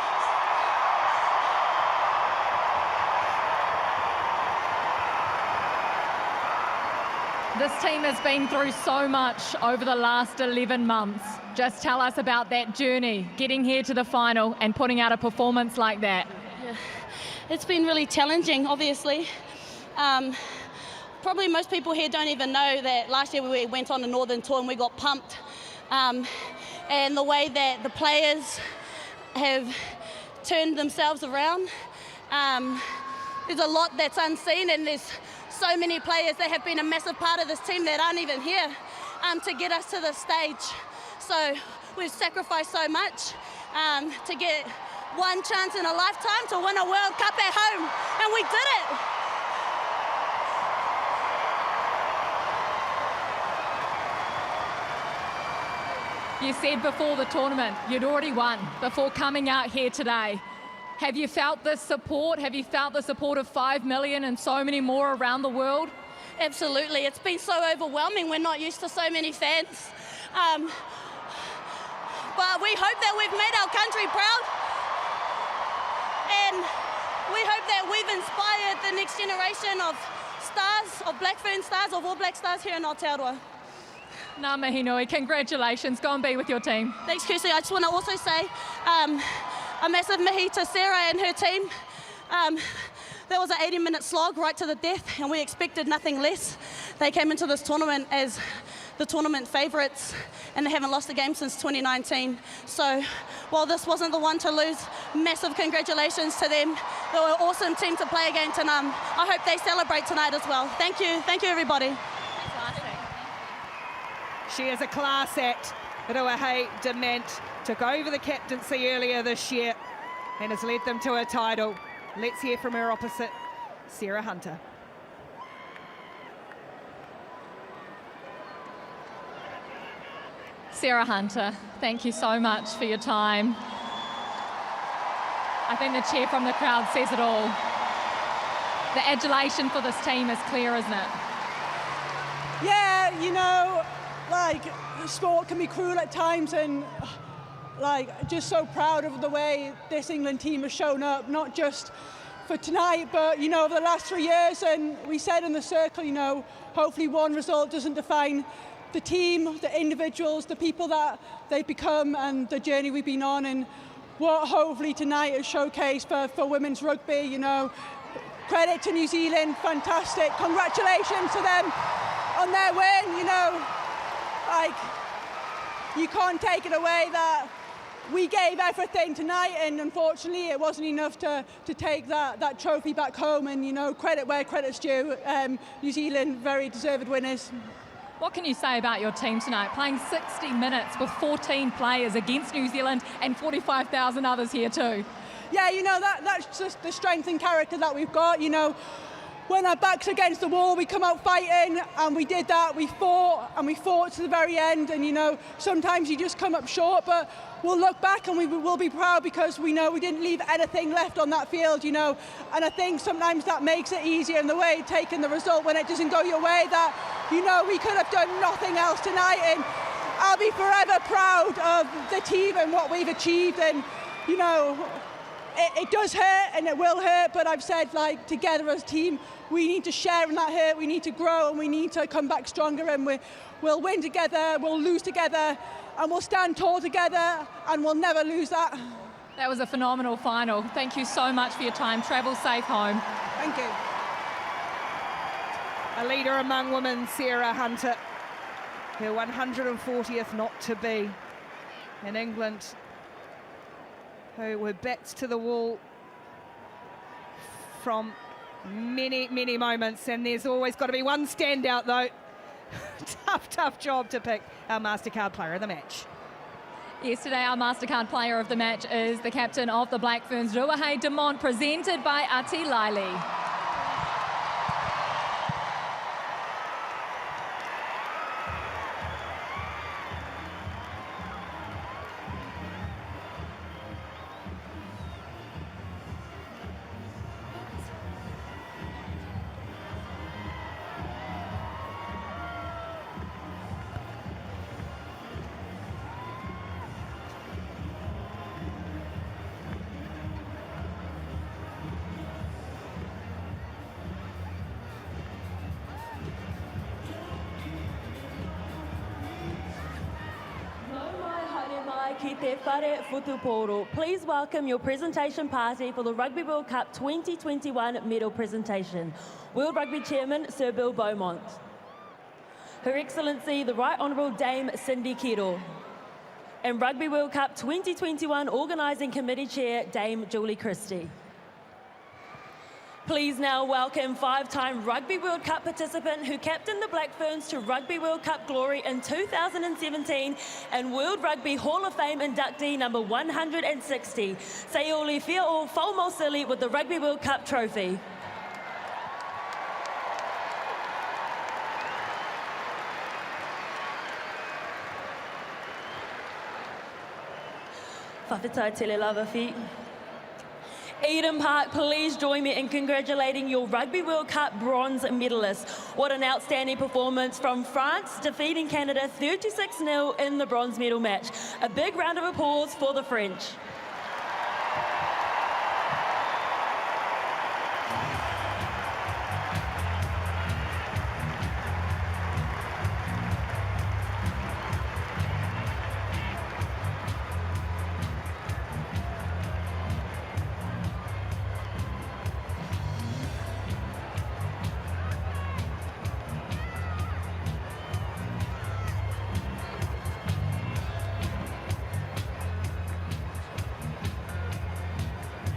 This team has been through so much over the last 11 months. Just tell us about that journey, getting here to the final and putting out a performance like that. Yeah. It's been really challenging, obviously. Probably most people here don't even know that last year we went on a Northern tour and we got pumped. And the way that the players have turned themselves around, there's a lot that's unseen, and there's so many players that have been a massive part of this team that aren't even here to get us to this stage. So we've sacrificed so much to get one chance in a lifetime to win a World Cup at home, and we did it. You said before the tournament you'd already won before coming out here today. Have you felt this support? Have you felt the support of 5 million and so many more around the world? Absolutely. It's been so overwhelming. We're not used to so many fans. But we hope that we've made our country proud. And we hope that we've inspired the next generation of stars, of Black Fern stars, of All Black stars here in Aotearoa. Ngā mihi nui, congratulations. Go and be with your team. Thanks, Kirsty. I just want to also say a massive mihi to Sarah and her team. That was an 80-minute slog right to the death, and we expected nothing less. They came into this tournament as the tournament favourites, and they haven't lost a game since 2019. So while this wasn't the one to lose, massive congratulations to them. They were an awesome team to play against, and I hope they celebrate tonight as well. Thank you everybody. She is a class act. Ruahei Demant took over the captaincy earlier this year and has led them to a title. Let's hear from her opposite, Sarah Hunter. Sarah Hunter, thank you so much for your time. I think the cheer from the crowd says it all. The adulation for this team is clear, isn't it? Yeah, you know, like, the sport can be cruel at times, and like, just so proud of the way this England team has shown up, not just for tonight, but, you know, over the last 3 years. And we said in the circle, you know, hopefully one result doesn't define the team, the individuals, the people that they've become, and the journey we've been on, and what hopefully tonight is showcased for women's rugby. You know, credit to New Zealand, fantastic. Congratulations to them on their win. You know, like, you can't take it away that we gave everything tonight, and unfortunately it wasn't enough to take that trophy back home. And, you know, credit where credit's due. New Zealand, very deserved winners. What can you say about your team tonight, playing 60 minutes with 14 players against New Zealand and 45,000 others here too? Yeah, you know, that's just the strength and character that we've got. You know, when our back's against the wall, we come out fighting, and we did that. We fought, and we fought to the very end. And, you know, sometimes you just come up short, but we'll look back and we will be proud because we know we didn't leave anything left on that field, you know. And I think sometimes that makes it easier in the way, taking the result when it doesn't go your way, that, you know, we could have done nothing else tonight. And I'll be forever proud of the team and what we've achieved. And, you know, it does hurt and it will hurt, but I've said, like, together as a team, we need to share in that hurt, we need to grow, and we need to come back stronger, and we'll win together, we'll lose together, and we'll stand tall together, and we'll never lose that. That was a phenomenal final. Thank you so much for your time. Travel safe home. Thank you. A leader among women, Sarah Hunter, her 140th not to be in England, who were backs to the wall from many, many moments, and there's always got to be one standout though. Tough job to pick our MasterCard player of the match. Yesterday, our MasterCard player of the match is the captain of the Black Ferns, Ruahei Demont, presented by Ati Laili. Please welcome your presentation party for the Rugby World Cup 2021 medal presentation. World Rugby Chairman Sir Bill Beaumont. Her Excellency the Right Honourable Dame Cindy Kettle. And Rugby World Cup 2021 Organising Committee Chair Dame Julie Christie. Please now welcome five-time Rugby World Cup participant who captained the Black Ferns to Rugby World Cup glory in 2017 and World Rugby Hall of Fame inductee number 160, Sayuli Fia'o Faumosili with the Rugby World Cup trophy. Whawhitai tele lava fi. Eden Park, please join me in congratulating your Rugby World Cup bronze medalists. What an outstanding performance from France, defeating Canada 36-0 in the bronze medal match. A big round of applause for the French.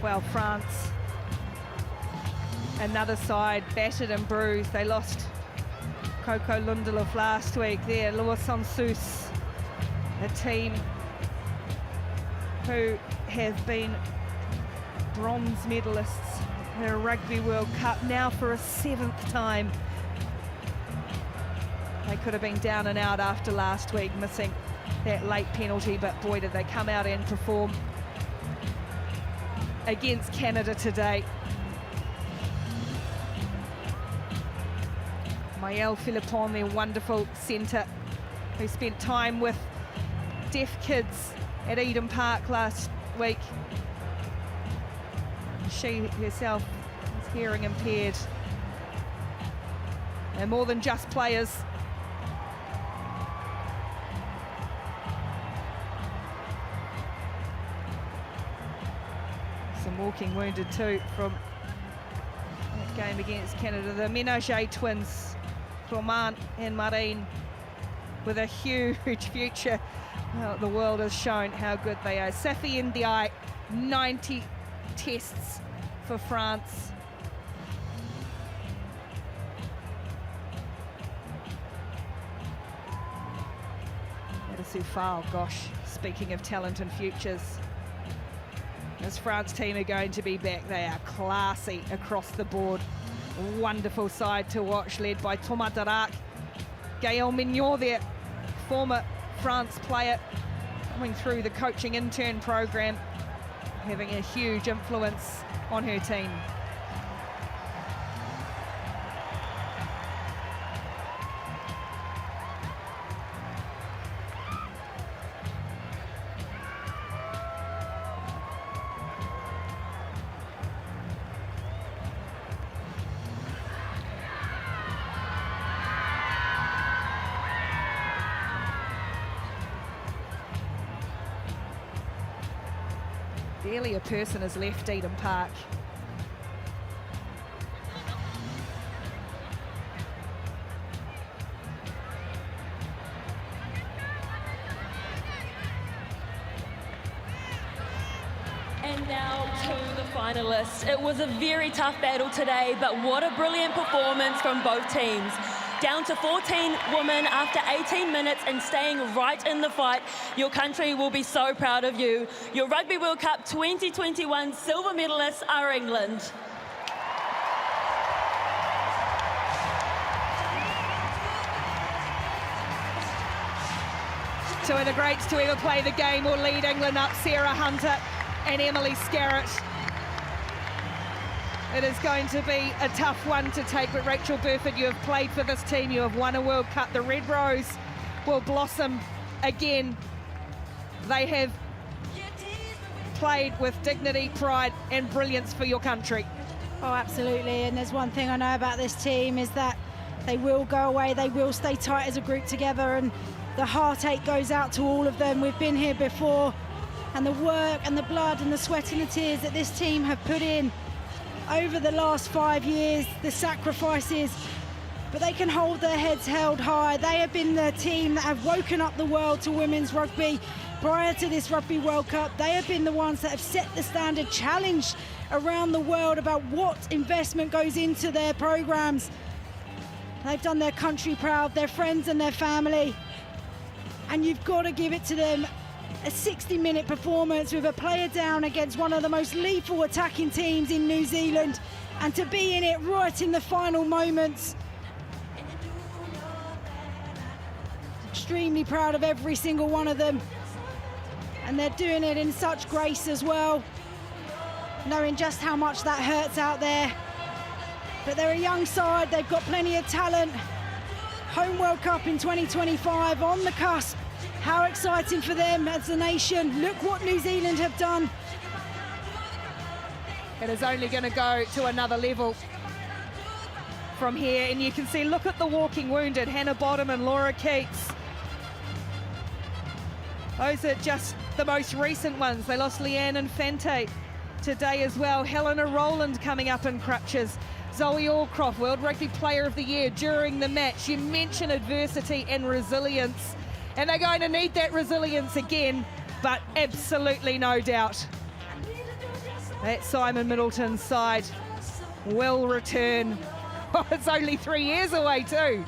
Well, France, another side battered and bruised. They lost Coco Lundelov last week there, Loa Sansus, a team who have been bronze medalists in a Rugby World Cup now for a 7th time. They could have been down and out after last week, missing that late penalty, but boy, did they come out and perform against Canada today. Maëlle Philippon, their wonderful centre, who spent time with deaf kids at Eden Park last week. She herself is hearing impaired. They're more than just players. Walking wounded too from that game against Canada. The Ménager twins, Clement and Marine, with a huge future. Well, the world has shown how good they are. Safi Ndiaye, 90 tests for France. Adessu Fall, gosh, speaking of talent and futures, this France team are going to be back. They are classy across the board. Wonderful side to watch, led by Thomas Darac. Gaël Mignot there, former France player, coming through the coaching intern program, having a huge influence on her team. Barely a person has left Eden Park. And now to the finalists. It was a very tough battle today, but what a brilliant performance from both teams. Down to 14 women after 18 minutes and staying right in the fight. Your country will be so proud of you. Your Rugby World Cup 2021 silver medalists are England. Two of the greats to ever play the game will lead England up, Sarah Hunter and Emily Scarrett. It is going to be a tough one to take, but Rachel Burford, you have played for this team, you have won a World Cup. The Red Rose will blossom again. They have played with dignity, pride and brilliance for your country. Oh, absolutely. And there's one thing I know about this team is that they will go away, they will stay tight as a group together, and the heartache goes out to all of them. We've been here before, and the work and the blood and the sweat and the tears that this team have put in over the last 5 years, the sacrifices, but they can hold their heads held high. They have been the team that have woken up the world to women's rugby prior to this Rugby World Cup. They have been the ones that have set the standard, challenged around the world about what investment goes into their programs. They've done their country proud, their friends and their family, and you've got to give it to them. A 60-minute performance with a player down against one of the most lethal attacking teams in New Zealand, and to be in it right in the final moments. Extremely proud of every single one of them, and they're doing it in such grace as well, knowing just how much that hurts out there. But they're a young side, they've got plenty of talent. Home World Cup in 2025 on the cusp. How exciting for them as a nation. Look what New Zealand have done. It is only going to go to another level from here, and you can see, look at the walking wounded, Hannah Bottom and Laura Keats. Those are just the most recent ones. They lost Leanne Infante today as well. Helena Rowland coming up in crutches. Zoe Allcroft, World Rugby Player of the Year during the match. You mention adversity and resilience, and they're going to need that resilience again, but absolutely no doubt that Simon Middleton's side will return. Oh, it's only 3 years away too.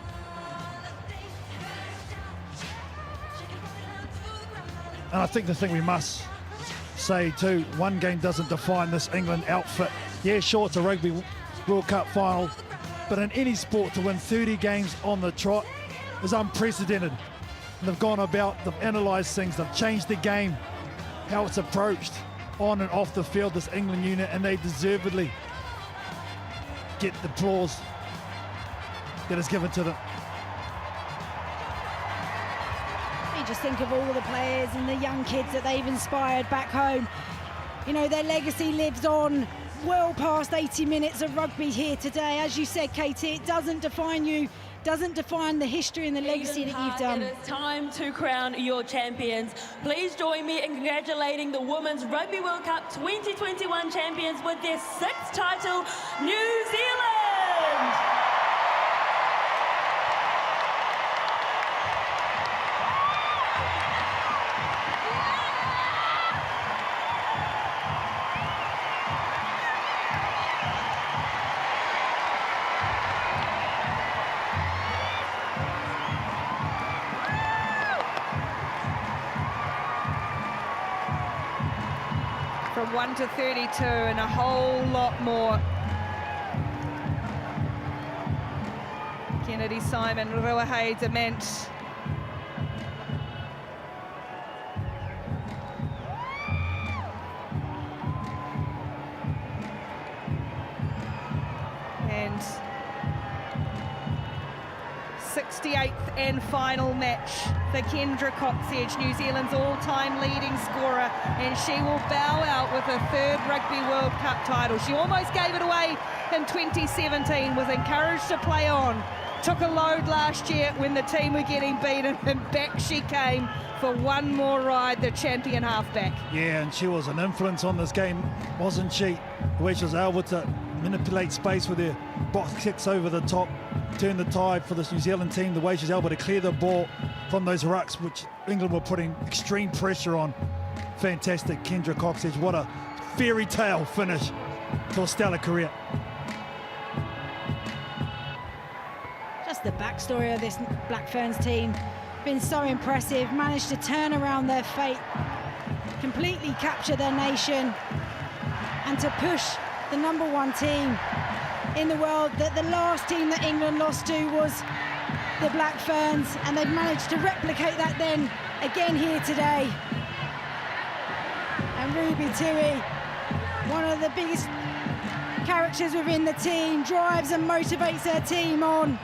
And I think the thing we must say too, one game doesn't define this England outfit. Yeah, sure, it's a Rugby World Cup final, but in any sport to win 30 games on the trot is unprecedented. And they've gone about, they've analysed things, they've changed the game, how it's approached on and off the field, this England unit, and they deservedly get the applause that is given to them. You just think of all the players and the young kids that they've inspired back home. You know, their legacy lives on well past 80 minutes of rugby here today. As you said, Katie, it doesn't define you, doesn't define the history and the legacy that you've done. It is time to crown your champions. Please join me in congratulating the Women's Rugby World Cup 2021 champions with their 6th title, New Zealand! From 1 to 32 and a whole lot more Kennedy Simon, Ruahei Dement. And 68th and final match for Kendra Cocksedge, New Zealand's all-time leading scorer, and she will bow out with her third Rugby World Cup title. She almost gave it away in 2017, was encouraged to play on, took a load last year when the team were getting beaten, and back she came for one more ride, the champion halfback. Yeah, and she was an influence on this game, wasn't she? The way she was able to manipulate space with her box kicks over the top, turn the tide for this New Zealand team, the way she's able to clear the ball from those rucks, which England were putting extreme pressure on. Fantastic, Kendra Cocksedge. What a fairy tale finish to a stellar career. Just the backstory of this Black Ferns team, been so impressive, managed to turn around their fate, completely capture their nation, and to push the #1 team in the world. The last team that England lost to was the Black Ferns, and they've managed to replicate that then again here today. And Ruby Tui, one of the biggest characters within the team, drives and motivates her team on.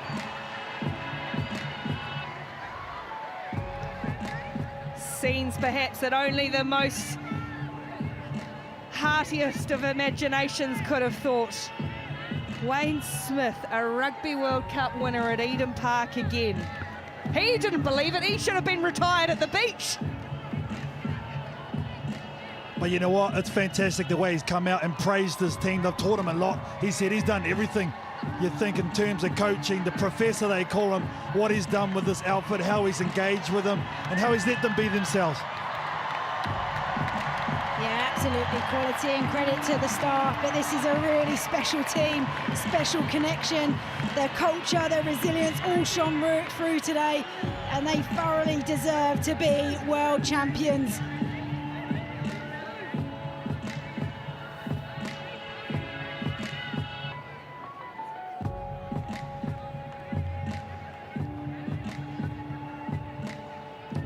Scenes perhaps that only the most heartiest of imaginations could have thought. Wayne Smith, a Rugby World Cup winner at Eden Park again. He didn't believe it. He should have been retired at the beach. But you know what? It's fantastic the way he's come out and praised his team. They've taught him a lot. He said he's done everything. You think in terms of coaching, the professor they call him, what he's done with this outfit, how he's engaged with them, and how he's let them be themselves. Yeah, absolutely, quality and credit to the staff, but this is a really special team, special connection. Their culture, their resilience all shone through today, and they thoroughly deserve to be world champions.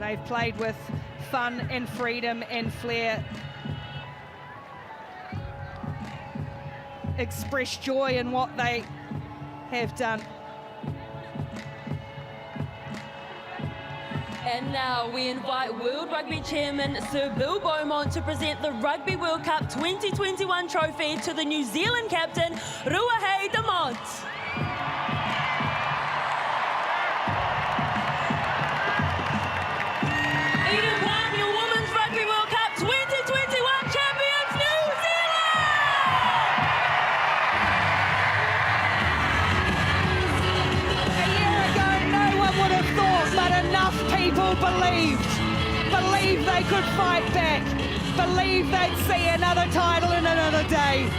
They've played with fun and freedom and flair. Express joy in what they have done. And now we invite World Rugby Chairman Sir Bill Beaumont to present the Rugby World Cup 2021 trophy to the New Zealand captain, Ruahei Dement. Eden Park, your Women's Rugby World Cup 2021 champions, New Zealand! A year ago, no one would have thought, but enough people believed they could fight back, believed they'd see another title in another day.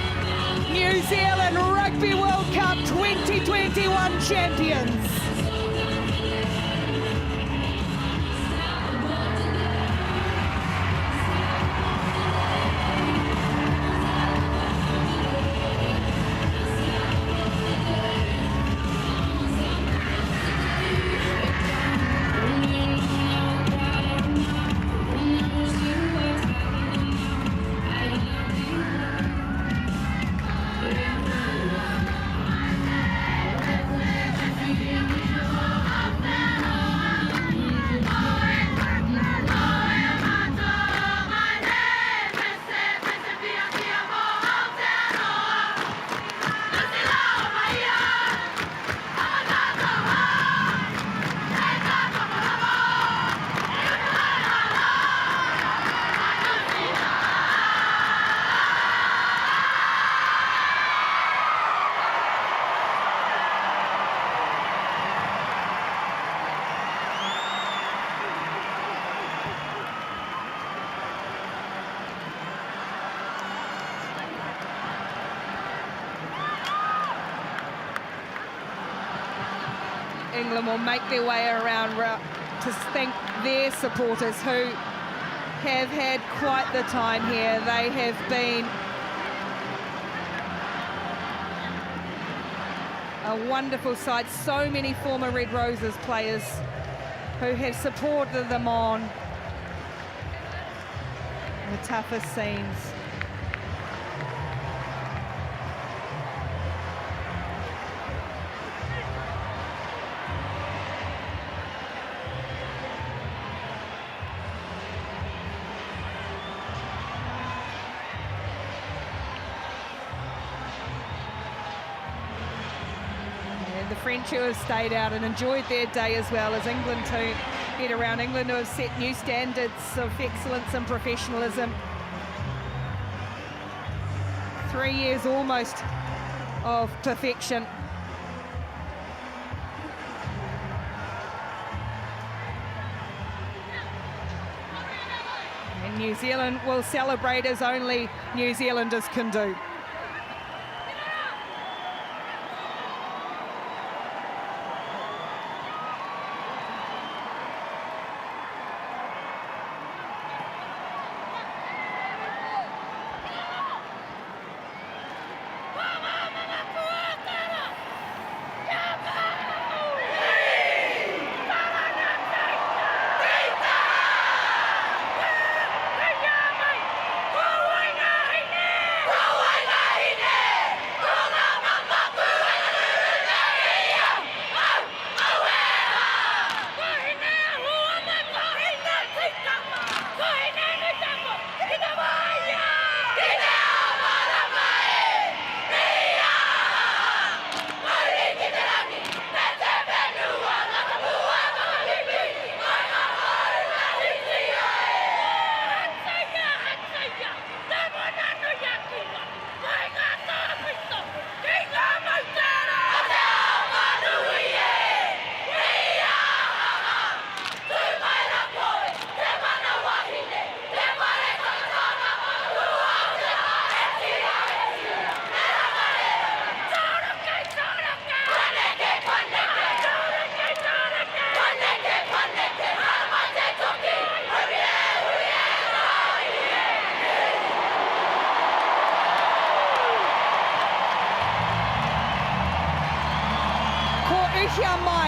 New Zealand Rugby World Cup 2021 champions. England will make their way around to thank their supporters who have had quite the time here. They have been A wonderful side, so many former Red Roses players who have supported them on the toughest scenes. The French who have stayed out and enjoyed their day as well as England too. Get around England who have set new standards of excellence and professionalism. 3 years almost of perfection. And New Zealand will celebrate as only New Zealanders can do.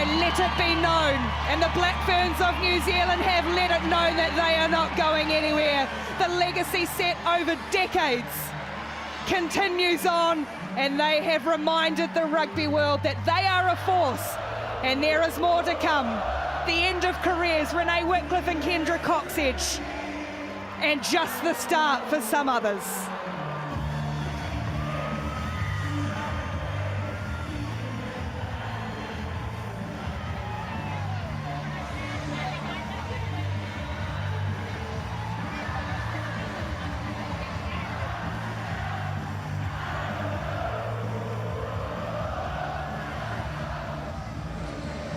Let it be known, and the Black Ferns of New Zealand have let it known that they are not going anywhere. The legacy set over decades continues on, and they have reminded the rugby world that they are a force, and there is more to come. The end of careers, Renee Whitcliffe and Kendra Coxedge, and just the start for some others.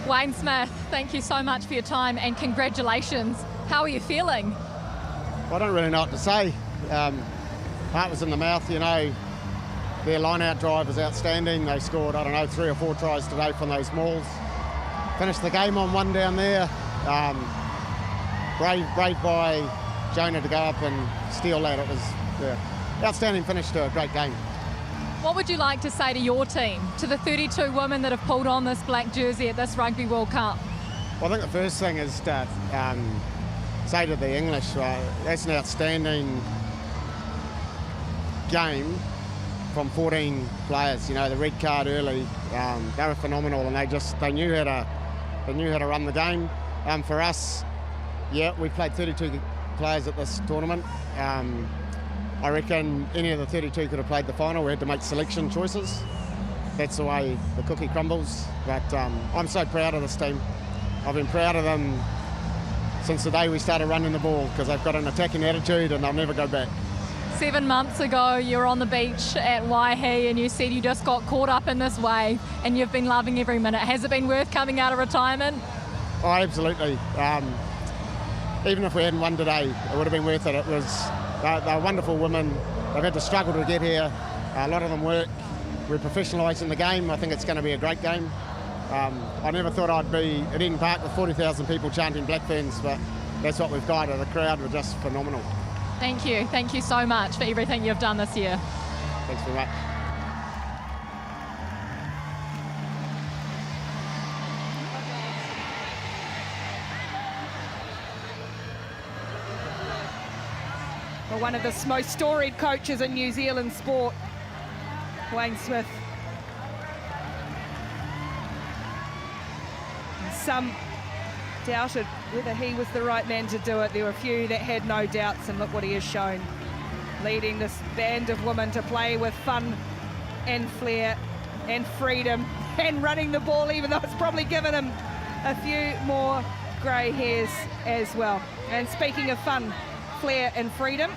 Wayne Smith, thank you so much for your time and congratulations. How are you feeling? I don't really know what to say. Heart was in the mouth, you know. Their line-out drive was outstanding. They scored, I don't know, 3 or 4 tries today from those mauls. Finished the game on 1 down there. Brave by Jonah to go up and steal that. It was outstanding finish to a great game. What would you like to say to your team, to the 32 women that have pulled on this black jersey at this Rugby World Cup? Well, I think the first thing is to say to the English, that's an outstanding game from 14 players. You know, the red card early, they were phenomenal, and they knew how to run the game. For us, we played 32 players at this tournament. I reckon any of the 32 could have played the final. We had to make selection choices. That's the way the cookie crumbles. But I'm so proud of this team. I've been proud of them since the day we started running the ball, because they've got an attacking attitude and they'll never go back. 7 months ago, you were on the beach at Waihi and you said you just got caught up in this wave and you've been loving every minute. Has it been worth coming out of retirement? Oh, absolutely. Even if we hadn't won today, it would have been worth it. They're wonderful women. They've had to struggle to get here. A lot of them work. We're professionalising the game. I think it's going to be a great game. I never thought I'd be at Eden Park with 40,000 people chanting Black Ferns, but that's what we've got. The crowd were just phenomenal. Thank you. Thank you so much for everything you've done this year. Thanks very much. Well, one of the most storied coaches in New Zealand sport, Wayne Smith. Some doubted whether he was the right man to do it. There were a few that had no doubts, and look what he has shown. Leading this band of women to play with fun and flair and freedom and running the ball, even though it's probably given him a few more grey hairs as well. And speaking of fun, flair and freedom,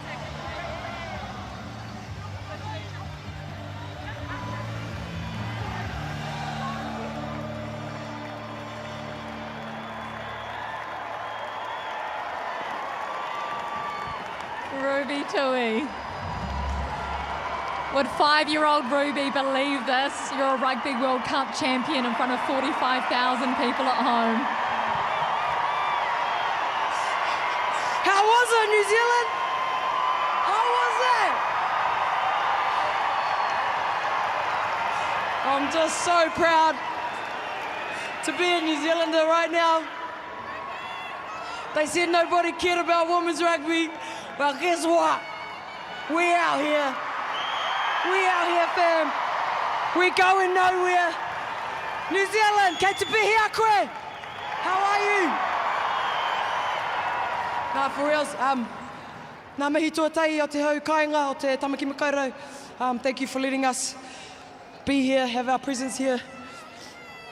Ruby Tui. Would 5-year-old Ruby believe this? You're a Rugby World Cup champion in front of 45,000 people at home. How was it, New Zealand? How was it? I'm just so proud to be a New Zealander right now. They said nobody cared about women's rugby. Well, guess what? We out here. We out here, fam. We're going nowhere. New Zealand, kei te pihi a koe. How are you? Nah, for reals, nā mihi tuatai o te hau kāinga o te Tamaki Makaurau. Thank you for letting us be here, have our presence here.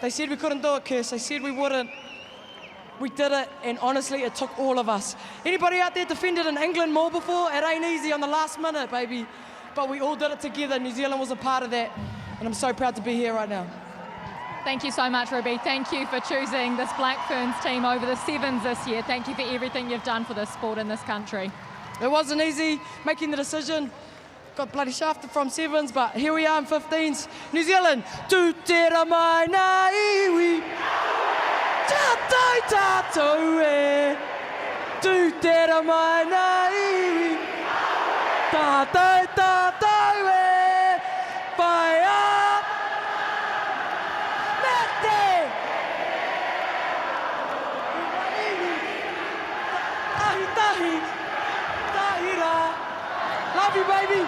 They said we couldn't do it, Kirst. They said we wouldn't. We did it, and honestly, it took all of us. Anybody out there defended in England more before? It ain't easy on the last minute, baby. But we all did it together. New Zealand was a part of that, and I'm so proud to be here right now. Thank you so much, Ruby. Thank you for choosing this Black Ferns team over the Sevens this year. Thank you for everything you've done for this sport in this country. It wasn't easy making the decision. Got bloody shafted from Sevens, but here we are in 15s. New Zealand, tu te ra mai na iwi. Tātou tātou e, tu te ra mai na iwi. Tātou tātou e, pai a mete. Tahi tahi, tahi ra. Love you, baby.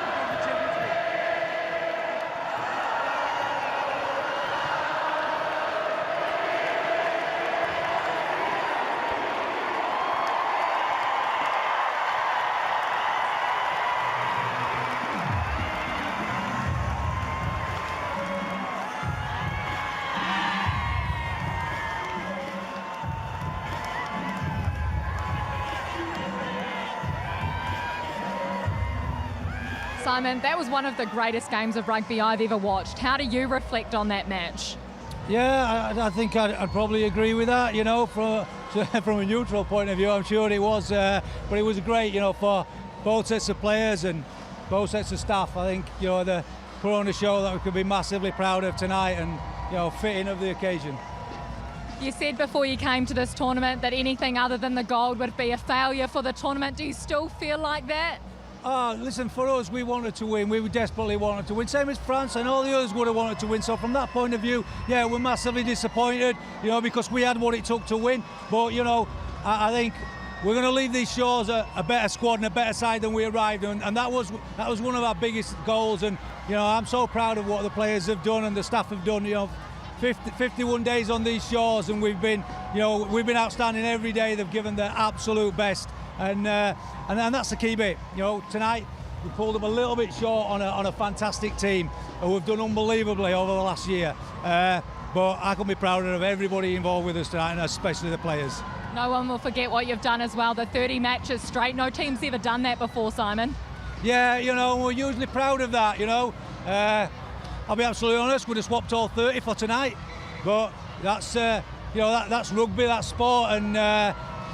Simon, that was one of the greatest games of rugby I've ever watched. How do you reflect on that match? Yeah, I think I'd probably agree with that, you know, from a neutral point of view. I'm sure it was, but it was great, you know, for both sets of players and both sets of staff. I think, you know, they put on a show that we could be massively proud of tonight and, you know, fitting of the occasion. You said before you came to this tournament that anything other than the gold would be a failure for the tournament. Do you still feel like that? Listen, for us, we wanted to win. We desperately wanted to win. Same as France, and all the others would have wanted to win. So from that point of view, yeah, we're massively disappointed, you know, because we had what it took to win. But, you know, I think we're going to leave these shores a better squad and a better side than we arrived. And that was one of our biggest goals. And, you know, I'm so proud of what the players have done and the staff have done, you know. 51 days on these shores, and we've been outstanding every day. They've given their absolute best. And that's the key bit. You know, tonight we pulled up a little bit short on a fantastic team who have done unbelievably over the last year. But I can be prouder of everybody involved with us tonight, and especially the players. No one will forget what you've done as well, the 30 matches straight. No team's ever done that before, Simon. Yeah, you know, we're usually proud of that, you know. I'll be absolutely honest, we'd have swapped all 30 for tonight. But that's, you know, that's rugby, that's sport, and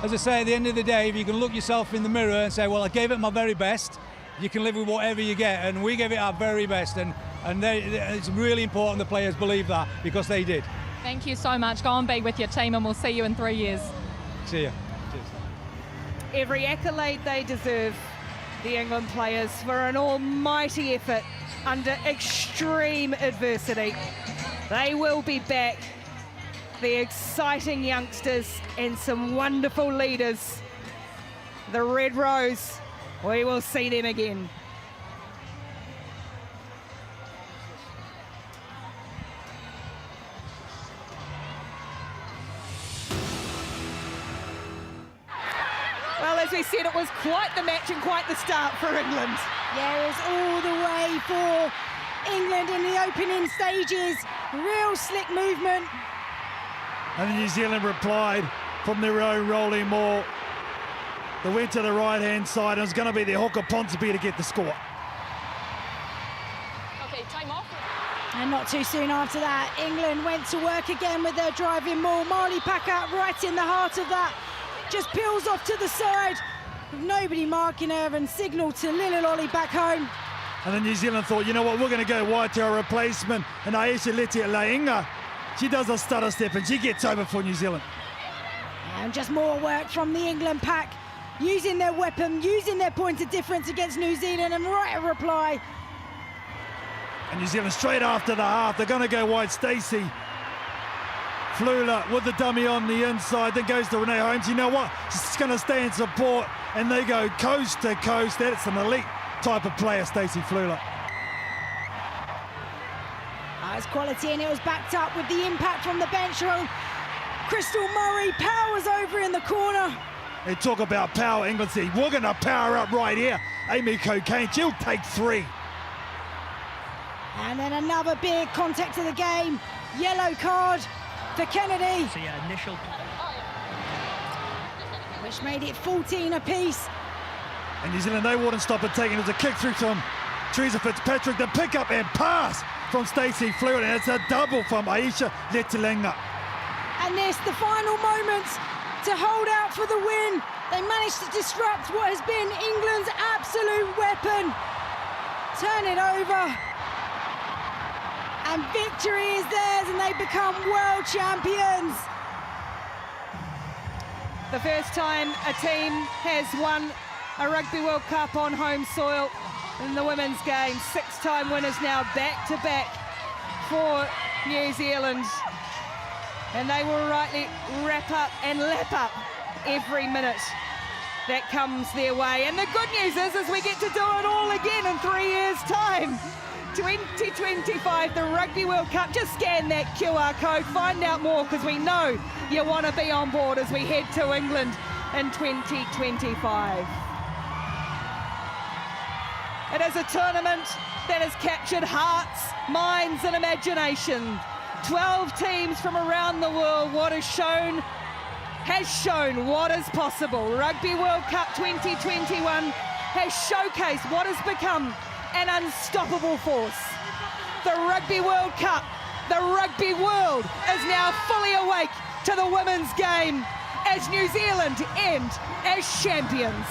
as I say, at the end of the day, if you can look yourself in the mirror and say, well, I gave it my very best, you can live with whatever you get, and we gave it our very best, and it's really important the players believe that, because they did. Thank you so much. Go and be with your team, and we'll see you in 3 years. See you. Cheers. Every accolade they deserve, the England players, for an almighty effort under extreme adversity. They will be back. The exciting youngsters and some wonderful leaders. The Red Rose We will see them again. Well, as we said, it was quite the match and quite the start for England. Yeah, it was all the way for England in the opening stages. Real slick movement. And New Zealand replied from their own rolling maul. They went to the right-hand side, and it was going to be their hooker Ponsonby to get the score. Okay, time off. And not too soon after that, England went to work again with their driving maul. Marley Packard right in the heart of that. Just peels off to the side, with nobody marking her, and signalled to Lililoli back home. And then New Zealand thought, you know what, we're going to go wide to our replacement. And Aisha Letitia-Lainga, she does a stutter step and she gets over for New Zealand. And just more work from the England pack, using their weapon, using their point of difference against New Zealand, and right a reply. And New Zealand straight after the half, they're going to go wide. Stacey Flula with the dummy on the inside, then goes to Renee Holmes. You know what? She's going to stay in support, and they go coast to coast. That's an elite type of player, Stacey Flula. It's quality, and it was backed up with the impact from the bench row. Crystal Murray powers over in the corner. They talk about power. England say, we're going to power up right here. Amy Cocaine, she'll take 3. And then another big contact to the game. Yellow card for Kennedy. So yeah, initial. Which made it 14 apiece. And New Zealand, they wouldn't stop it taking. It was a kick through from Teresa Fitzpatrick. The pick up and pass from Stacey Fleur. And it's a double from Aisha Letitia-Lainga. And this, the final moments to hold out for the win. They managed to disrupt what has been England's absolute weapon. Turn it over. And victory is theirs, and they become world champions. The first time a team has won a Rugby World Cup on home soil in the women's game. 6-time winners now back to back for New Zealand. And they will rightly wrap up and lap up every minute that comes their way. And the good news is we get to do it all again in 3 years' time. 2025, the Rugby World Cup. Just scan that QR code, find out more, because we know you want to be on board as we head to England in 2025. It is a tournament that has captured hearts, minds and imagination. 12 teams from around the world. What has shown what is possible. Rugby World Cup 2021 has showcased what has become an unstoppable force. The Rugby World Cup, the rugby world is now fully awake to the women's game as New Zealand end as champions.